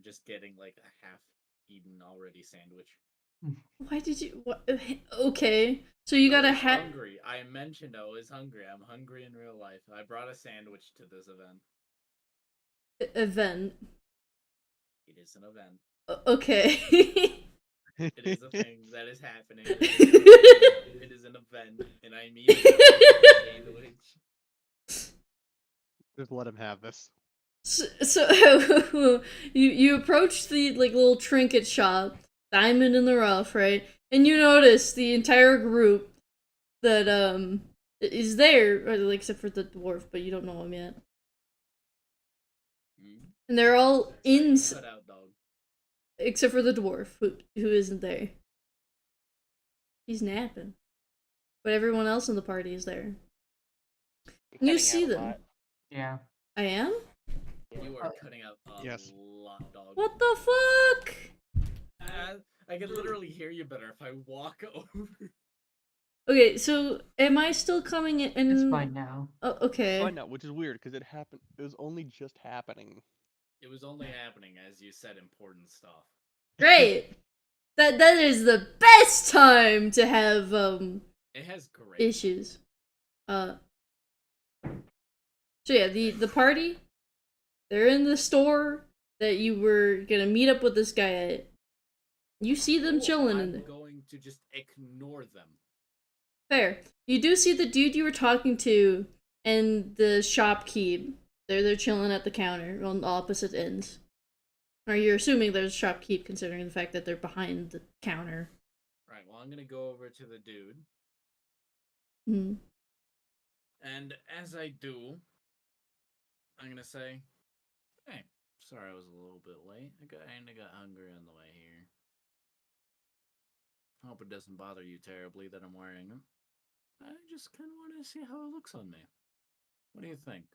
just getting like a half-eaten already sandwich.
Why did you? What? Okay, so you got a hat
Hungry. I mentioned I was hungry. I'm hungry in real life. I brought a sandwich to this event.
event.
It is an event.
Okay.
It is a thing that is happening. It is an event, and I'm eating a sandwich.
Just let him have this.
So you approach the like little trinket shop, diamond in the rough, right? And you notice the entire group that is there, except for the dwarf, but you don't know him yet. And they're all in,
Cut out, dog.
except for the dwarf, who isn't there. He's napping, but everyone else in the party is there.
You're
You
cutting
see
out a
them.
lot.
Yeah.
I am?
You are cutting out a
Yes.
lot, dog.
What the fuck?
I could literally hear you better if I walk over.
Okay, so am I still coming in?
It's fine now.
Oh, okay.
Fine now, which is weird because it happened. It was only just happening.
It was only happening as you said important stuff.
Great. That is the best time to have
It has great
issues. So yeah, the party, they're in the store that you were gonna meet up with this guy at. You see them chilling in there.
I'm going to just ignore them.
Fair. You do see the dude you were talking to and the shopkeep. They're chilling at the counter on the opposite ends. Or you're assuming there's shopkeep considering the fact that they're behind the counter.
Right, well, I'm gonna go over to the dude.
Hmm.
And as I do, I'm gonna say, hey, sorry I was a little bit late. I kinda got hungry on the way here. Hope it doesn't bother you terribly that I'm wearing them. I just kinda wanna see how it looks on me. What do you think?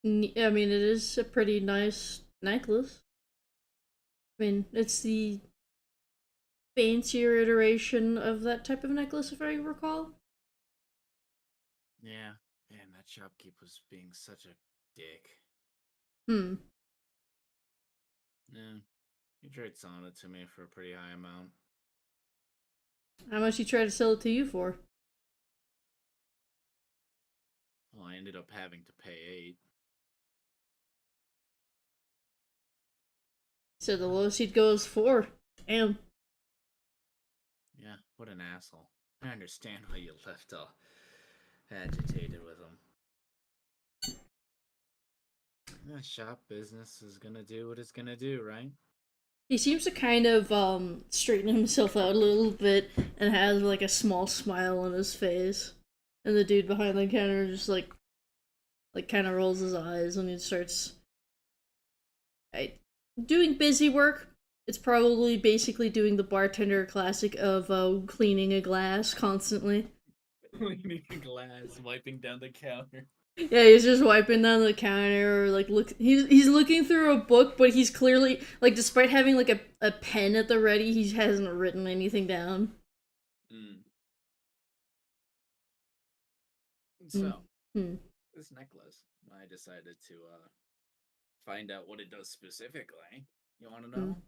I mean, it is a pretty nice necklace. I mean, it's the fancier iteration of that type of necklace, if I recall.
Yeah, man, that shopkeep was being such a dick.
Hmm.
Yeah, he tried selling it to me for a pretty high amount.
How much he tried to sell it to you for?
Well, I ended up having to pay 8.
So the lowest he'd go is 4. Damn.
Yeah, what an asshole. I understand why you left all agitated with him. Shop business is gonna do what it's gonna do, right?
He seems to kind of straighten himself out a little bit and has like a small smile on his face. And the dude behind the counter just like kind of rolls his eyes and he starts doing busy work. It's probably basically doing the bartender classic of cleaning a glass constantly.
Cleaning a glass, wiping down the counter.
Yeah, he's just wiping down the counter, or like he's looking through a book, but he's clearly like, despite having like a pen at the ready, he hasn't written anything down.
So,
Hmm.
this necklace, I decided to find out what it does specifically. You want to know?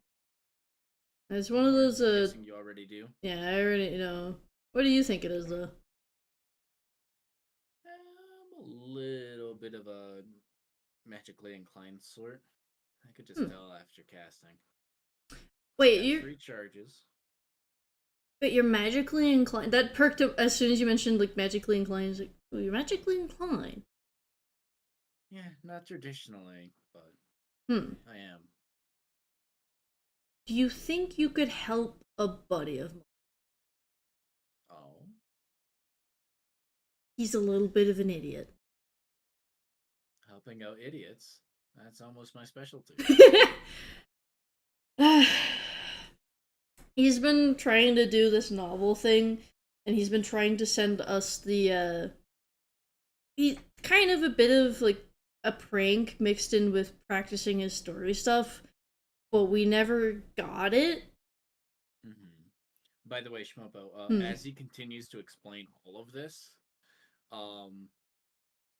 It's one of those.
I'm guessing you already do.
Yeah, I already know. What do you think it is, though?
I'm a little bit of a magically inclined sort. I could just tell after casting.
Wait, you're
3 charges.
Wait, you're magically inclined. That perked up as soon as you mentioned like magically inclined. It's like, oh, you're magically inclined.
Yeah, not traditionally, but I am.
Do you think you could help a buddy of mine?
Oh.
He's a little bit of an idiot.
Helping out idiots. That's almost my specialty.
He's been trying to do this novel thing, and he's been trying to send us the, he's kind of a bit of, like, a prank mixed in with practicing his story stuff, but we never got it.
By the way, Shmopo, as he continues to explain all of this,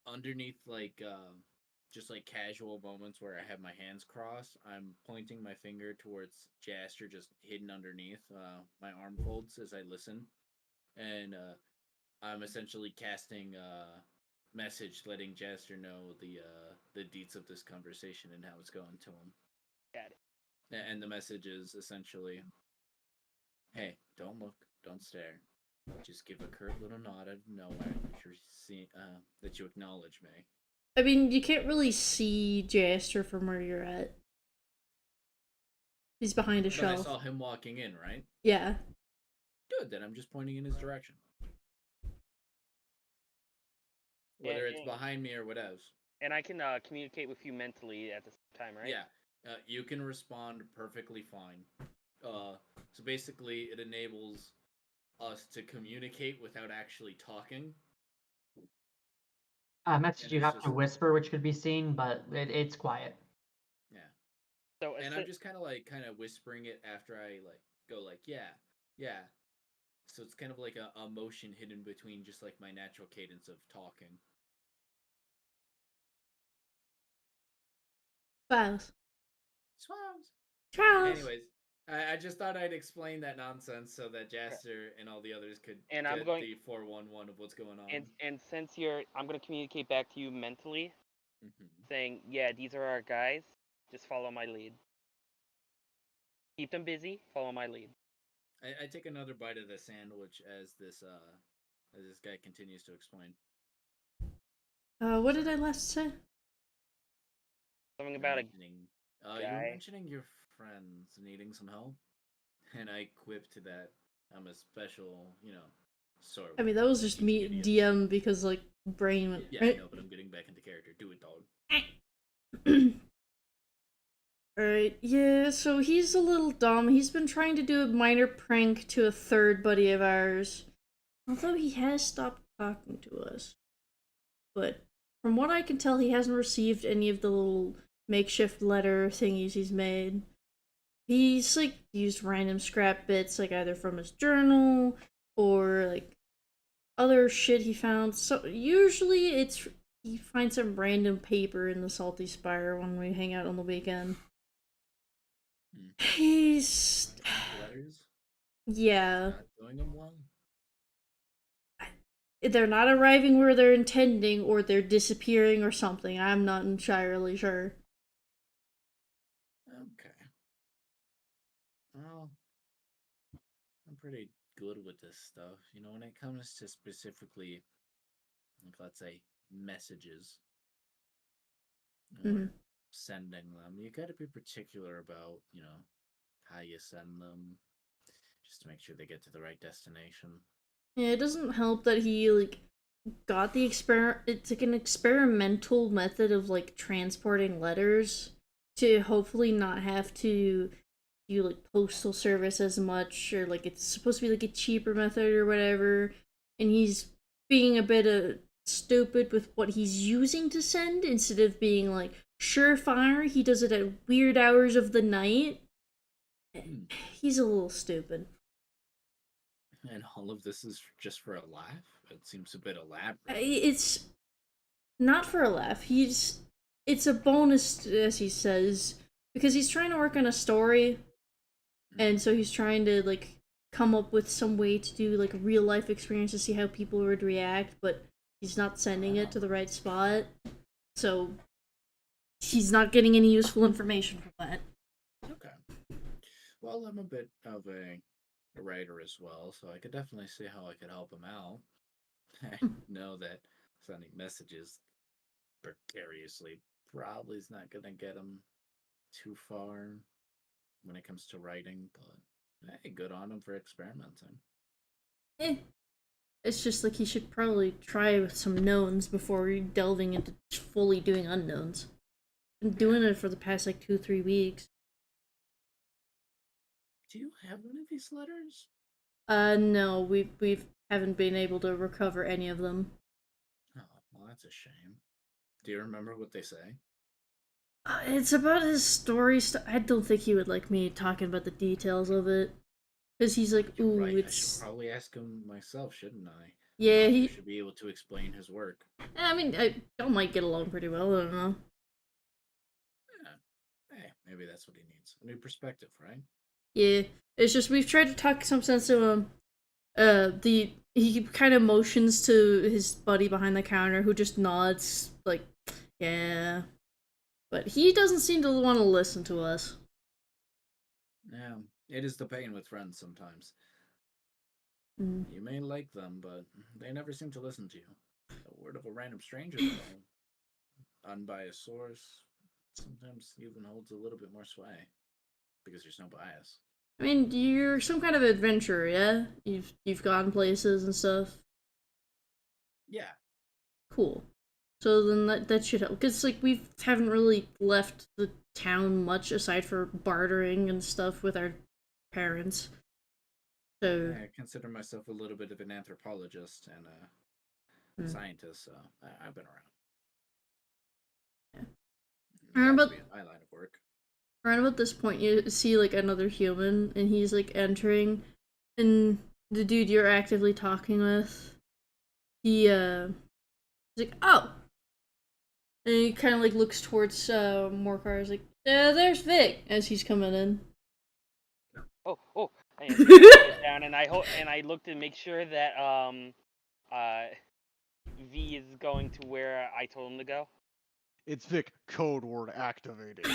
underneath, like, just like casual moments where I have my hands crossed, I'm pointing my finger towards Jaster, just hidden underneath my arm folds as I listen, and I'm essentially casting a message letting Jaster know the deets of this conversation and how it's going to him.
Got it.
And the message is essentially, hey, don't look, don't stare. Just give a curt little nod out of nowhere that you acknowledge me.
I mean, you can't really see Jaster from where you're at. He's behind a
But
shelf.
I saw him walking in, right?
Yeah.
Good, then I'm just pointing in his direction. Whether it's behind me or whatever.
And I can communicate with you mentally at the same time, right?
Yeah, you can respond perfectly fine. So basically, it enables us to communicate without actually talking.
Message
And
you
it's
have to
just-
whisper, which could be seen, but it's quiet.
Yeah.
So
And I'm just kind of whispering it after I go yeah. So it's kind of like a motion hidden between just like my natural cadence of talking.
Files.
Swans.
Charles.
Anyways, I just thought I'd explain that nonsense so that Jaster and all the others could
And
get
I'm going-
the 411 of what's going on.
And since I'm going to communicate back to you mentally,
Mhm.
saying, yeah, these are our guys. Just follow my lead. Keep them busy. Follow my lead.
I take another bite of the sandwich as this guy continues to explain.
What did I last say?
Something
You're
about
mentioning, you were
guy.
mentioning your friends needing some help, and I quipped to that I'm a special, sort of.
I mean, that was just me
idiots.
DM because, like, brain went.
Yeah, I know, but I'm getting back into character. Do it, dog.
Alright, yeah, so he's a little dumb. He's been trying to do a minor prank to a third buddy of ours. Although he has stopped talking to us. But from what I can tell, he hasn't received any of the little makeshift letter thingies he's made. He's, like, used random scrap bits, like, either from his journal or, like, other shit he found. So, usually he finds some random paper in the Salty Spire when we hang out on the weekend. He's...
Letters?
yeah.
Not doing them well?
They're not arriving where they're intending, or they're disappearing or something. I'm not entirely sure.
Okay. Well, I'm pretty good with this stuff. When it comes to specifically, like, let's say, messages or sending them, you gotta be particular about, how you send them, just to make sure they get to the right destination.
Yeah, it doesn't help that he, like, got the it's like an experimental method of, like, transporting letters to hopefully not have to do, like, postal service as much, or, like, it's supposed to be, like, a cheaper method or whatever, and he's being a bit stupid with what he's using to send instead of being, like, surefire. He does it at weird hours of the night. He's a little stupid.
And all of this is just for a laugh? It seems a bit elaborate.
It's not for a laugh. It's a bonus, as he says, because he's trying to work on a story, and so he's trying to, like, come up with some way to do, like, real life experience to see how people would react, but he's not sending it to the right spot, so he's not getting any useful information from that.
Okay. Well, I'm a bit of a writer as well, so I could definitely see how I could help him out. I know that sending messages precariously probably is not going to get him too far when it comes to writing, but hey, good on him for experimenting.
It's just like he should probably try with some knowns before delving into fully doing unknowns. Been doing it for the past, like, 2-3 weeks.
Do you have one of these letters?
No, we haven't been able to recover any of them.
Oh, well, that's a shame. Do you remember what they say?
It's about his story. I don't think he would like me talking about the details of it, because he's like,
You're
ooh,
right. I
it's.
should probably ask him myself, shouldn't I?
Yeah,
He
he.
should be able to explain his work.
I mean, y'all might get along pretty well. I don't know.
Yeah. Hey, maybe that's what he needs. A new perspective, right?
Yeah, it's just we've tried to talk some sense to him. He kind of motions to his buddy behind the counter, who just nods, like, yeah. But he doesn't seem to want to listen to us.
Yeah, it is the pain with friends sometimes.
Mm.
You may like them, but they never seem to listen to you. The word of a random stranger, though, unbiased source, sometimes even holds a little bit more sway because there's no bias.
I mean, you're some kind of adventurer, yeah? You've gone places and stuff.
Yeah.
Cool. So then that should help, because like we haven't really left the town much aside for bartering and stuff with our parents. So
I consider myself a little bit of an anthropologist and a scientist, so I've been around.
Around
That's
about,
my line of work.
around about this point, you see like another human, and he's like entering, and the dude you're actively talking with, he's like, oh, and he kind of like looks towards more cars, like, there's Vic as he's coming in.
Oh, and sit down, and I look to make sure that V is going to where I told him to go.
It's Vic. Code word activated.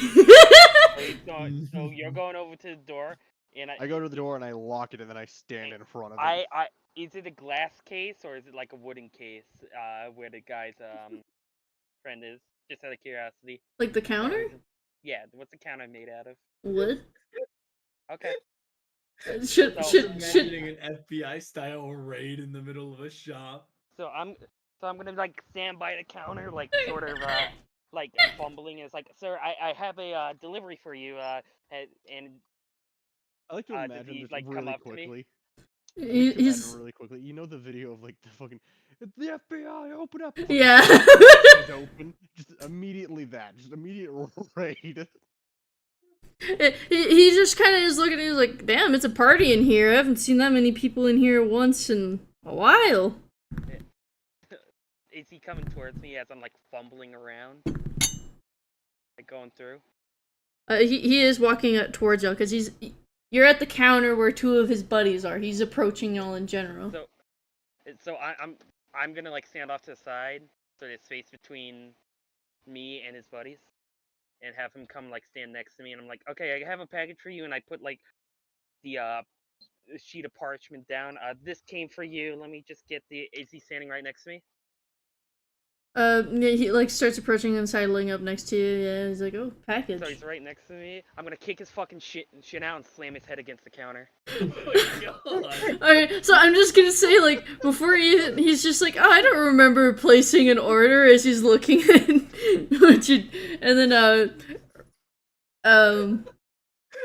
So you're going over to the door, and
I go to the door and I lock it, and then I stand in front of it.
Is it a glass case or is it like a wooden case? Where the guy's friend is? Just out of curiosity.
Like the counter?
Yeah. What's the counter made out of?
Wood?
Okay.
Should
Imagining an FBI style raid in the middle of a shop.
So I'm gonna like stand by the counter, like sort of like fumbling. It's like, sir, I have a delivery for you. And
I like to
does
imagine
he
just
like come
really
up to me?
quickly. I like to imagine
he's
really quickly. You know the video of like the fucking, it's the FBI, open up.
Yeah.
It's open. Just immediately that. Just immediate raid.
he just kind of is looking at you like, damn, it's a party in here. I haven't seen that many people in here once in a while.
Is he coming towards me as I'm like fumbling around, like going through?
He is walking up towards y'all because you're at the counter where two of his buddies are. He's approaching y'all in general.
So I'm gonna like stand off to the side so there's space between me and his buddies, and have him come like stand next to me, and I'm like, okay, I have a package for you, and I put like the sheet of parchment down. This came for you. Let me just get the. Is he standing right next to me?
Yeah, he like starts approaching and sidling up next to you. Yeah, he's like, oh, package.
So he's right next to me. I'm gonna kick his fucking shit out and slam his head against the counter.
Alright, so I'm just gonna say, like, before he's just like, oh, I don't remember placing an order as he's looking at what you, and then,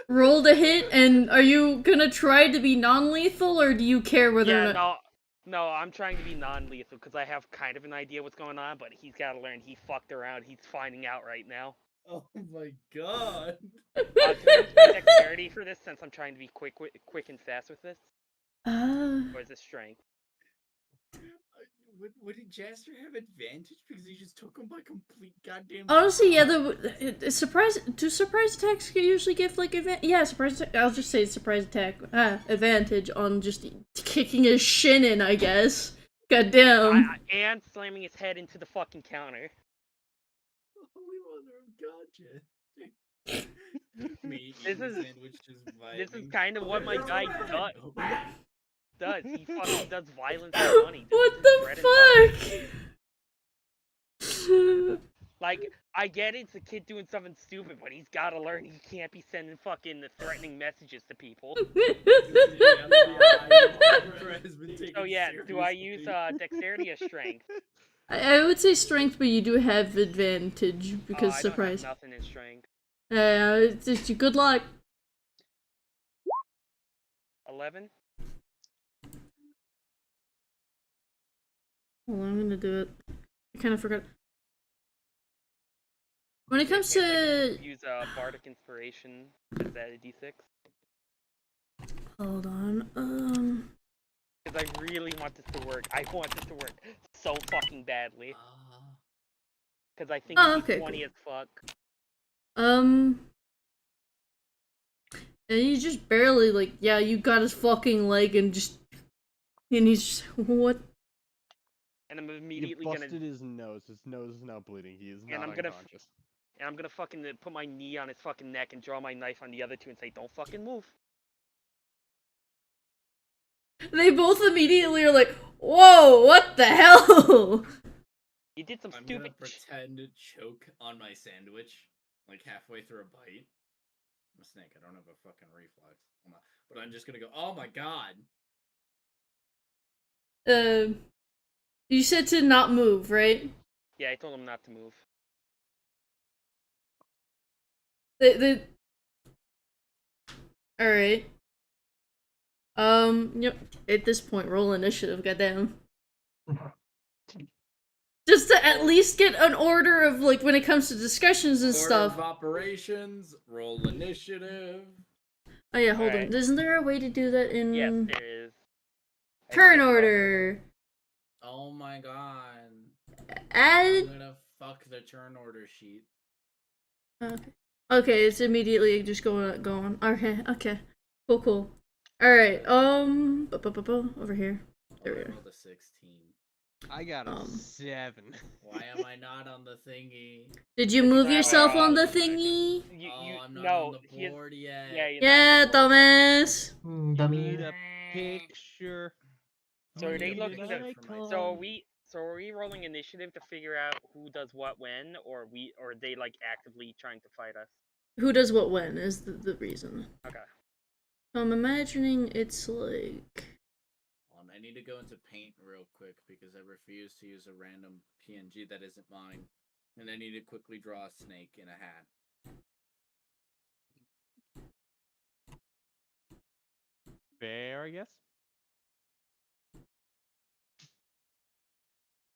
roll to hit, and are you gonna try to be non-lethal, or do you care whether or not?
No, I'm trying to be non-lethal because I have kind of an idea what's going on, but he's gotta learn he fucked around. He's finding out right now.
Oh my god.
Can I use my dexterity for this since I'm trying to be quick and fast with this? Or is it strength?
Would Jaster have advantage because he just took him by complete goddamn?
Honestly, yeah. Do surprise attacks usually give like surprise attack. I'll just say surprise attack advantage on just kicking his shin in, I guess. Goddamn.
And slamming his head into the fucking counter.
Holy mother of God, Me eating a sandwich just vibing.
This is kind of what my guy does. He fucking does violence for money.
What the fuck?
Like, I get it's a kid doing something stupid, but he's gotta learn he can't be sending fucking threatening messages to people. So yeah, do I use dexterity or strength?
I would say strength, but you do have advantage because surprise.
I don't have nothing in strength.
It's just good luck.
11.
Hold on, I'm gonna do it. I kind of forgot. When it comes to
use bardic inspiration, is that a d6?
Hold on.
Because I really want this to work. I want this to work so fucking badly. Because I think it's 20 as fuck.
And he just barely like, yeah, you got his fucking leg and he's just, what?
And I'm immediately
you busted his nose. His nose is now bleeding. He is not unconscious.
And I'm gonna fucking put my knee on his fucking neck and draw my knife on the other two and say, don't fucking move.
They both immediately are like, whoa, what the hell?
You did some
I'm
stupid
gonna pretend to choke on my sandwich, like halfway through a bite. I'm a snake. I don't have a fucking reflex. But I'm just gonna go, oh my god.
You said to not move, right?
Yeah, I told him not to move.
The all right. Yep. At this point, roll initiative. Goddamn. Just to at least get an order of like when it comes to discussions and
Order
stuff.
of operations, roll initiative.
Oh yeah, hold
Alright.
on. Isn't there a way to do that in
Yes, there is. I
turn
think it's
order?
Oh my god.
Add.
I'm gonna fuck the turn order sheet.
Okay. Okay, it's immediately just going. Okay. Cool. All right. Over here. There we
I
go.
rolled a 16.
I got a 7.
Why am I not on the thingy?
Did you move yourself on the
Oh,
thingy?
I'm not
no,
on the board yet.
Yeah, you're
Yeah,
not on the board.
dumbass.
Need
Dummy.
a picture.
So are they
Need a
looking
picture
to?
for myself.
So are we rolling initiative to figure out who does what when, or are they like actively trying to fight us?
Who does what when is the reason.
Okay.
So I'm imagining it's like.
Hold on, I need to go into Paint real quick because I refuse to use a random PNG that isn't mine. And I need to quickly draw a snake in a hat.
Fair, I guess.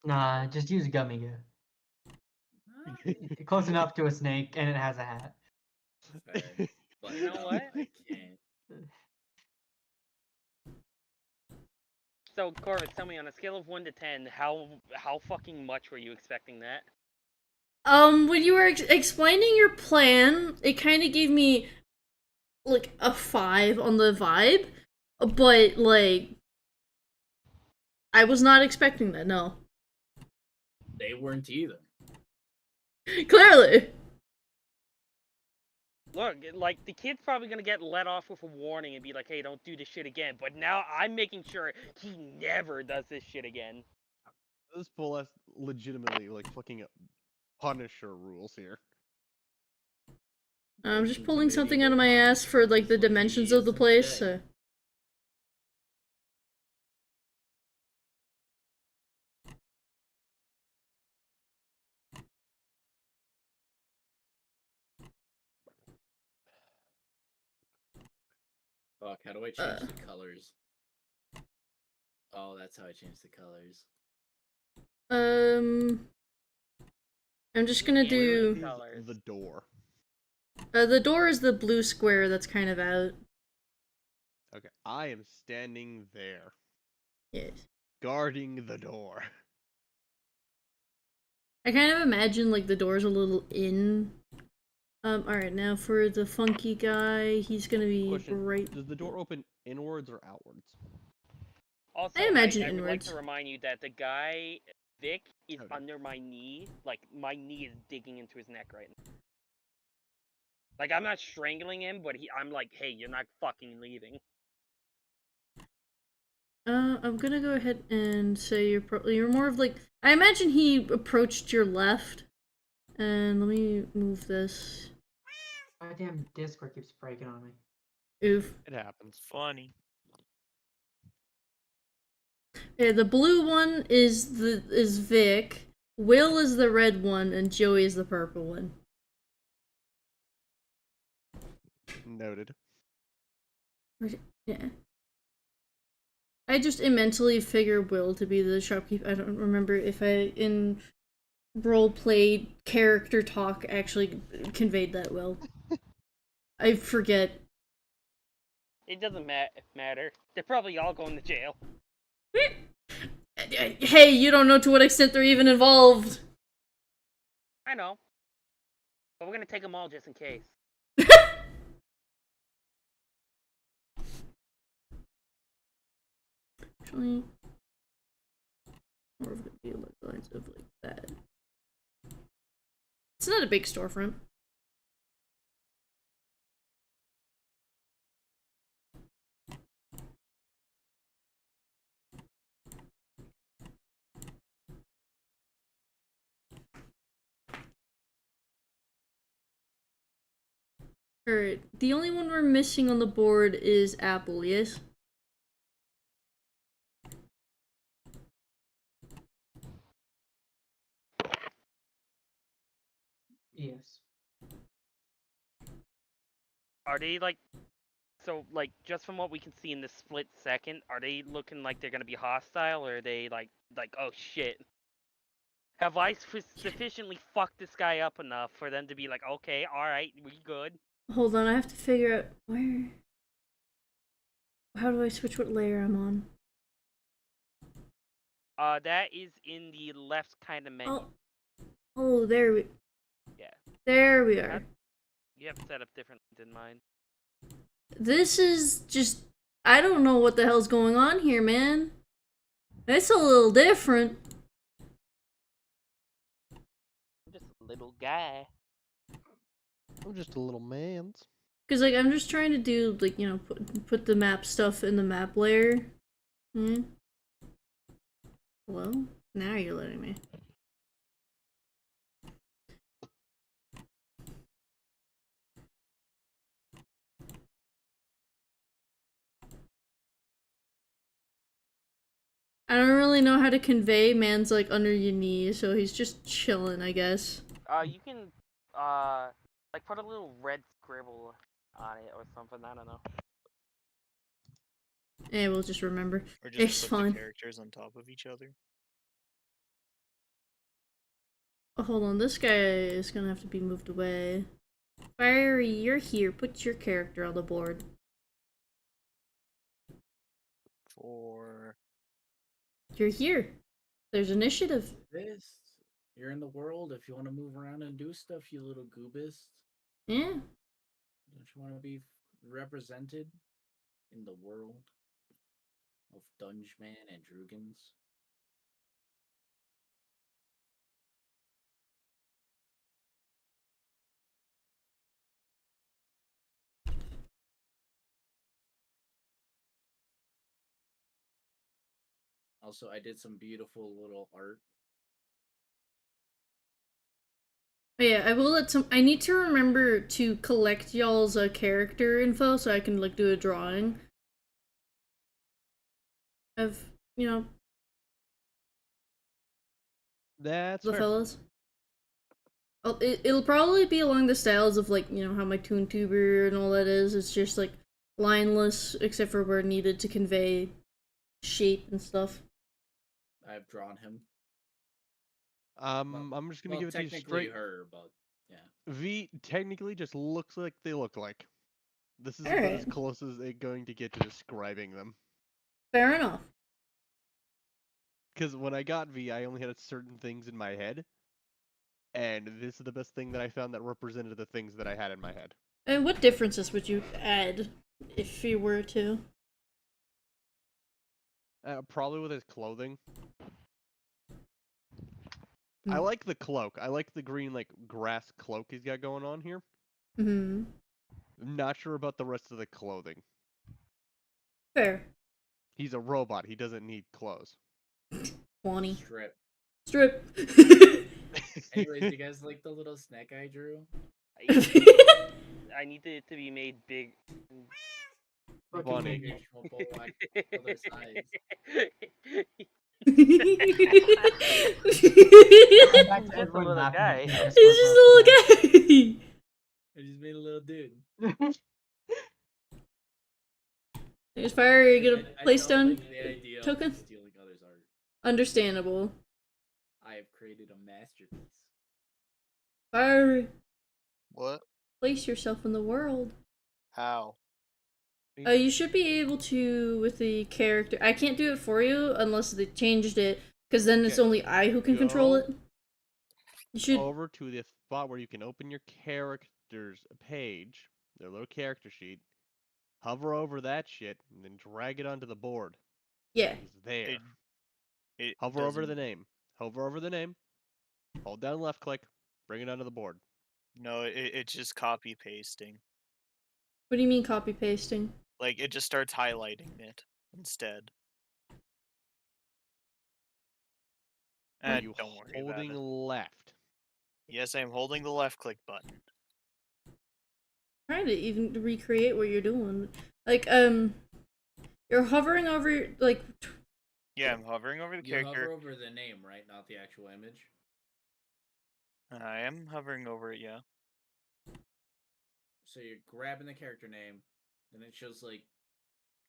Nah, just use Gummy Goo. Close enough to a snake, and it has a hat.
Fair. But
You know
no,
what?
I can't.
So Corvus, tell me on a scale of 1 to 10, how fucking much were you expecting that?
When you were explaining your plan, it kind of gave me like a 5 on the vibe, but like I was not expecting that. No,
They weren't either.
clearly.
Look, like the kid's probably gonna get let off with a warning and be like, "Hey, don't do this shit again." But now I'm making sure he never does this shit again.
Let's pull us legitimately like fucking Punisher rules here.
I'm just pulling something out of my ass for like the dimensions of the place. So.
Fuck, how do I change the colors? Oh, that's how I change the colors.
I'm just gonna do
Colors.
The door.
the door is the blue square that's kind of out.
Okay, I am standing there,
Yes.
guarding the door.
I kind of imagine like the door's a little in. Alright, now for the funky guy, he's gonna be
Question,
right.
does the door open inwards or outwards?
Also,
I imagine
I would like
inwards.
to remind you that the guy Vic is
Okay.
under my knee. Like my knee is digging into his neck right now. Like I'm not strangling him, but I'm like, "Hey, you're not fucking leaving."
I'm gonna go ahead and say you're more of like. I imagine he approached your left. And let me move this.
My damn Discord keeps breaking on me.
Oof.
It happens.
Funny.
Yeah, the blue one is Vic. Will is the red one, and Joey is the purple one.
Noted.
Yeah. I just mentally figure Will to be the shopkeeper. I don't remember if I in roleplay character talk actually conveyed that well. I forget.
It doesn't matter. They're probably all going to jail.
Hey, you don't know to what extent they're even involved.
I know. But we're gonna take them all just in case.
Actually, more of it be like lines of like that. It's not a big storefront. Alright, the only one we're missing on the board is Apple, yes?
Yes.
Are they like, so like just from what we can see in this split second, are they looking like they're gonna be hostile, or are they like oh shit? Have I sufficiently fucked this guy up enough for them to be like, okay, all right, we good?
Hold on, I have to figure out where. How do I switch what layer I'm on?
That is in the left kind of menu.
Oh, there we.
Yeah.
There we are.
You have it set up differently than mine.
This is just. I don't know what the hell's going on here, man. It's a little different.
I'm just a little guy.
I'm just a little man's.
Cause like I'm just trying to do like put the map stuff in the map layer. Well, now you're letting me. I don't really know how to convey man's like under your knee, so he's just chilling, I guess.
You can like put a little red scribble on it or something. I don't know.
Yeah, we'll just remember.
Or just
It's
put
fine.
the characters on top of each other.
Oh, hold on, this guy is gonna have to be moved away. Fiery, you're here. Put your character on the board.
For
You're
here. There's initiative.
this. You're in the world. If you want to move around and do stuff, you little goobist.
Yeah.
Don't you want to be represented in the world of Dungeman and Drugans? Also, I did some beautiful little art.
Oh, yeah, I will let some. I need to remember to collect y'all's character info so I can like do a drawing of
That's
the
fair.
fellas. Oh, it'll probably be along the styles of like how my Toon Tuber and all that is. It's just like lineless except for where needed to convey shape and stuff.
I've drawn him.
I'm just gonna give it to you
technically
straight.
her, but yeah.
V technically just looks like they look like. This is
All
about
right.
as close as they're going to get to describing them.
Fair enough.
Because when I got V, I only had certain things in my head, and this is the best thing that I found that represented the things that I had in my head.
And what differences would you add if you were to?
Probably with his clothing. I like the cloak. I like the green, like, grass cloak he's got going on here.
Mm-hmm.
I'm not sure about the rest of the clothing.
Fair.
He's a robot. He doesn't need clothes.
20.
Strip. Anyways, do you guys like the little snack I drew?
I need it to be made big.
Funny.
Other size.
Back to
Just a
everyone
little
laughing
guy.
at me.
He's just a little guy.
I just made a little dude.
Is Fire, are you gonna
I
place
don't
down
like the idea
token?
of stealing others' art.
Understandable.
I have created a masterpiece.
Fire,
what?
place yourself in the world.
How?
You should be able to with the character. I can't do it for you unless they changed it, because then it's
Okay.
only I who can control it. You should.
Over to the spot where you can open your character's page, their little character sheet. Hover over that shit, and then drag it onto the board.
Yeah.
He's there.
It
Hover over
doesn't-
the name. Hover over the name. Hold down left click. Bring it onto the board.
No, it's just copy pasting.
What do you mean copy pasting?
Like it just starts highlighting it instead.
Are you
Don't worry about
holding
it.
left?
Yes, I'm holding the left click button.
trying to even recreate what you're doing. Like, you're hovering over, like...
Yeah, I'm hovering over the
You hover
character.
over the name, right? Not the actual image.
I am hovering over it, yeah.
So you're grabbing the character name, then it shows like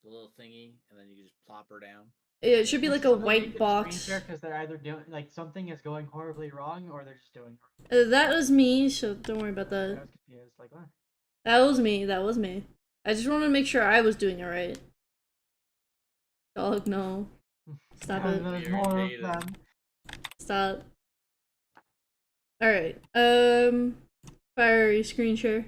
the little thingy, and then you just plop her down.
Yeah, it should be like a white box.
Because they're either doing like something is going horribly wrong, or they're just doing.
That was me, so don't worry about
I
that.
was confused. Like what?
That was me. That was me. I just wanted to make sure I was doing it right. Dog, no. Stop it.
There's
You're
more of
invaded.
them.
Stop. Alright. Fiery screen share.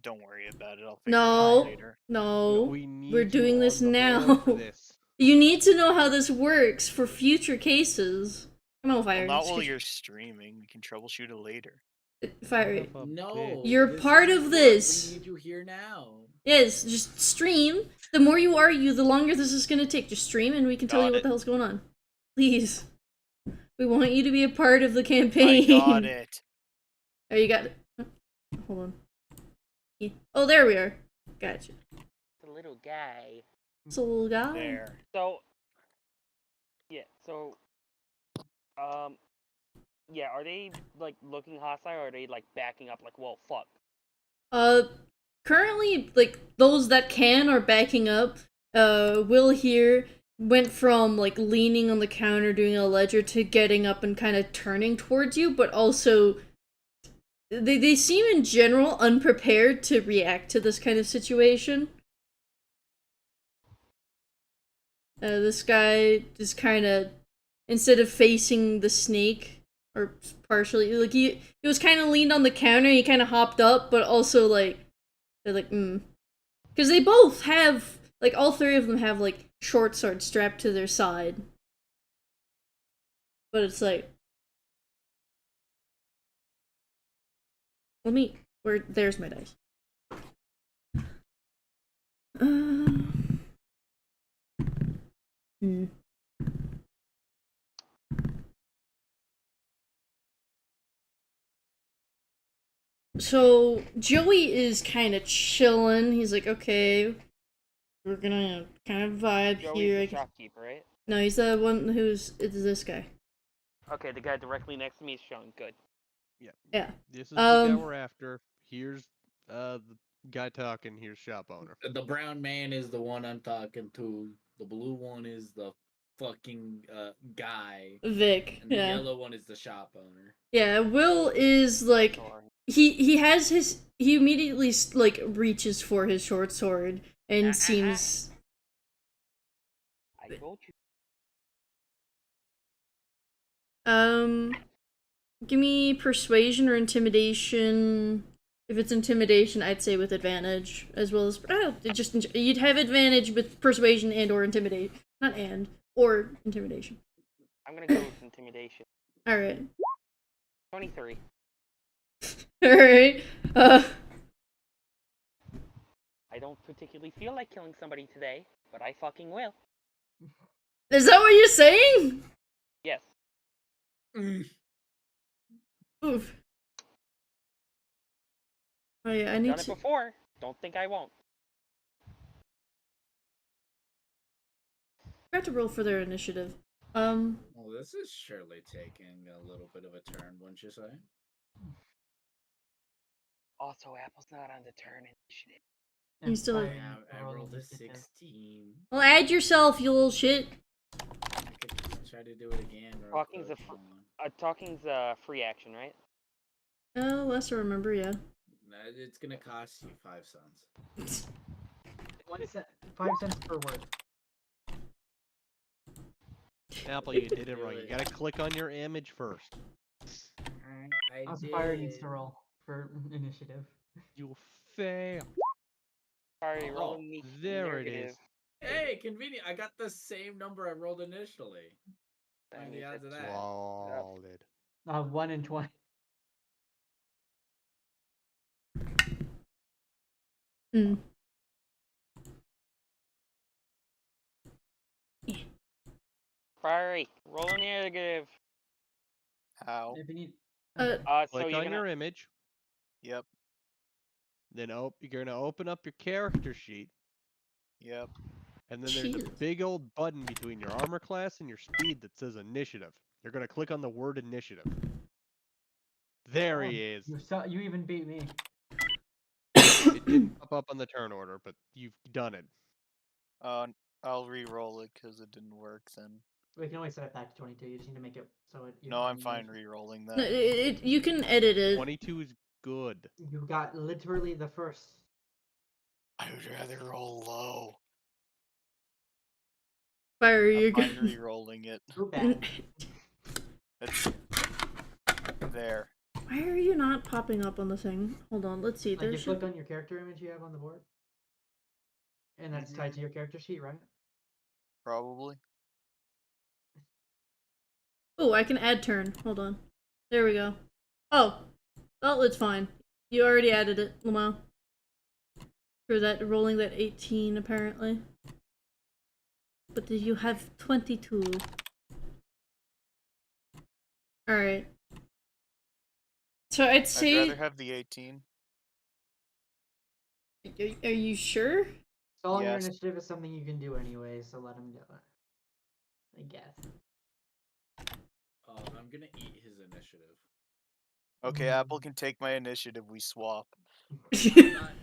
Don't worry about it. I'll figure it
No.
out later.
No.
We need
We're
you
doing this
on the
now.
board for this.
You need to know how this works for future cases. Come on,
Well,
Fiery.
not while you're streaming. We can troubleshoot it later.
Fiery.
Son of a
No,
bitch.
You're
this
part
is
of
what
this.
We need you here now.
Yes, just stream. The more you argue, the longer this is gonna take. Just stream and we can tell you
Got
what
it.
the hell's going on. Please. We want you to be a part of the campaign.
I got it.
Oh, you got it. Hold on. Yeah. Oh, there we are. Gotcha.
The little guy.
It's a little guy.
There.
So, yeah. So, yeah. Are they like looking hostile, or are they like backing up? Like, well, fuck.
Currently, like, those that can are backing up. Will here went from, like, leaning on the counter doing a ledger to getting up and kind of turning towards you, but also they seem in general unprepared to react to this kind of situation. This guy just kind of, instead of facing the snake, or partially, like, he was kind of leaned on the counter, he kind of hopped up, but also, like, they're like, because they both have, like, all three of them have, like, short swords strapped to their side. But it's like, there's my dice. So, Joey is kind of chilling. He's like, okay, we're gonna kind of vibe
Joey's
here.
the shopkeeper, right?
No, he's the one it's this guy.
Okay, the guy directly next to me is Sean. Good.
Yeah.
This is the guy we're after. Here's the guy talking. Here's shop owner.
The brown man is the one I'm talking to. The blue one is the fucking guy.
Vic,
And the
yeah.
yellow one is the shop owner.
Yeah, Will is like, he has his, he immediately like reaches for his short sword and seems.
I told you.
Give me persuasion or intimidation. If it's intimidation, I'd say with advantage, as well as you'd have advantage with persuasion and or intimidate, not and or intimidation.
I'm gonna go with intimidation.
All right.
23.
All right.
I don't particularly feel like killing somebody today, but I fucking will.
Is that what you're saying?
Yes.
Oof. Oh yeah, I need
Done it before. Don't think I won't.
forgot to roll for their initiative.
Well, this is surely taking a little bit of a turn, wouldn't you say?
Also, Apple's not on the turn initiative.
You still have...
I rolled a 16.
Well, add yourself, you little shit.
I could try to do it again.
Talking's a free action, right?
Oh, last I remember, yeah.
It's gonna cost you 5 cents.
5 cents per word.
Apple, you did it right. You gotta click on your image first.
Also, Fire needs to roll for initiative.
You fail.
Sorry, roll
there it is.
Hey, convenient. I got the same number I rolled initially. What are the odds of that?
Flawed.
1 in 20.
Priory, roll initiative.
How?
If you need,
So
Click
you're
on
gonna...
your image.
Yep.
Then you're gonna open up your character sheet,
Yep.
and then there's a
Jesus.
big old button between your armor class and your speed that says initiative. You're gonna click on the word initiative. There
Oh,
he is.
You even beat me.
It didn't pop up on the turn order, but you've done it.
I'll re-roll it because it didn't work then.
We can always set it back to 22. You just need to make it so it.
No, I'm fine re-rolling
No,
that.
you can edit it.
22 is good.
You got literally the first.
I would rather roll low.
Fire, you're
I'm fine
good.
re-rolling it.
Too bad.
It's there.
Why are you not popping up on the thing? Hold on, let's see.
Like you
There's
click on your character image you have on the board, and that's tied to your character sheet, right?
Probably.
Oh, I can add turn. Hold on. There we go. Oh, it's fine. You already added it, Lamau. For that rolling that 18 apparently. But you have 22. All right. So I'd say.
I'd rather have the 18.
Are you sure?
Stalling your
Yes.
initiative is something you can do anyway, so let him do it. I guess.
I'm gonna eat his initiative.
Okay, Apple can take my initiative. We swap.
I'm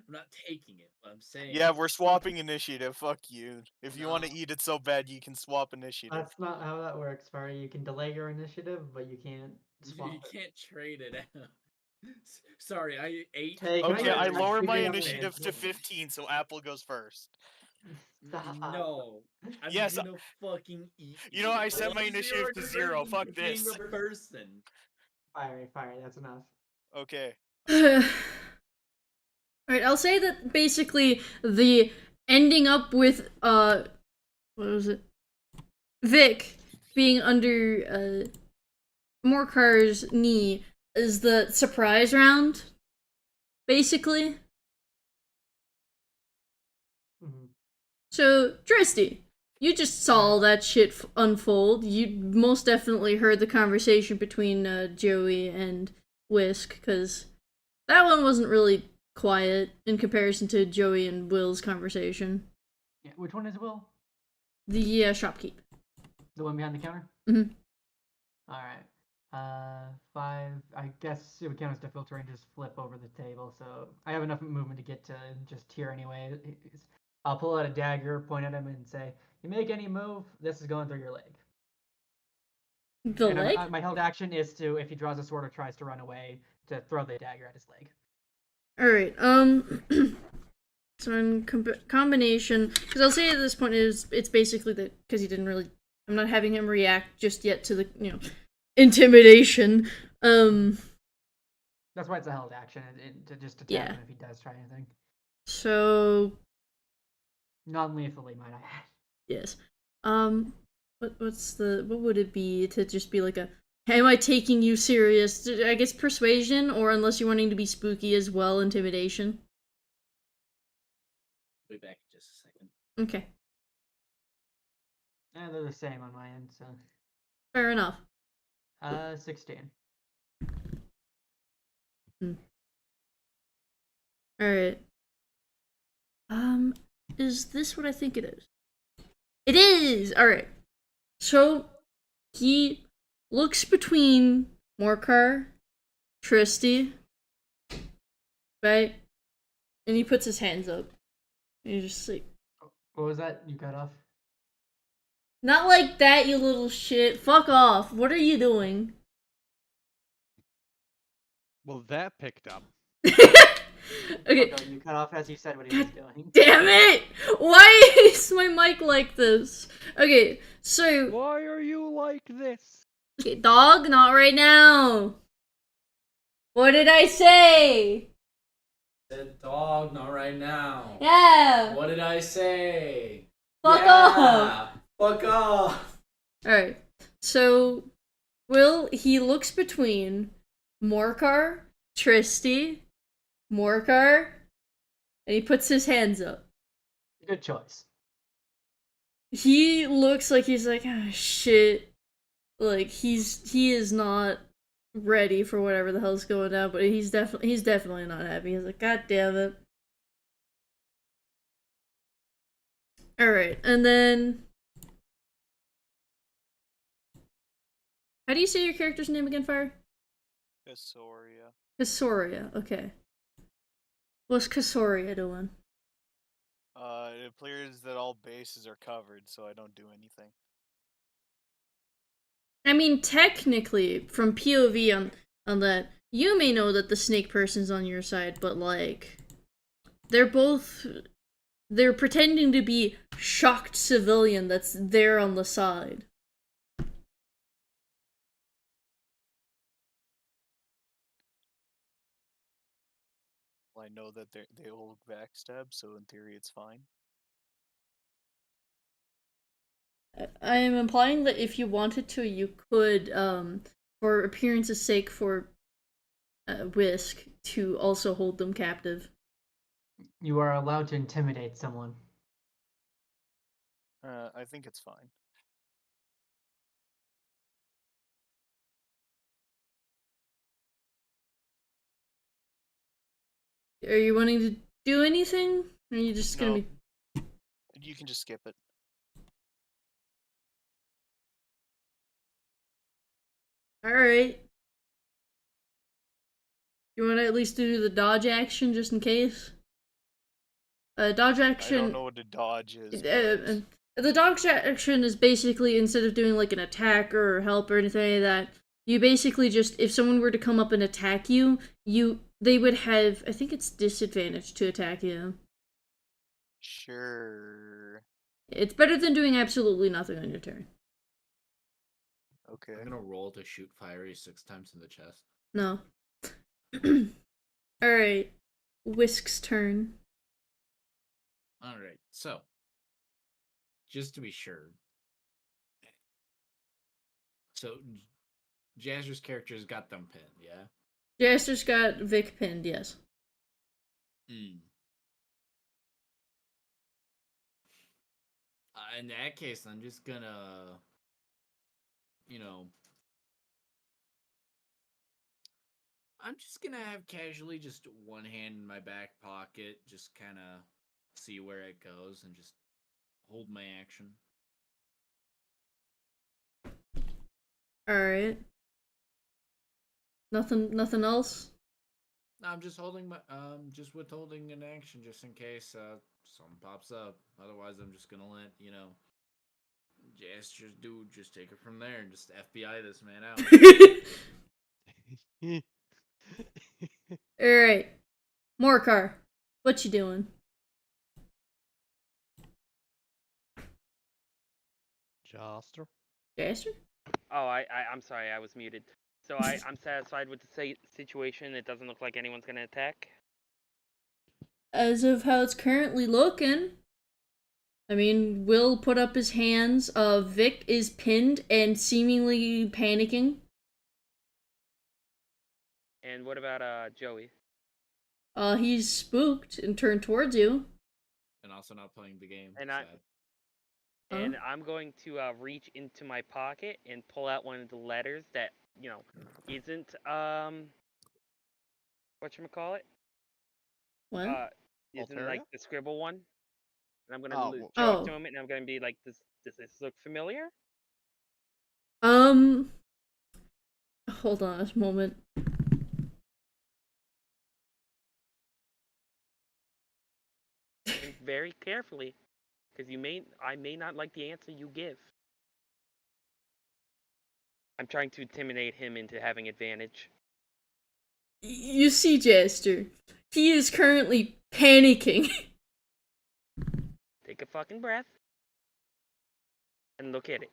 not taking it, but I'm saying.
Yeah, we're swapping initiative. Fuck you. If you want to eat it so bad, you can swap initiative.
That's not how that works, Barry. You can delay your initiative, but you can't swap
You
it.
can't trade it out. Sorry, I ate.
Take
Okay, I
my
lower my
initiative.
initiative to 15, so Apple goes first.
Stop.
No. I'm
Yes,
gonna fucking eat.
You know, I set
All
my
zero
initiative to 0.
conversion
Fuck
to being
this.
a person.
Fire, that's enough.
Okay.
Alright, I'll say that basically the ending up with, what was it? Vic being under, Morkar's knee is the surprise round. Basically.
Mm-hmm.
So, Tristy, you just saw all that shit unfold. You most definitely heard the conversation between, Joey and Whisk, because that one wasn't really quiet in comparison to Joey and Will's conversation.
Yeah, which one is Will?
The shopkeep.
The one behind the counter?
Mhm.
Alright. 5. I guess it would count as difficult terrain, just flip over the table, so I have enough movement to get to just here anyway. I'll pull out a dagger, point at him, and say, you make any move, this is going through your leg.
The
and
leg?
My held action is to, if he draws a sword or tries to run away, to throw the dagger at his leg.
Alright, so in combination, because I'll say at this point it's basically that, because he didn't really, I'm not having him react just yet to the, intimidation.
That's why it's a held action, to just attack him if he does try anything.
So...
Non-lethally, might I add.
Yes. What would it be to just be like a, am I taking you serious? I guess persuasion, or unless you're wanting to be spooky as well, intimidation.
Be back in just a second.
Okay.
Yeah, they're the same on my end, so.
Fair enough.
16.
Alright. Is this what I think it is? It is! Alright. So, he looks between Morkar, Tristy, right? And he puts his hands up. And he's just like...
What was that? You cut off?
Not like that, you little shit. Fuck off. What are you doing?
Well, that picked up.
Okay.
You cut off as you said what he was doing.
Damn it! Why is my mic like this? Okay, so...
Why are you like this?
Okay, dog, not right now. What did I say?
Said dog, not right now.
Yeah.
What did I say?
Fuck off.
Fuck off.
Alright, so Will, he looks between Morkar, Tristy, Morkar, and he puts his hands up.
Good choice.
He looks like he's like, ah, shit. Like, he is not ready for whatever the hell's going down, but he's definitely not happy. He's like, God damn it. Alright, and then how do you say your character's name again, Fire?
Casoria.
Casoria, okay. What's Casoria doing?
It appears that all bases are covered, so I don't do anything.
I mean, technically, from POV on that, you may know that the snake person's on your side, but like, they're pretending to be shocked civilian that's there on the side.
Well, I know that they will backstab, so in theory it's fine.
I am implying that if you wanted to, you could, for appearance's sake, for Whisk, to also hold them captive.
You are allowed to intimidate someone.
I think it's fine.
Are you wanting to do anything? Or are you just gonna
No.
be...
You can just skip it.
Alright. You want to at least do the dodge action just in case? Dodge action...
I don't know what a dodge is.
The dodge action is basically, instead of doing like an attack or help or anything like that, you basically just, if someone were to come up and attack you, they would have, I think it's disadvantage to attack you.
Sure.
It's better than doing absolutely nothing on your turn.
Okay.
I'm gonna roll to shoot Fiery 6 times in the chest.
No. Alright. Whisk's turn.
Alright, so. Just to be sure. So, Jazzer's character's got them pinned, yeah?
Jaster's got Vic pinned, yes.
In that case, I'm just gonna, I'm just gonna have casually just one hand in my back pocket, just kind of see where it goes, and just hold my action.
Alright. Nothing else?
I'm just holding my, just withholding an action just in case something pops up. Otherwise, I'm just gonna let just take it from there and just FBI this man out.
Alright. Morcar, what you doing?
Jaster?
Jaster?
Oh, I'm sorry, I was muted. So I'm satisfied with the situation. It doesn't look like anyone's gonna attack.
As of how it's currently looking, I mean, Will put up his hands. Vic is pinned and seemingly panicking.
And what about Joey?
He's spooked and turned towards you.
And also not playing the game.
And I'm going to reach into my pocket and pull out one of the letters that, isn't whatchamacallit?
What?
Isn't
Altria?
like the scribble one. And I'm gonna
Oh,
show it to him, and I'm gonna be like, does this look familiar?
Hold on a moment.
Think very carefully, because I may not like the answer you give. I'm trying to intimidate him into having advantage.
You see, Jester, he is currently panicking.
Take a fucking breath and look at it.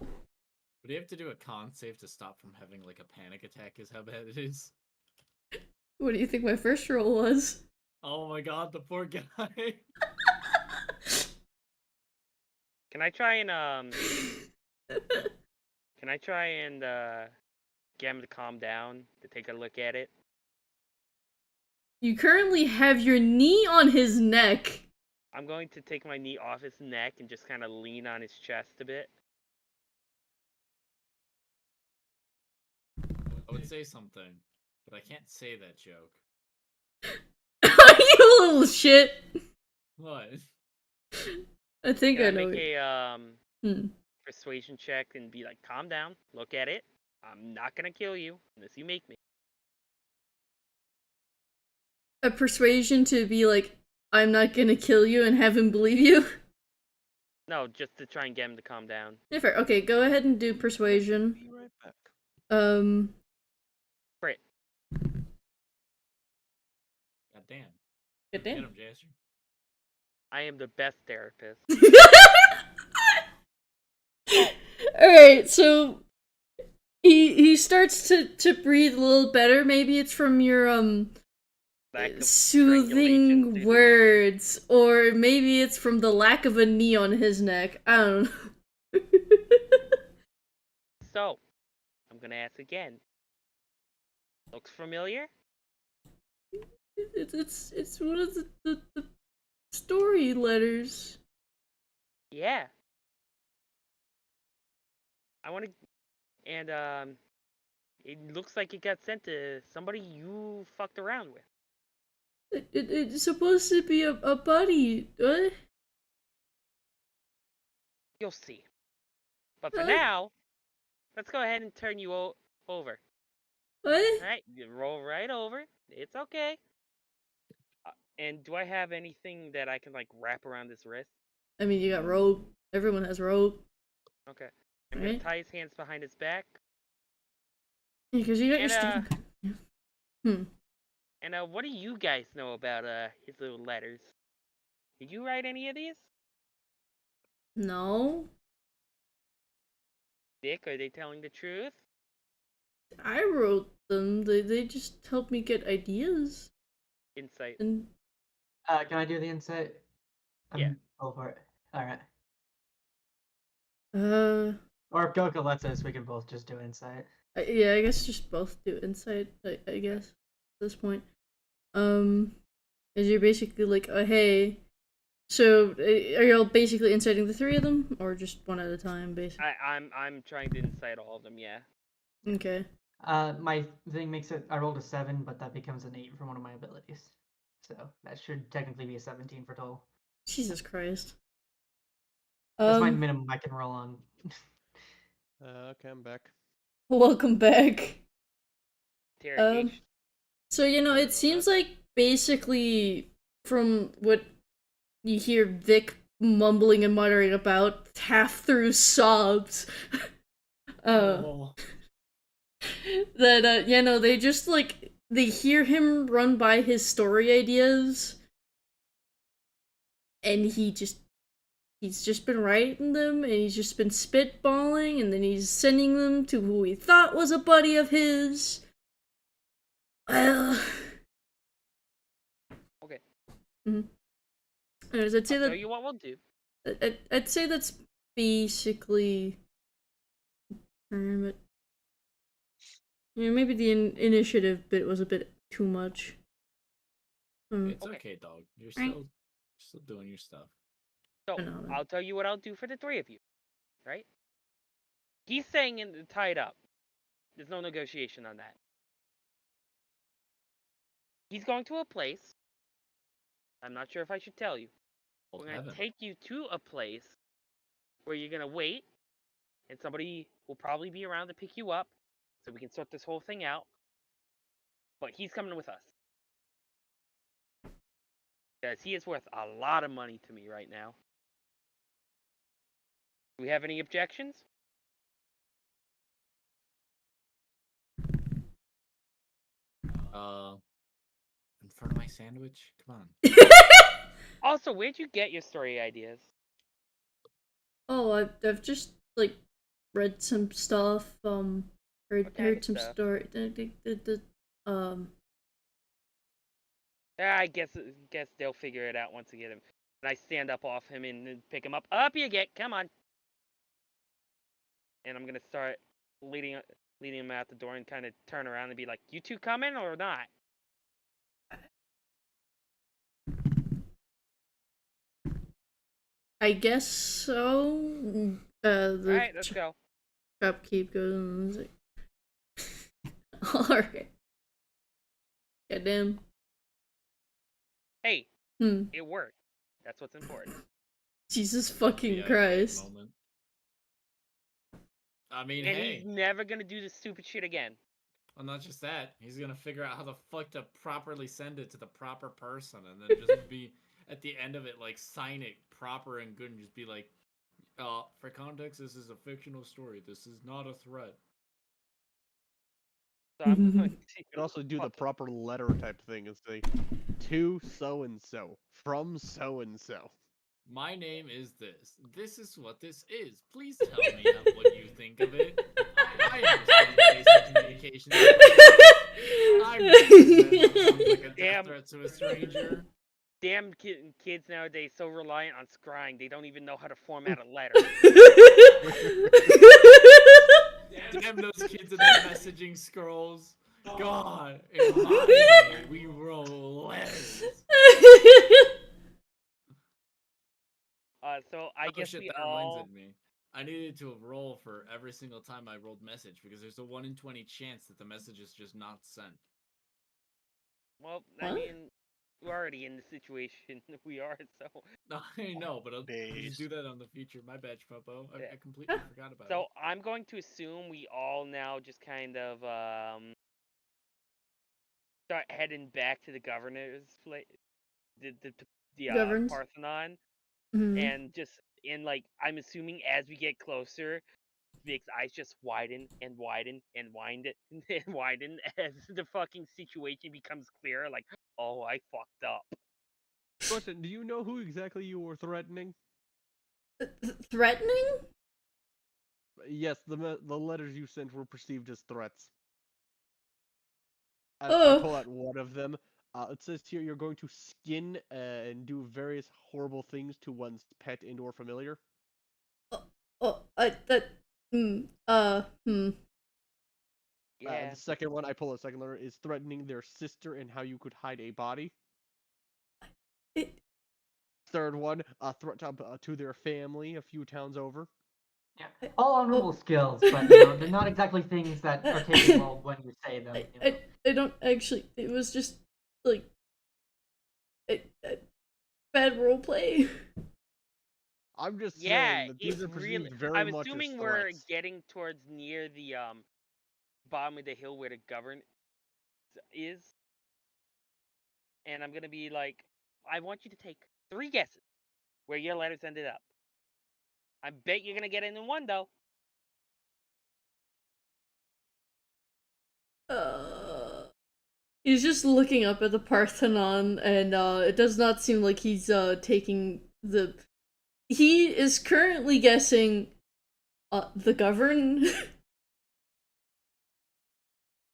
Would you have to do a con save to stop from having like a panic attack? Is how bad it is.
What do you think my first roll was?
Oh my god, the poor guy.
Can I try and get him to calm down, to take a look at it?
You currently have your knee on his neck.
I'm going to take my knee off his neck and just kind of lean on his chest a bit.
say something, but I can't say that joke.
You little shit.
What?
I think
Can
I
I
know.
make a
Hmm.
persuasion check and be like, calm down, look at it. I'm not gonna kill you unless you make me.
A persuasion to be like, I'm not gonna kill you and have him believe you?
No, just to try and get him to calm down.
Yeah, fair. Okay, go ahead and do persuasion.
Be right back.
Crit.
God damn.
Good
Get
damn.
him, Jaster.
I am the best therapist.
Alright, so he starts to breathe a little better. Maybe it's from your
Lack of strangulation
soothing
due to-
words, or maybe it's from the lack of a knee on his neck. I don't know.
So, I'm gonna ask again. Looks familiar?
It's one of the story letters.
Yeah. I want to, and it looks like it got sent to somebody you fucked around with.
It's supposed to be a buddy. What?
You'll see. But for
Huh?
now, let's go ahead and turn you over.
What?
All right, you roll right over. It's okay. And do I have anything that I can like wrap around his wrist?
I mean, you got rope. Everyone has rope.
Okay. I'm gonna
Right?
tie his hands behind his back.
Because you got your
And
student. Yeah.
And what do you guys know about his little letters? Did you write any of these?
No.
Dick, are they telling the truth?
I wrote them. They just helped me get ideas.
Insight.
And
Can I do the insight?
Yeah.
Go for it. Alright.
uh,
Or if Goku lets us, we can both just do insight.
yeah, I guess just both do insight. I guess at this point. Is you're basically like, oh hey. So are y'all basically inciting the three of them, or just one at a time, basically?
I'm trying to incite all of them. Yeah.
Okay.
My thing makes it. I rolled a 7, but that becomes an 8 for one of my abilities. So that should technically be a 17 for total.
Jesus Christ.
That's my minimum I can roll on.
Okay, I'm back.
Welcome back.
Interrogation.
So it seems like basically from what you hear Vic mumbling and muttering about half through sobs.
Oh.
That they just like they hear him run by his story ideas, and he's just been writing them, and he's just been spitballing, and then he's sending them to who he thought was a buddy of his. Well,
Okay.
Anyways, I'd say
I'll
that
tell you what we'll do.
I'd say that's basically but maybe the initiative bit was a bit too much.
It's
Okay.
okay, dog. You're
Right.
still doing your stuff.
So
Phenomenal.
I'll tell you what I'll do for the three of you. Right? He's saying tied up. There's no negotiation on that. He's going to a place. I'm not sure if I should tell you.
Old
We're going to
heaven.
take you to a place where you're going to wait, and somebody will probably be around to pick you up so we can sort this whole thing out. But he's coming with us. Because he is worth a lot of money to me right now. Do we have any objections?
In front of my sandwich? Come on.
Also, where'd you get your story ideas?
Oh, I've just like read some stuff. Heard some
stuff?
story.
I guess they'll figure it out once we get him. And I stand up off him and pick him up. Up you get, come on. And I'm gonna start leading him out the door and kind of turn around and be like, "You two coming or not?"
I guess so.
All right, let's go.
Upkeep goes. Alright. Goddamn.
Hey,
Hmm.
it worked. That's what's important.
Jesus
Yeah,
fucking Christ.
moment. I mean,
And
hey.
he's never gonna do this stupid shit again.
Well, not just that. He's gonna figure out how the fuck to properly send it to the proper person, and then just be at the end of it, like sign it proper and good, and just be like, for context, this is a fictional story. This is not a threat.
So I'm going
You
to
can also do the
fucking-
proper letter type thing and say, to so and so, from so and so.
My name is this. This is what this is. Please tell me what you think of it. I understand basic communication. I understand that sounds like a death threat to a stranger.
Damn kids nowadays so reliant on scrying they don't even know how to format a letter.
Damn those kids in their messaging scrolls. God, in my day, we roll letters.
So I guess
shit,
we
that
all.
reminds me. I needed to roll for every single time I rolled message because there's a 1 in 20 chance that the message is just not sent.
Well, I
What?
mean, we're already in the situation we are, so.
I know, but I'll
Days.
just do that on the future. My bad, Popo.
Yeah.
I completely forgot about
So
it.
I'm going to assume we all now just kind of start heading back to the governor's place, the
Governs.
Parthenon,
Mhm.
and just like I'm assuming as we get closer, Vic's eyes just widen and widen and widen and widen as the fucking situation becomes clearer. Like, oh, I fucked up.
Question, do you know who exactly you were threatening?
Threatening?
Yes, the letters you sent were perceived as threats. I
Oh.
pull out one of them. It says here you're going to skin and do various horrible things to one's pet and or familiar.
Yeah.
The second one, I pull a second letter, is threatening their sister and how you could hide a body. Third one, threat to their family a few towns over.
Yeah, all honorable skills, but they're not exactly things that are taken well when you say them.
I don't actually. It was just like bad roleplay.
I'm just
Yeah,
saying that these
it's
are perceived
really.
very
I'm
much as
assuming we're
threats.
getting towards near the bottom of the hill where the govern is, and I'm gonna be like, I want you to take 3 guesses where your letters ended up. I bet you're gonna get it in one though.
He's just looking up at the Parthenon, and it does not seem like he's taking the. He is currently guessing, the govern.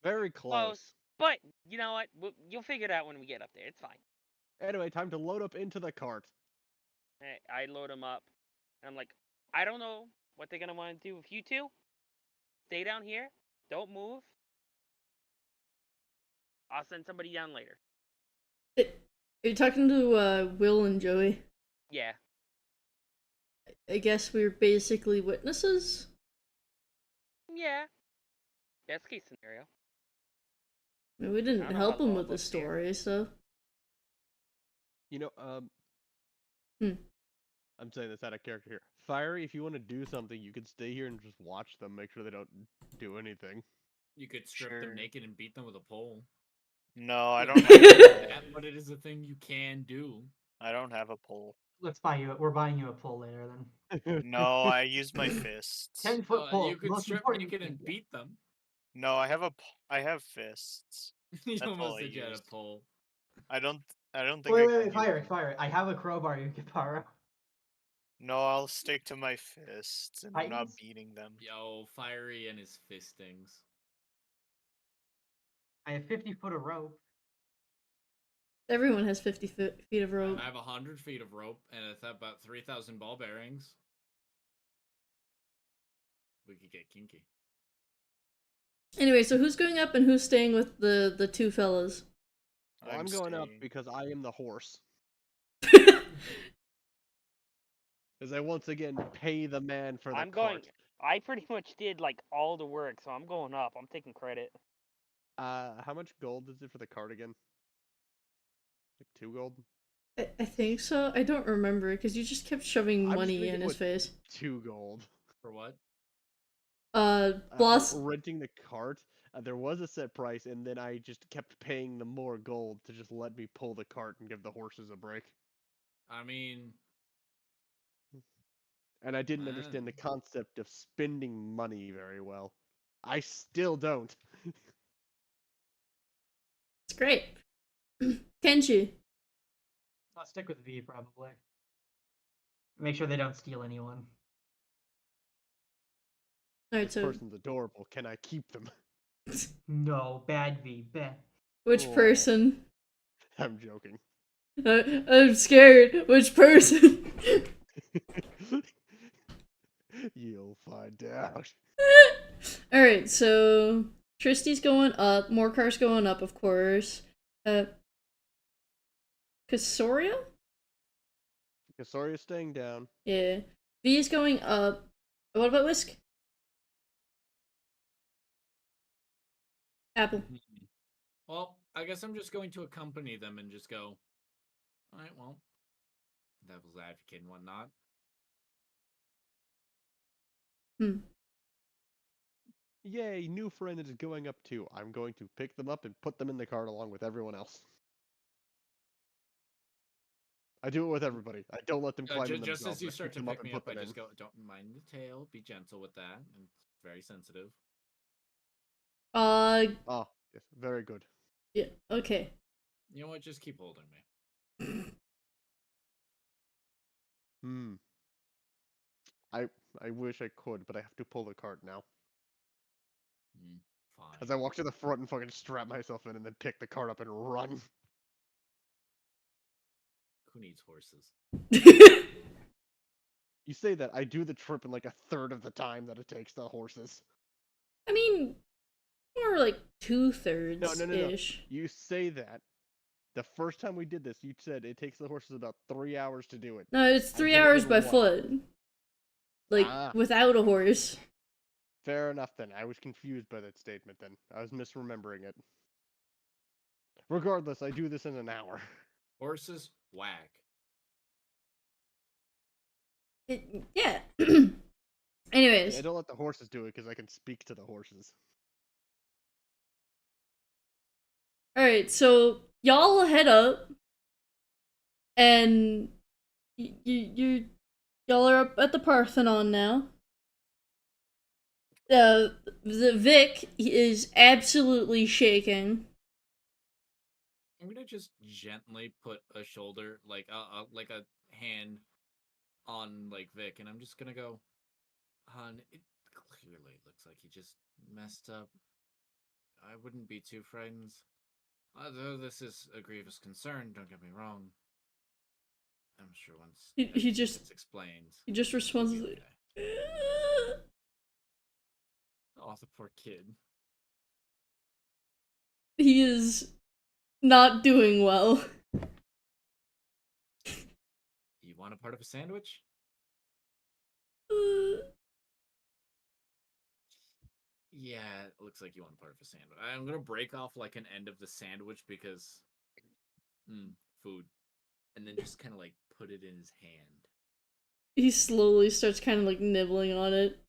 Very
Close,
close.
but you know what? You'll figure it out when we get up there. It's fine.
Anyway, time to load up into the cart.
I load them up, and I'm like, I don't know what they're gonna want to do with you two. Stay down here. Don't move. I'll send somebody down later.
Are you talking to Will and Joey?
Yeah.
I guess we're basically witnesses.
Yeah. Best case scenario.
I mean, we
I
didn't
don't know
help
how
him
law
with the
books here.
story, so.
You know,
Hmm.
I'm saying this out of character here. Fiery, if you want to do something, you could stay here and just watch them, make sure they don't do anything.
You could strip
Sure.
them naked and beat them with a pole.
No, I
You
don't
might
have
do
a
that,
pole.
but it is a thing you can do.
I don't have a pole.
We're buying you a pole later then.
No, I use my fists.
10-foot pole.
You could
most
strip
important
naked
thing.
and beat them.
No, I have fists.
You
That's all
almost
I
said you had a
use.
pole.
I don't think
Wait,
I
wait,
can
wait,
use
fire
them.
it, fire it. I have a crowbar you can borrow.
No, I'll stick to my fists, and I'm not
Titans?
beating them.
Yo, Fiery and his fistings.
I have 50 foot of rope.
Everyone has 50 feet of rope.
I have 100 feet of rope, and it's about 3,000 ball bearings. We could get kinky.
Anyway, so who's going up and who's staying with the two fellas?
Well, I'm going up
staying.
because I am the horse. As I once again pay the man for the
I'm
cart.
going. I pretty much did like all the work, so I'm going up. I'm taking credit.
How much gold is it for the card again? Like 2 gold?
I think so. I don't remember because you just kept shoving
I'm just
money
gonna
in
go
his
with
face.
2 gold.
For what?
For
Boss.
renting the cart, there was a set price, and then I just kept paying them more gold to just let me pull the cart and give the horses a break.
I mean,
And I didn't understand the concept of spending money very well. I still don't.
It's great. Kenji.
I'll stick with V probably. Make sure they don't steal anyone.
Alright,
This
so
person's adorable. Can I keep them?
No, bad V, bad.
which
Oh.
person?
I'm joking.
I'm scared. Which person?
You'll find out.
Alright, so Tristy's going up. Morkar's going up, of course. Casoria?
Kasoria's staying down.
Yeah. V's going up. What about Whisk? Apple.
well, I guess I'm just going to accompany them and just go, alright, well, devil's advocate and whatnot.
Yay, new friend is going up too. I'm going to pick them up and put them in the cart along with everyone else. I do it with everybody. I don't let them climb in
Just
themselves.
as you
I
start
pick
to
them up
pick
and
me up,
put
I
them
just
in.
go, don't mind the tail, be gentle with that, and it's very sensitive.
Ah, yes, very good.
Yeah, okay.
You know what, just keep holding me.
I wish I could, but I have to pull the cart now.
Fine.
As I walk to the front and fucking strap myself in and then pick the cart up and run.
Who needs horses?
You say that, I do the trip in like a third of the time that it takes the horses.
I mean, more like 2/3
No.
ish.
You say that. The first time we did this, you said it takes the horses about 3 hours to do it.
No, it's
I
3
did it
hours
in
by
1.
foot. Like, without a horse.
Fair enough then. I was confused by that statement then. I was misremembering it. Regardless, I do this in an hour.
Horses, whack.
Yeah. Anyways.
I don't let the horses do it because I can speak to the horses.
Alright, so y'all head up. And y'all are up at the Parthenon now. The Vic is absolutely shaking.
I'm gonna just gently put a shoulder, like a hand, on like Vic, and I'm just gonna go, "Hon, it clearly looks like he just messed up. I wouldn't be too frightened. Although this is a grievous concern, don't get me wrong. I'm sure once
He just
it's explained,
he just responds
it'll be
like,
okay." Oh, the poor kid.
he is not doing well.
You want a part of a sandwich? Yeah, it looks like you want part of a sandwich. I'm gonna break off like an end of the sandwich because food. And then just kinda like put it in his hand.
He slowly starts kind of like nibbling on it.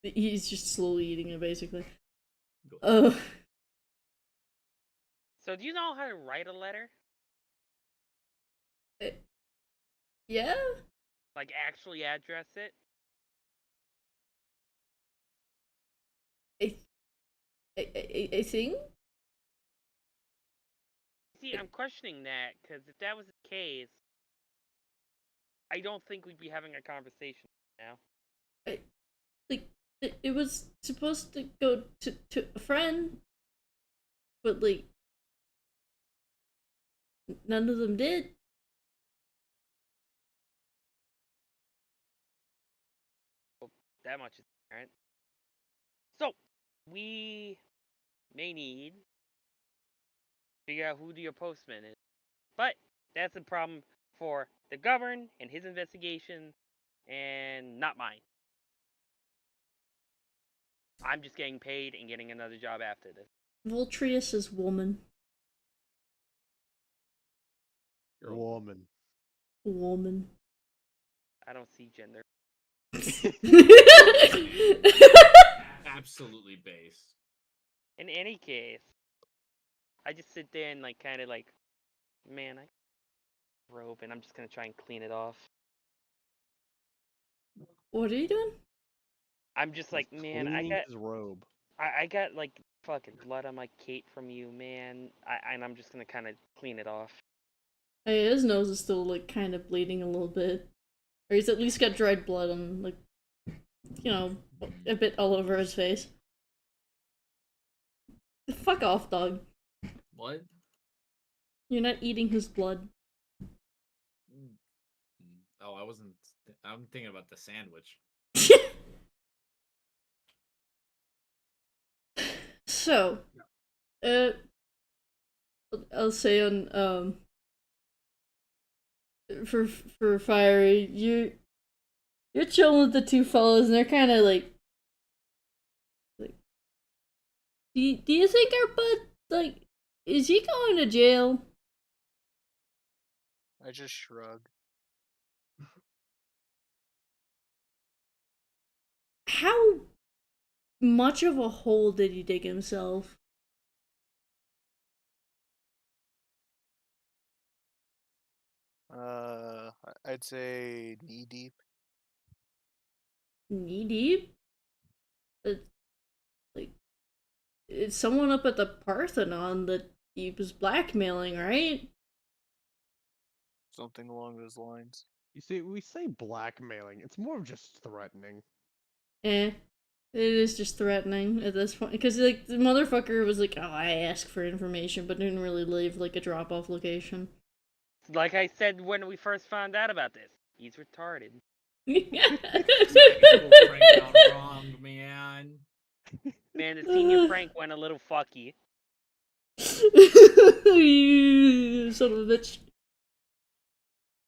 He's just slowly eating it, basically.
So do you know how to write a letter?
Yeah?
Like actually address it?
I think?
See, I'm questioning that, because if that was the case, I don't think we'd be having a conversation now.
It was supposed to go to a friend, but like none of them did.
Well, that much is apparent. So, we may need to figure out who your postman is. But that's a problem for the governor and his investigation, and not mine. I'm just getting paid and getting another job after this.
Voltrius is woman.
You're a
Woman.
Woman.
I don't see gender.
absolutely base.
In any case, I just sit there and like kind of like, man, I robe and I'm just gonna try and clean it off.
What are you doing?
I'm just like, man, I
Cleaning
got
his robe.
I got like fucking blood on my cape from you, man. And I'm just gonna kind of clean it off.
Hey, his nose is still like kind of bleeding a little bit. Or he's at least got dried blood on, like, you know, a bit all over his face. Fuck off, dog.
What?
You're not eating his blood.
Oh, I wasn't. I'm thinking about the sandwich.
So, I'll say on for Fiery, you're chilling with the two fellas, and they're kind of like, do you think our bud, like, is he going to jail?
I just shrug.
How much of a hole did he dig himself?
I'd say knee deep.
Knee deep? Like, it's someone up at the Parthenon that he was blackmailing, right?
Something along those lines.
You see, we say blackmailing. It's more of just threatening.
Eh. It is just threatening at this point. Because, like, the motherfucker was like, oh, I asked for information, but didn't really leave, like, a drop-off location.
Like I said when we first found out about this, he's retarded.
Frank gone wrong, man.
Man, the senior Frank went a little fucky.
You son of a bitch.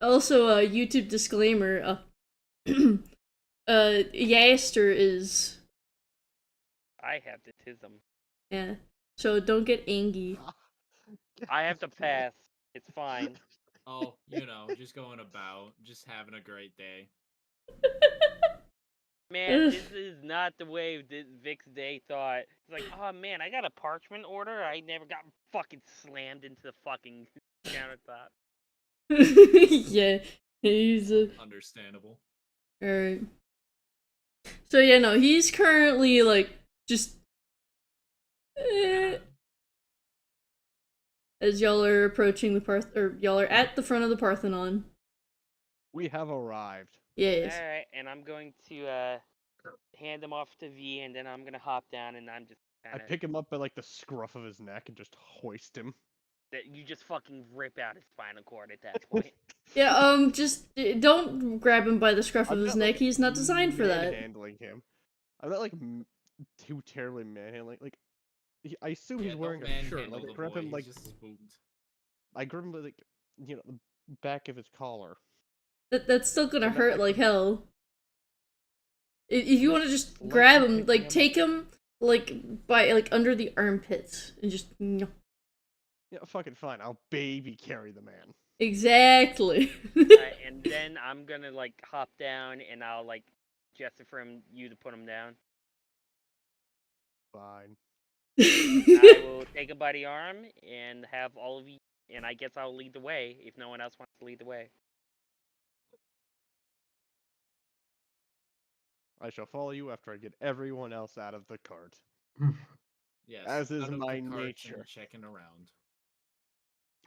Also, a YouTube disclaimer, Yaster is...
I have autism.
Yeah. So don't get angry.
I have to pass. It's fine.
Oh, you know, just going about, just having a great day.
Man, this is not the way Vic's day thought. It's like, oh man, I got a parchment order. I never got fucking slammed into the fucking countertop.
Yeah, he's
Understandable.
alright. So yeah, no, he's currently like just as y'all are approaching the y'all are at the front of the Parthenon.
We have arrived.
Yes.
Alright, and I'm going to hand him off to V, and then I'm gonna hop down, and I'm just
I
kind of...
pick him up by like the scruff of his neck and just hoist him.
That you just fucking rip out his spinal cord at that point.
Yeah, just don't grab him by the scruff of
I'm
his
not,
neck.
like,
He's not designed for that.
Manhandling him. I'm not like too terribly manhandling. Like, I assume he's wearing a shirt. Like, I grab him like
just spooked.
I grab him by, like, you know, the back of his collar.
That's still gonna
I'm not
hurt like
actually-
hell. If you want to just
Like
grab
him
him,
picking
like
him
take him like by like under the armpits and just
Yeah, fucking fine. I'll baby carry the man.
exactly.
And then I'm gonna like hop down, and I'll like gesture for you to put him down.
Fine.
I will take him by the arm and have all of you, and I guess I'll lead the way if no one else wants to lead the way.
I shall follow you after I get everyone else out of the cart.
Yes.
As is
out of
my
the cart
nature.
and checking around.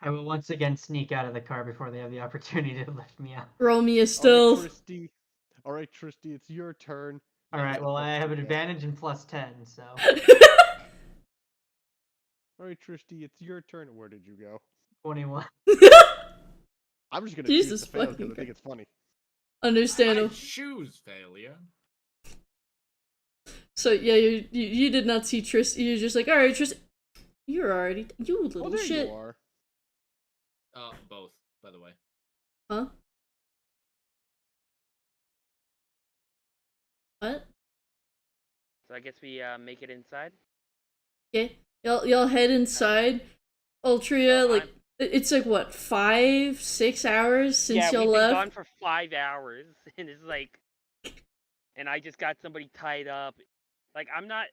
I will once again sneak out of the car before they have the opportunity to lift me out.
Roll me a stealth.
Alright, Tristy, it's your turn.
Alright, well, I have an
Yeah.
advantage in +10, so.
Alright, Tristy, it's your turn. Where did you go?
21.
I'm just gonna
Jesus
choose to fail because
fucking
I think it's funny.
Understandable.
I choose failure.
So yeah, you did not see Tristan. You're just like, all right, Tristan. You're already you little
Oh, there
shit.
you are.
Both, by the way.
Huh? What?
So I guess we make it inside.
Okay, y'all head inside. Altria,
So
like
I'm-
it's like what 5-6 hours since
yeah,
y'all
we've been
left.
gone for 5 hours, and it's like, and I just got somebody tied up. Like I'm not,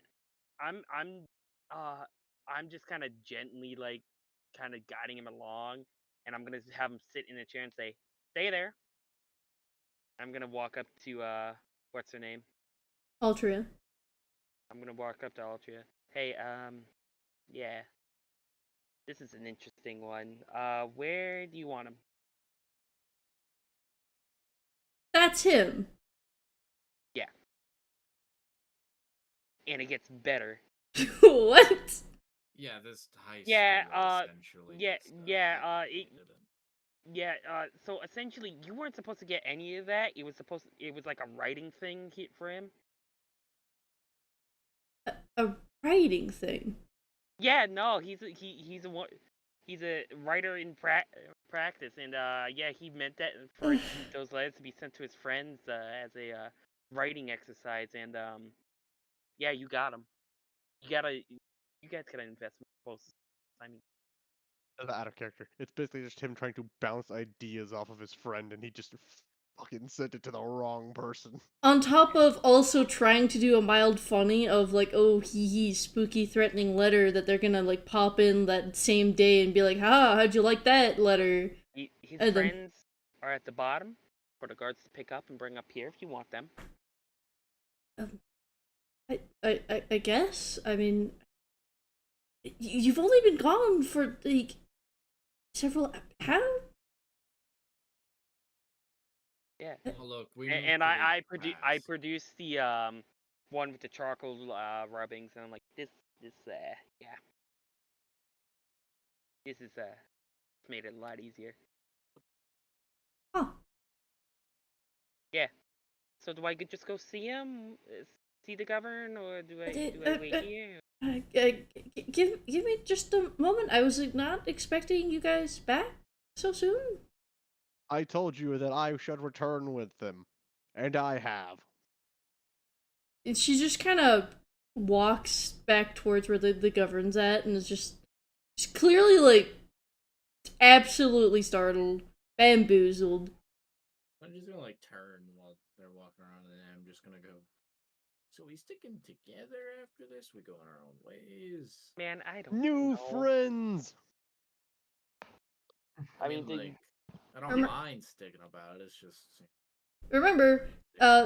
uh, I'm just kind of gently like, kind of guiding him along, and I'm gonna have him sit in a chair and say, "Stay there." I'm gonna walk up to what's her name?
Altria.
I'm gonna walk up to Altria. Hey, yeah, this is an interesting one. Where do you want him?
That's him.
Yeah. And it gets better.
What?
Yeah, this high
Yeah,
school essentially.
yeah,
just,
yeah,
hyphenated it.
Yeah, so essentially, you weren't supposed to get any of that. It was like a writing thing for him.
A writing thing.
Yeah, no, he's a writer in practice, and yeah, he meant that for those letters to be sent to his friends as a writing exercise, and yeah, you got him. You guys gotta invest more close. I mean,
Out of character. It's basically just him trying to bounce ideas off of his friend, and he just fucking sent it to the wrong person.
On top of also trying to do a mild funny of like, oh, hee spooky threatening letter that they're gonna like pop in that same day and be like, ha, how'd you like that letter?
his
And then-
friends are at the bottom for the guards to pick up and bring up here if you want them.
I guess. I mean, you've only been gone for like several. How?
Yeah.
Oh, look, we
And
moved
I
pretty
produced the one with the charcoal rubbings, and I'm like, this yeah, this is made it a lot easier.
Huh.
Yeah. So do I just go see him, see the governor, or do I wait here?
Give me just a moment. I was like, not expecting you guys back so soon.
I told you that I should return with them, and I have.
And she just kind of walks back towards where the governor's at, and is just she's clearly like absolutely startled, bamboozled.
I'm just gonna like turn while they're walking around, and I'm just gonna go. So we sticking together after this? We going our own ways?
Man, I don't
New
know.
friends.
I mean,
like, I don't
Remember-
mind sticking about it. It's just
Remember,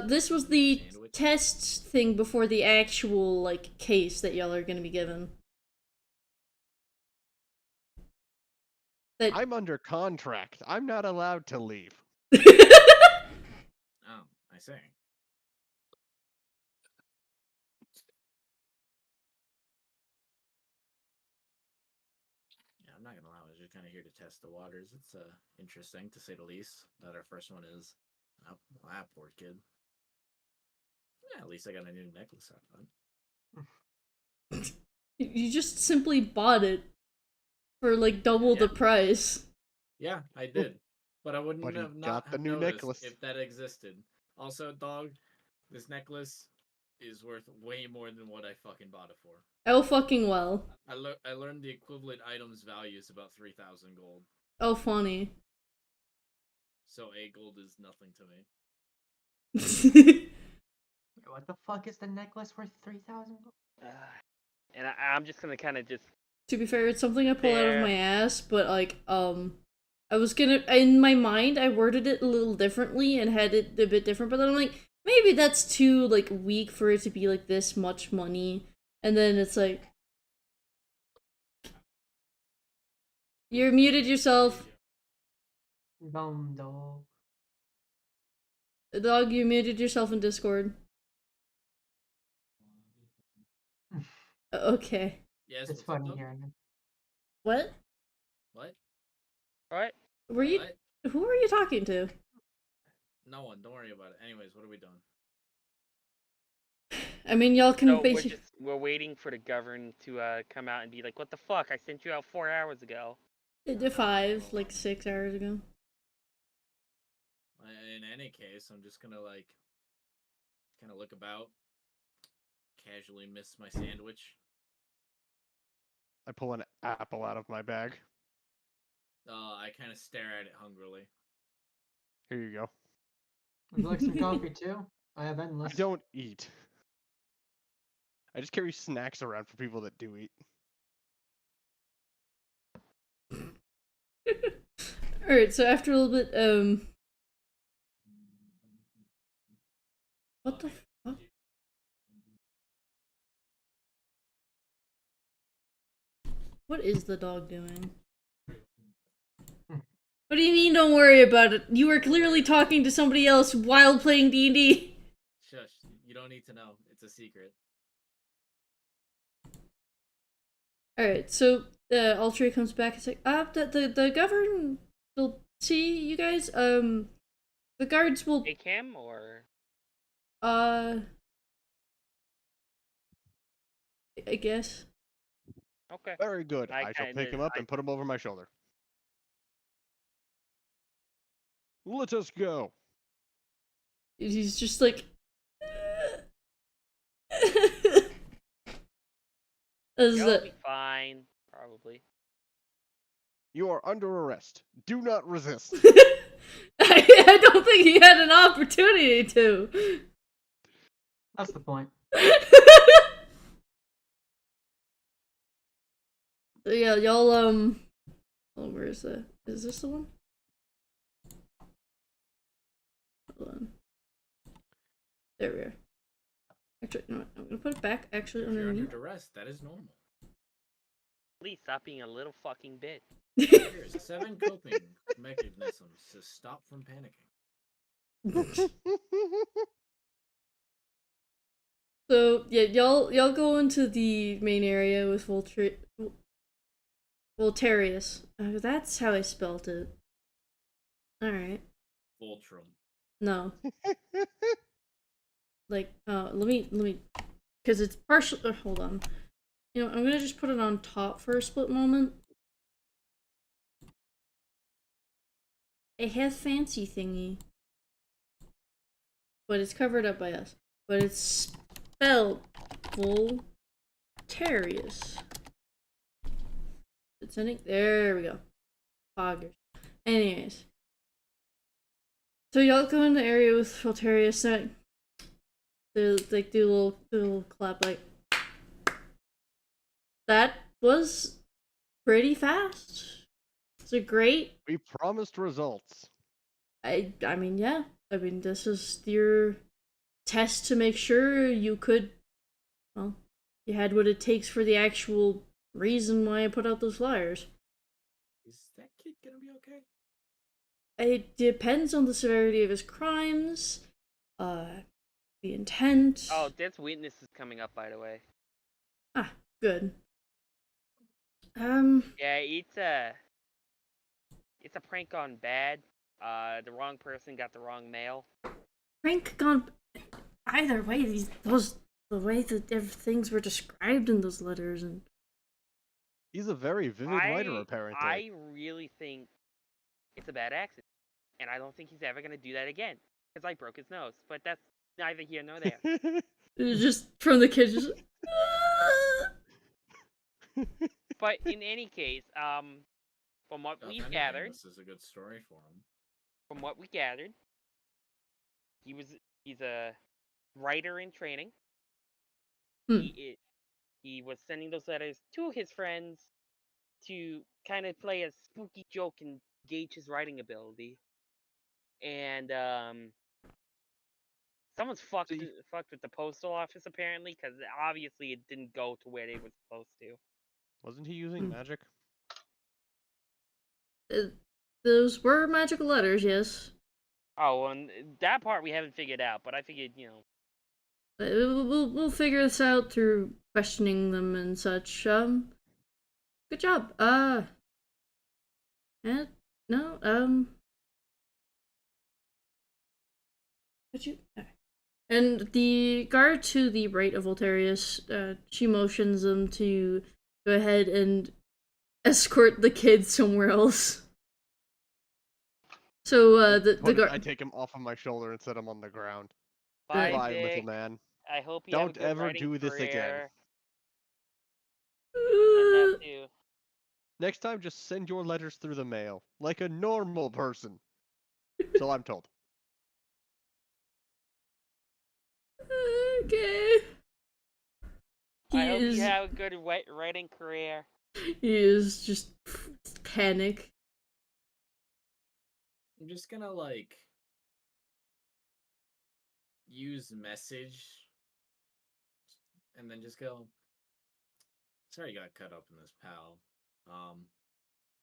this was the
Sandwich.
test thing before the actual like case that y'all are gonna be given. That
I'm under contract. I'm not allowed to leave.
oh, I see. Yeah, I'm not gonna lie. I was just kind of here to test the waters. It's interesting to say the least. That our first one is. Oh, well, that poor kid. Yeah, at least I got a new necklace out of it.
you just simply bought it for like double the
Yeah.
price.
Yeah, I did, but I wouldn't
But he
have
got
not
the
have
new
noticed
necklace.
if that existed. Also, dog, this necklace is worth way more than what I fucking bought it for.
Oh fucking well.
I learned the equivalent item's value is about 3,000 gold.
Oh funny.
So 8 gold is nothing to me.
What the fuck is the necklace worth 3,000?
and I'm just gonna kind of just.
To be fair, it's something I pull out of
Fair.
my ass, but like, I was gonna, in my mind, I worded it a little differently and had it a bit different, but then I'm like, maybe that's too, like, weak for it to be, like, this much money, and then it's like, you're muted yourself.
Dog.
Dog, you muted yourself in Discord. Okay.
Yes,
It's
what's up,
funny
dog?
hearing him.
What?
What?
What?
Were you,
What?
who are you talking to?
No one. Don't worry about it. Anyways, what are we doing?
I mean, y'all can
So
basically,
we're waiting for the governor to come out and be like, "What the fuck? I sent you out 4 hours ago."
did 5, like, 6 hours ago.
In any case, I'm just gonna like kind of look about, casually miss my sandwich.
I pull an apple out of my bag.
I kind of stare at it hungrily.
Here you go.
Would you like some coffee too? I have endless.
I don't eat. I just carry snacks around for people that do eat.
Alright, so after a little bit, what the fuck? What is the dog doing? What do you mean don't worry about it? You were clearly talking to somebody else while playing D&D.
Shush, you don't need to know. It's a secret.
Alright, so Altria comes back and says, the governor will see you guys. The guards will
Take him or
I guess.
okay.
Very good.
I
I shall
kinda-
pick him up and put him over my shoulder. Let us go.
He's just like Is
You'll
that
be fine, probably.
You are under arrest. Do not resist.
I don't think he had an opportunity to.
That's the point.
Yeah, y'all oh, where is the is this the one? Hold on. There we are. Actually, no, I'm gonna put it back actually
If you're under
underneath.
duress, that is normal.
Please stop being a little fucking bitch.
Here's 7 coping mechanisms to stop from panicking.
So yeah, y'all go into the main area with Voltarius. That's how I spelled it. All right.
Voltrum.
No. Like, let me, because it's partial. Hold on. You know, I'm gonna just put it on top for a split moment. It has fancy thingy, but it's covered up by us. But it's spelled Voltarius. It's ending. There we go. Poggers. Anyways, so y'all go in the area with Voltarius. They like do a little clap like. That was pretty fast. It's a great.
We promised results.
I mean, yeah. I mean, this is your test to make sure you could. Well, you had what it takes for the actual reason why I put out those flyers.
Is that kid gonna be okay?
It depends on the severity of his crimes, the intent.
Oh, that's witnesses coming up, by the way.
Ah, good.
Yeah, it's a prank gone bad. The wrong person got the wrong mail.
Prank gone. Either way, the way that things were described in those letters and.
He's a very vivid writer, apparently.
I really think it's a bad accident, and I don't think he's ever gonna do that again because I broke his nose. But that's neither here nor there.
It was just from the kids. Just,
But in any case, from what
If
we've
anything,
gathered,
this is a good story for him.
he's a writer in training.
Hmm.
He was sending those letters to his friends to kind of play a spooky joke and gauge his writing ability. And someone's fucked with the postal office apparently, because obviously it didn't go to where they were supposed to.
Wasn't he using magic?
Those were magical letters, yes.
Oh, and that part we haven't figured out, but I figured,
We'll figure this out through questioning them and such. Good job. No. Could you? And the guard to the right of Voltarius, she motions them to go ahead and escort the kids somewhere else. So the guard.
I take him off of my shoulder and set him on the ground.
Bye,
Bye,
Dick.
little man.
I hope you have a
Don't
good
ever
writing
do this again.
career. And that too.
Next time, just send your letters through the mail, like a normal person. So I'm told.
Okay.
I
He
hope
is.
you have a good writing career.
He is just panic.
I'm just gonna like use message and then just go. Sorry you got cut up in this, pal.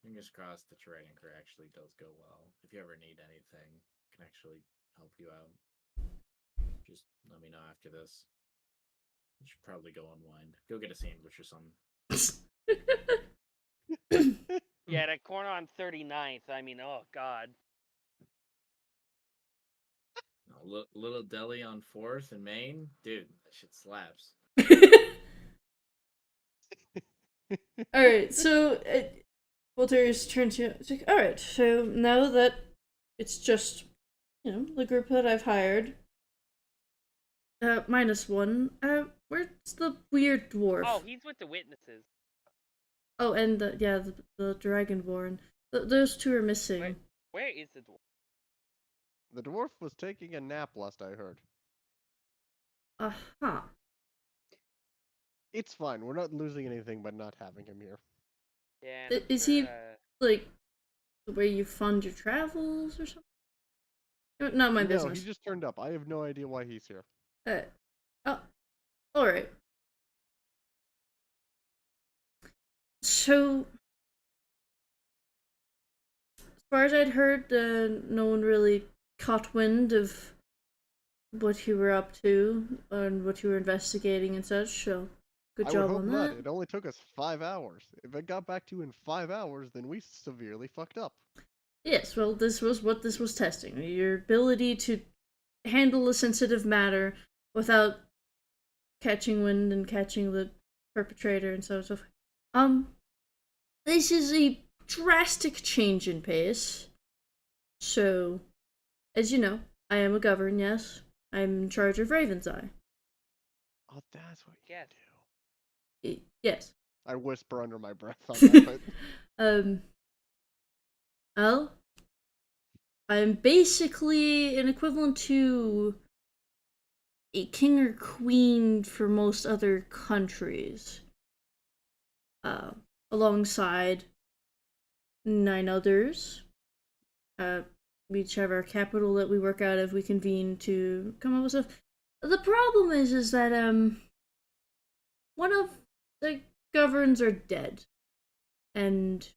Fingers crossed that your writing career actually does go well. If you ever need anything, I can actually help you out. Just let me know after this. You should probably go unwind. Go get a sandwich or something.
Yeah, that corner on 39th. I mean, oh god.
Little deli on 4th in Maine? Dude, that shit slaps.
Alright, so Walter's turn to it's like, alright, so now that it's just, the group that I've hired, -1, where's the weird dwarf?
Oh, he's with the witnesses.
Oh, and the Dragonborn. Those two are missing.
Where is the dwarf?
The dwarf was taking a nap last I heard.
Uh-huh.
It's fine. We're not losing anything by not having him here.
Yeah.
Is he, like, the way you fund your travels or something? Not my business.
No, he just turned up. I have no idea why he's here.
Oh, alright. So, as far as I'd heard, no one really caught wind of what you were up to and what you were investigating and such, so good
I
job
would hope
on
not.
that.
It only took us 5 hours. If it got back to you in 5 hours, then we severely fucked up.
Yes, well, this was what this was testing. Your ability to handle a sensitive matter without catching wind and catching the perpetrator and so on and so forth. This is a drastic change in pace. So, as you know, I am a govern, yes. I'm in charge of Raven's Eye.
Oh, that's what you
Yes.
do.
Yes.
I whisper under my breath on that, but...
Well, I'm basically an equivalent to a king or queen for most other countries. Alongside 9 others. We each have our capital that we work out of. We convene to come up with stuff. The problem is that one of the governs are dead, and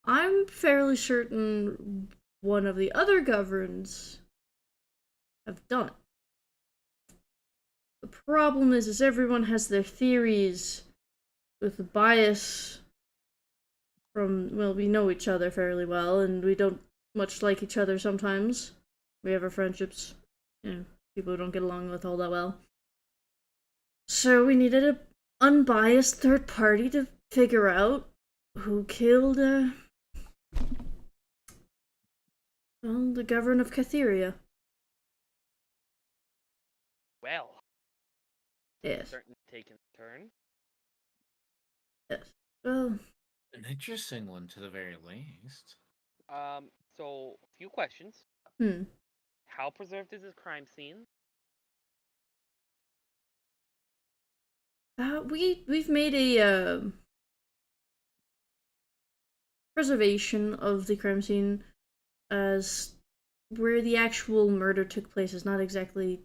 I'm fairly certain one of the other governs have done it. The problem is everyone has their theories with a bias from, well, we know each other fairly well, and we don't much like each other sometimes. We have our friendships, people who don't get along with all that well. So we needed an unbiased third party to figure out who killed, the governor of Catheria.
Well.
Yes.
Certainly taking a turn.
Yes. Well,
an interesting one to the very least.
So a few questions. How preserved is this crime scene?
We've made a preservation of the crime scene as where the actual murder took place is not exactly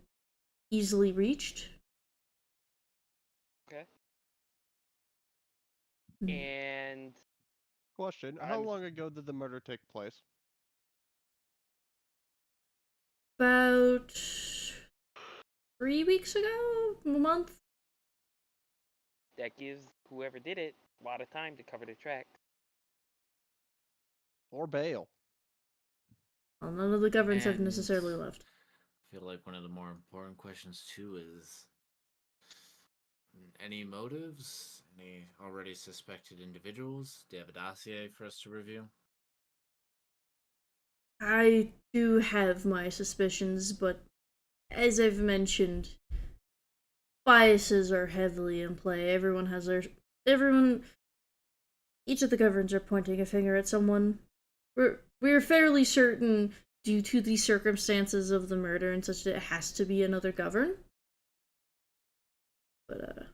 easily reached.
Okay. And
question, how long ago did the murder take place?
About 3 weeks ago? A month?
that gives whoever did it a lot of time to cover their tracks.
Or bail.
Well, none of the governs have necessarily
And
left.
I feel like one of the more important questions too is any motives? Any already suspected individuals? Do you have a dossier for us to review?
I do have my suspicions, but as I've mentioned, biases are heavily in play. Each of the governors are pointing a finger at someone. We're fairly certain, due to the circumstances of the murder and such, that it has to be another govern. But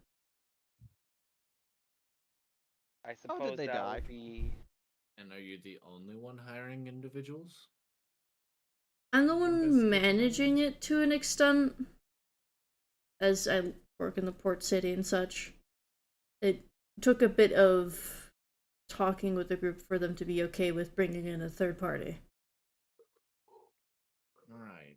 I
How
suppose
did they
that
die?
would be.
And are you the only one hiring individuals?
I'm the one
Investigate
managing it to an extent, as I work in the port city and such. It took a bit of talking with the group for them to be okay with bringing in a third party.
Alright.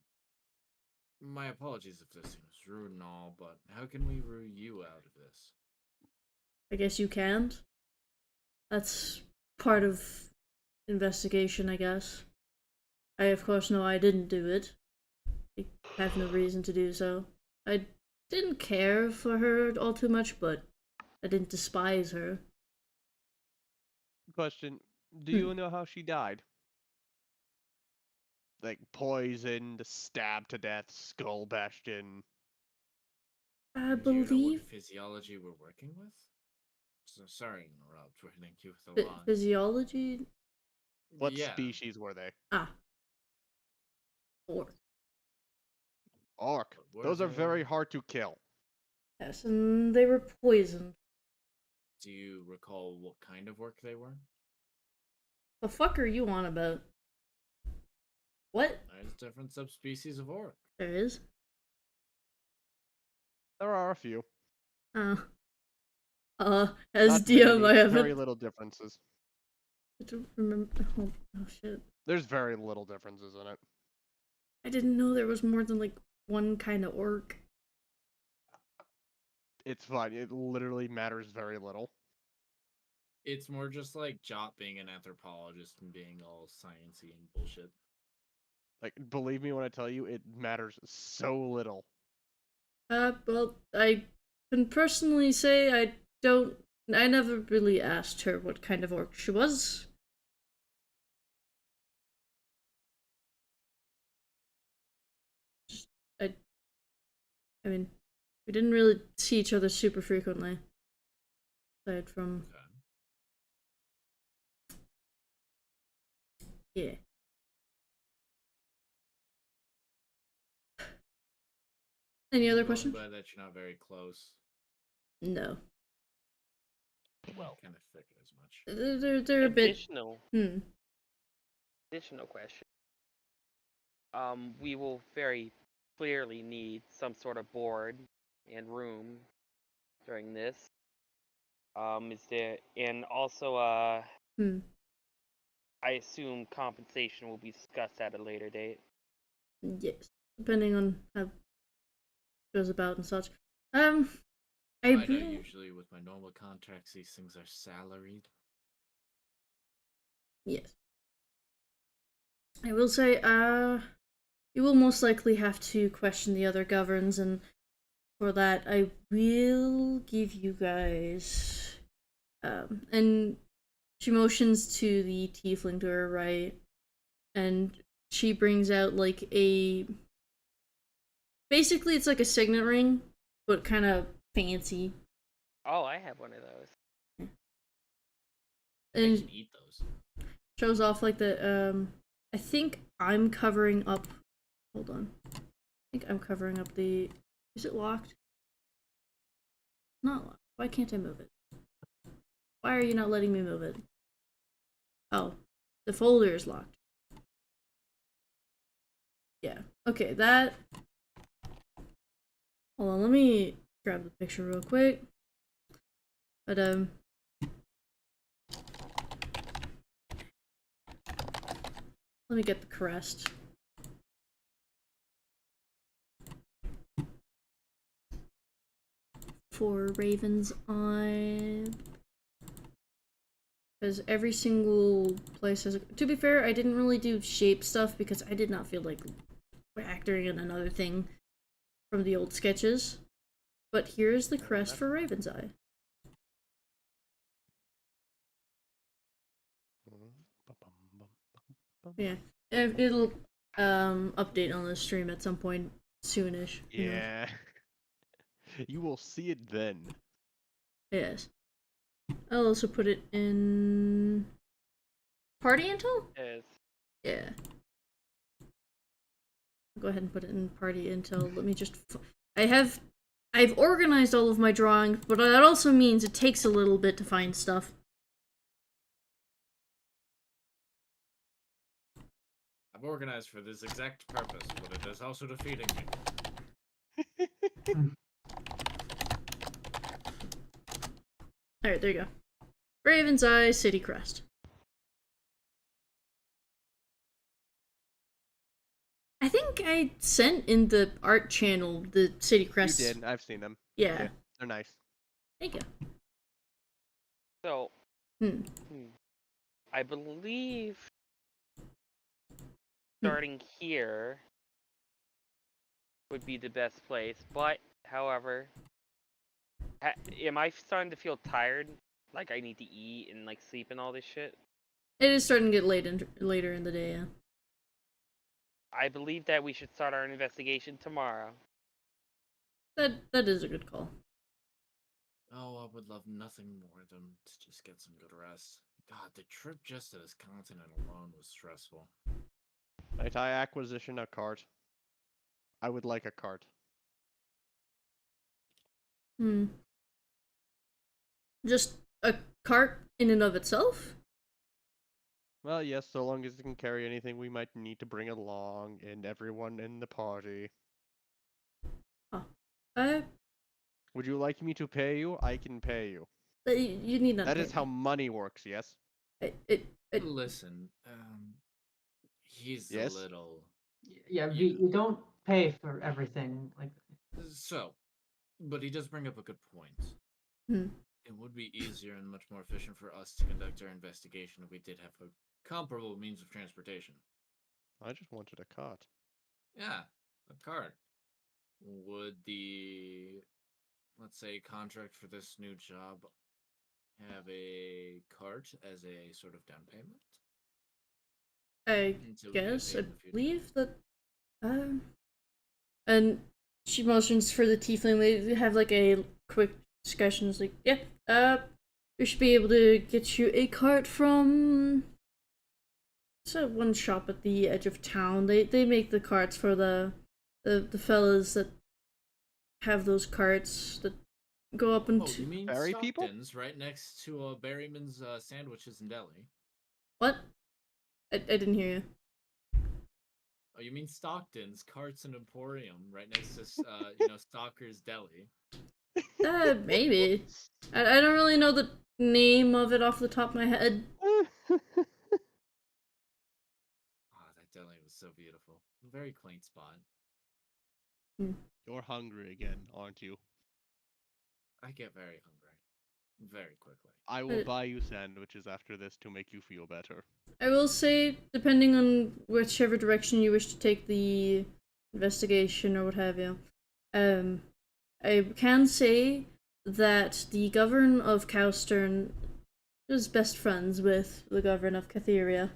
My apologies if this seems rude and all, but how can we rule you out of this?
I guess you can't. That's part of investigation, I guess. I, of course, know I didn't do it. I have no reason to do so. I didn't care for her all too much, but I didn't despise her.
Question: do you know how she died? Like poisoned, stabbed to death, skull bashed in.
I
Do you know what
believe
physiology we're working with? So sorry to interrupt. We're hitting you with a lot.
physiology.
What
Yeah.
species were they?
Orc.
Orc.
Were
Those are
they-
very hard to kill.
Yes, and they were poisoned.
Do you recall what kind of work they were?
The fuck are you on about? What?
There's different subspecies of orc.
There is?
There are a few.
As
Not
DM,
many,
I haven't.
very little differences.
I don't remember. Oh shit.
There's very little differences in it.
I didn't know there was more than like one kind of orc.
It's fine. It literally matters very little.
It's more just like Jot being an anthropologist and being all sciencey and bullshit.
Like, believe me when I tell you, it matters so little.
Well, I can personally say I never really asked her what kind of orc she was. I mean, we didn't really see each other super frequently. Aside from, yeah. Any other questions?
Glad that you're not very close.
No.
Well,
Kind of figured as much.
They're a bit.
Additional question. We will very clearly need some sort of board and room during this. Is there, and also I assume compensation will be discussed at a later date.
Yes, depending on how it goes about and such.
I know usually with my normal contracts, these things are salaried.
Yes. I will say, you will most likely have to question the other governs, and for that, I will give you guys, and she motions to the tiefling to her right, and she brings out like basically it's like a signet ring, but kind of fancy.
Oh, I have one of those.
And
I can eat those.
Shows off like the, I think I'm covering up, hold on. I think I'm covering up the, is it locked? Not locked. Why can't I move it? Why are you not letting me move it? Oh, the folder is locked. Yeah, okay, that, hold on, let me grab the picture real quick. But, let me get the crest. For Raven's Eye. Because every single place has a, to be fair, I didn't really do shape stuff because I did not feel like factoring in another thing from the old sketches. But here's the crest for Raven's Eye. Yeah, it'll update on the stream at some point soonish. you know.
Yeah. You will see it then.
Yes. I'll also put it in party intel?
Is
Yeah. Go ahead and put it in party intel. Let me just I've organized all of my drawings, but that also means it takes a little bit to find stuff.
I've organized for this exact purpose, but it is also defeating me.
Alright, there you go. Raven's Eye, City Crest. I think I sent in the art channel the City Crest.
You did. I've seen them.
Yeah.
They're nice.
Thank you.
so.
Hmm.
I believe starting here would be the best place, but however, am I starting to feel tired? Like I need to eat and like sleep and all this shit?
It is starting to get later in the day, yeah.
I believe that we should start our investigation tomorrow.
That is a good call.
Oh, I would love nothing more than to just get some good rest. God, the trip just to this continent alone was stressful.
Might I acquisition a cart? I would like a cart.
Just a cart in and of itself?
Well, yes, so long as it can carry anything we might need to bring along, and everyone in the party.
Oh.
Would you like me to pay you? I can pay you.
You need not.
That is how money works, yes?
Listen, he's
Yes?
a little...
Yeah, you don't pay for everything. Like,
So, but he does bring up a good point.
Hmm.
It would be easier and much more efficient for us to conduct our investigation if we did have a comparable means of transportation.
I just wanted a cart.
Yeah, a cart. Would the, let's say, contract for this new job have a cart as a sort of down payment?
I
Until we get
guess.
paid
I
in the future?
believe that. And she motions for the tiefling. They have like a quick discussion. It's like, yeah, we should be able to get you a cart from. It's one shop at the edge of town. They make the carts for the fellas that have those carts that go up into.
Oh, you mean
Berry people?
Stockton's right next to Berryman's Sandwiches and Deli?
What? I didn't hear you.
Oh, you mean Stockton's Carts and Emporium right next to Stalker's Deli?
Maybe. I don't really know the name of it off the top of my head.
Oh, that deli was so beautiful. Very quaint spot.
You're hungry again, aren't you?
I get very hungry. Very quickly.
I will buy you sandwiches after this to make you feel better.
I will say, depending on whichever direction you wish to take the investigation or what have you, I can say that the Governor of Cowstern is best friends with the Governor of Catheria.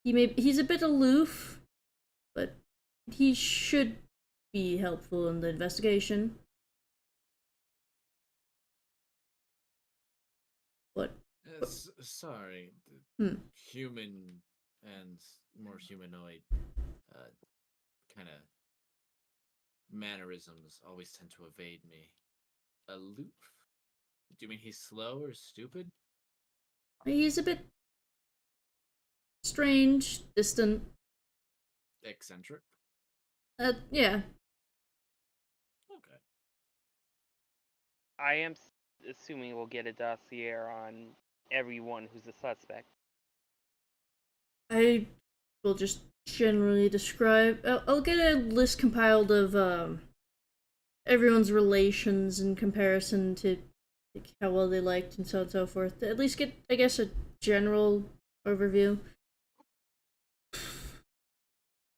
He's a bit aloof, but he should be helpful in the investigation. What?
Sorry. Human and more humanoid kind of mannerisms always tend to evade me. Aloof? Do you mean he's slow or stupid?
He's a bit strange, distant.
Eccentric?
Yeah.
Okay.
I am assuming we'll get a dossier on everyone who's a suspect.
I will just generally describe. I'll get a list compiled of everyone's relations in comparison to like, how well they liked and so on and so forth. To at least get, I guess, a general overview.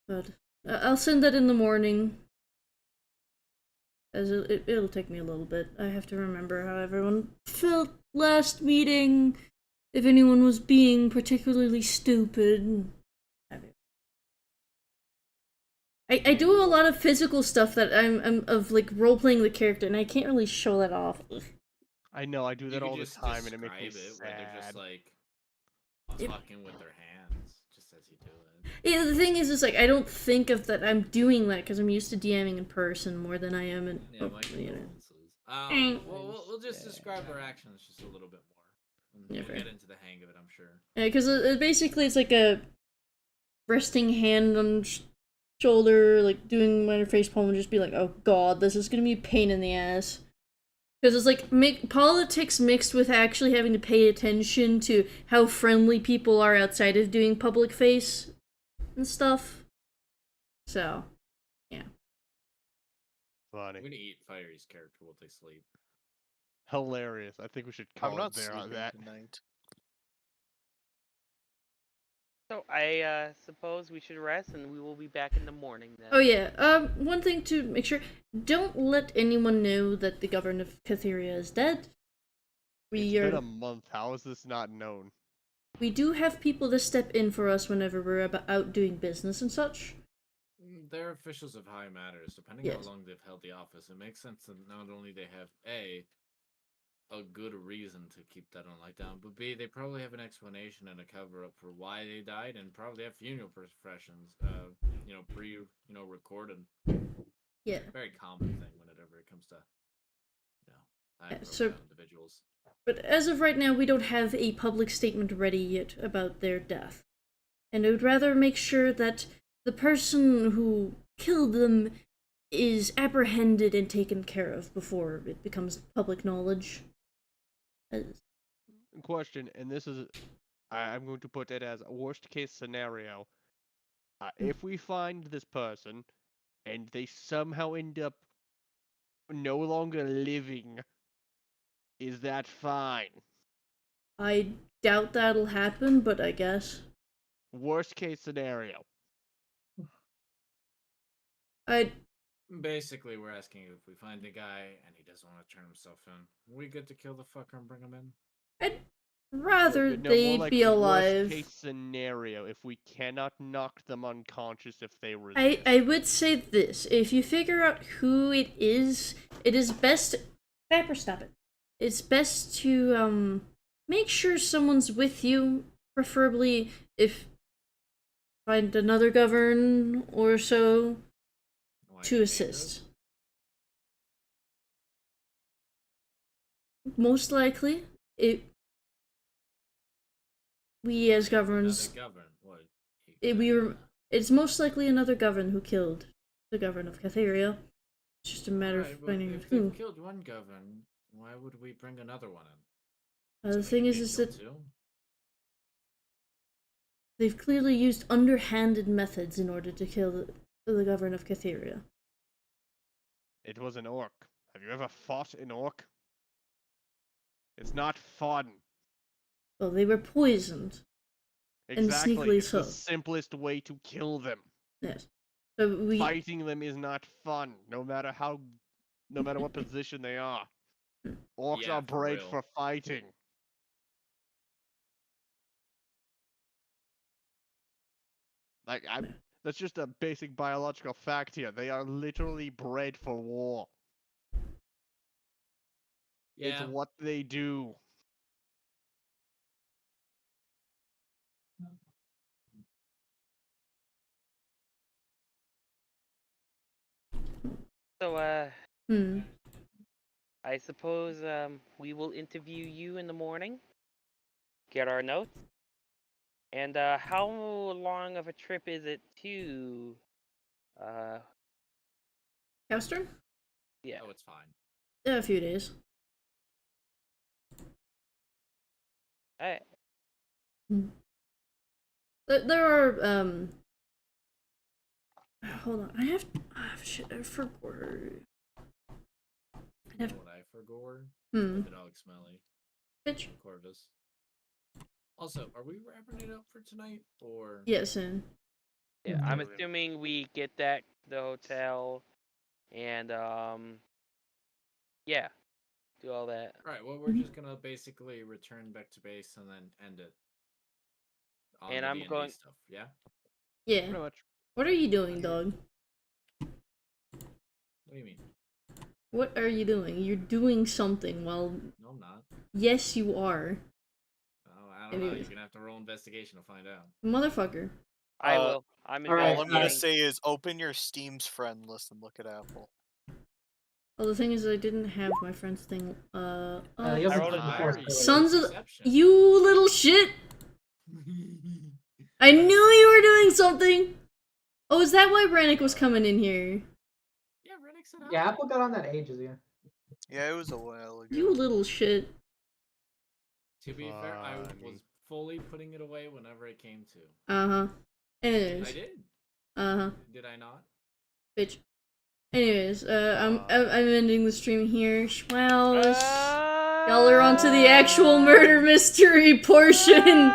But I'll send that in the morning. As it'll take me a little bit. I have to remember how everyone felt last meeting. If anyone was being particularly stupid. I do a lot of physical stuff that I'm of like role playing the character, and I can't really show that off.
I know, I do
You
that
could
all the
just
time, and it makes me
describe it where they're just
sad.
like
Yep.
talking with their hands, just as you do it.
Yeah, the thing is like I don't think of that I'm doing that because I'm used to DMing in person more than I am in.
Yeah, my
You know.
condolences.
Eh.
We'll just describe our actions just a little bit more. And
Yeah,
you'll
fair.
get into the hang of it, I'm sure.
Yeah, because basically it's like a resting hand on shoulder, like doing minor face palm, and just be like, "Oh God, this is gonna be a pain in the ass." Because it's like politics mixed with actually having to pay attention to how friendly people are outside of doing public face and stuff. So, yeah.
Funny.
I'm gonna eat Fiery's character while they sleep.
Hilarious. I think we should
I'm
call
not
it there on
sleeping
that.
tonight.
So I suppose we should rest, and we will be back in the morning then.
Oh yeah. One thing to make sure: don't let anyone know that the governor of Catheria is dead.
It's been a month. How is this not known?
We do have people to step in for us whenever we're out doing business and such.
They're officials of high matters. Depending
Yes.
how long they've held the office, it makes sense that not only they have a good reason to keep that on lockdown, but B, they probably have an explanation and a cover up for why they died, and probably have funeral processions, recorded.
Yeah.
Very common thing whenever it comes to, high
so-
profile individuals.
But as of right now, we don't have a public statement ready yet about their death. And I would rather make sure that the person who killed them is apprehended and taken care of before it becomes public knowledge.
Question, and this is, I'm going to put it as a worst case scenario. If we find this person, and they somehow end up no longer living, is that fine?
I doubt that'll happen, but I guess.
Worst case scenario.
Basically, we're asking if we find the guy and he doesn't want to turn himself in, we good to kill the fucker and bring him in?
I'd rather
No,
they
more like
be alive.
Worst case scenario, if we cannot knock them unconscious if they resist.
I would say this: if you figure out who it is best. Vapor, stop it. It's best to make sure someone's with you, preferably if find another govern or so to assist. Most likely, we as governs. It's most likely another govern who killed the governor of Catheria. It's just a matter of finding
if
who.
they've killed one govern, why would we bring another one in?
The thing is that they've clearly used underhanded methods in order to kill the governor of Catheria.
It was an orc. Have you ever fought an orc? It's not fun.
Well, they were poisoned.
Exactly.
And sneakily
it's
so.
the simplest way to kill them.
Yes. So
Fighting them is not fun, no matter what position they are. Orcs are bred for fighting. That's just a basic biological fact here. They are literally bred for war.
Yeah.
It's what they do.
So,
Hmm.
I suppose we will interview you in the morning, get our notes, and how long of a trip is it to
Cowstern?
Yeah.
Oh, it's fine.
A few days.
Alright.
There are hold on. I have shit. I forgot.
You know what I forgot?
Hmm.
The dog smelly.
Bitch.
Corvus. Also, are we wrapping it up for tonight, or?
Yes, and.
Yeah, I'm assuming we get that the hotel, and yeah, do all that.
Right. Well, we're just gonna basically return back to base and then end it. On
And
the
I'm
D&D
going.
stuff. Yeah.
Yeah.
Pretty much.
What are you doing, dog?
What do you mean?
What are you doing? You're doing something while...
No, I'm not.
Yes, you are.
Oh, I don't know.
Anyways.
You're gonna have to roll investigation to find out.
Motherfucker.
I will. I'm
Alright,
All I'm gonna
investigating.
say is open your Steam's friend list and look at Apple.
Well, the thing is, I didn't have my friend's thing.
you
I
also
rolled a
did
Fire,
before,
Sons of...
perception.
You little shit! I knew you were doing something! Oh, is that why Brannick was coming in here?
Yeah, Rennick said
Yeah,
hi.
Apple got on that ages ago.
Yeah, it was a while ago.
You little shit.
To be fair, I was
Funny.
fully putting it away whenever it came to.
Uh-huh.
I
Anyways.
did.
Uh-huh.
Did I not?
Bitch. Anyways, I'm ending the stream here. Schmouse. Y'all are on to the actual murder mystery portion.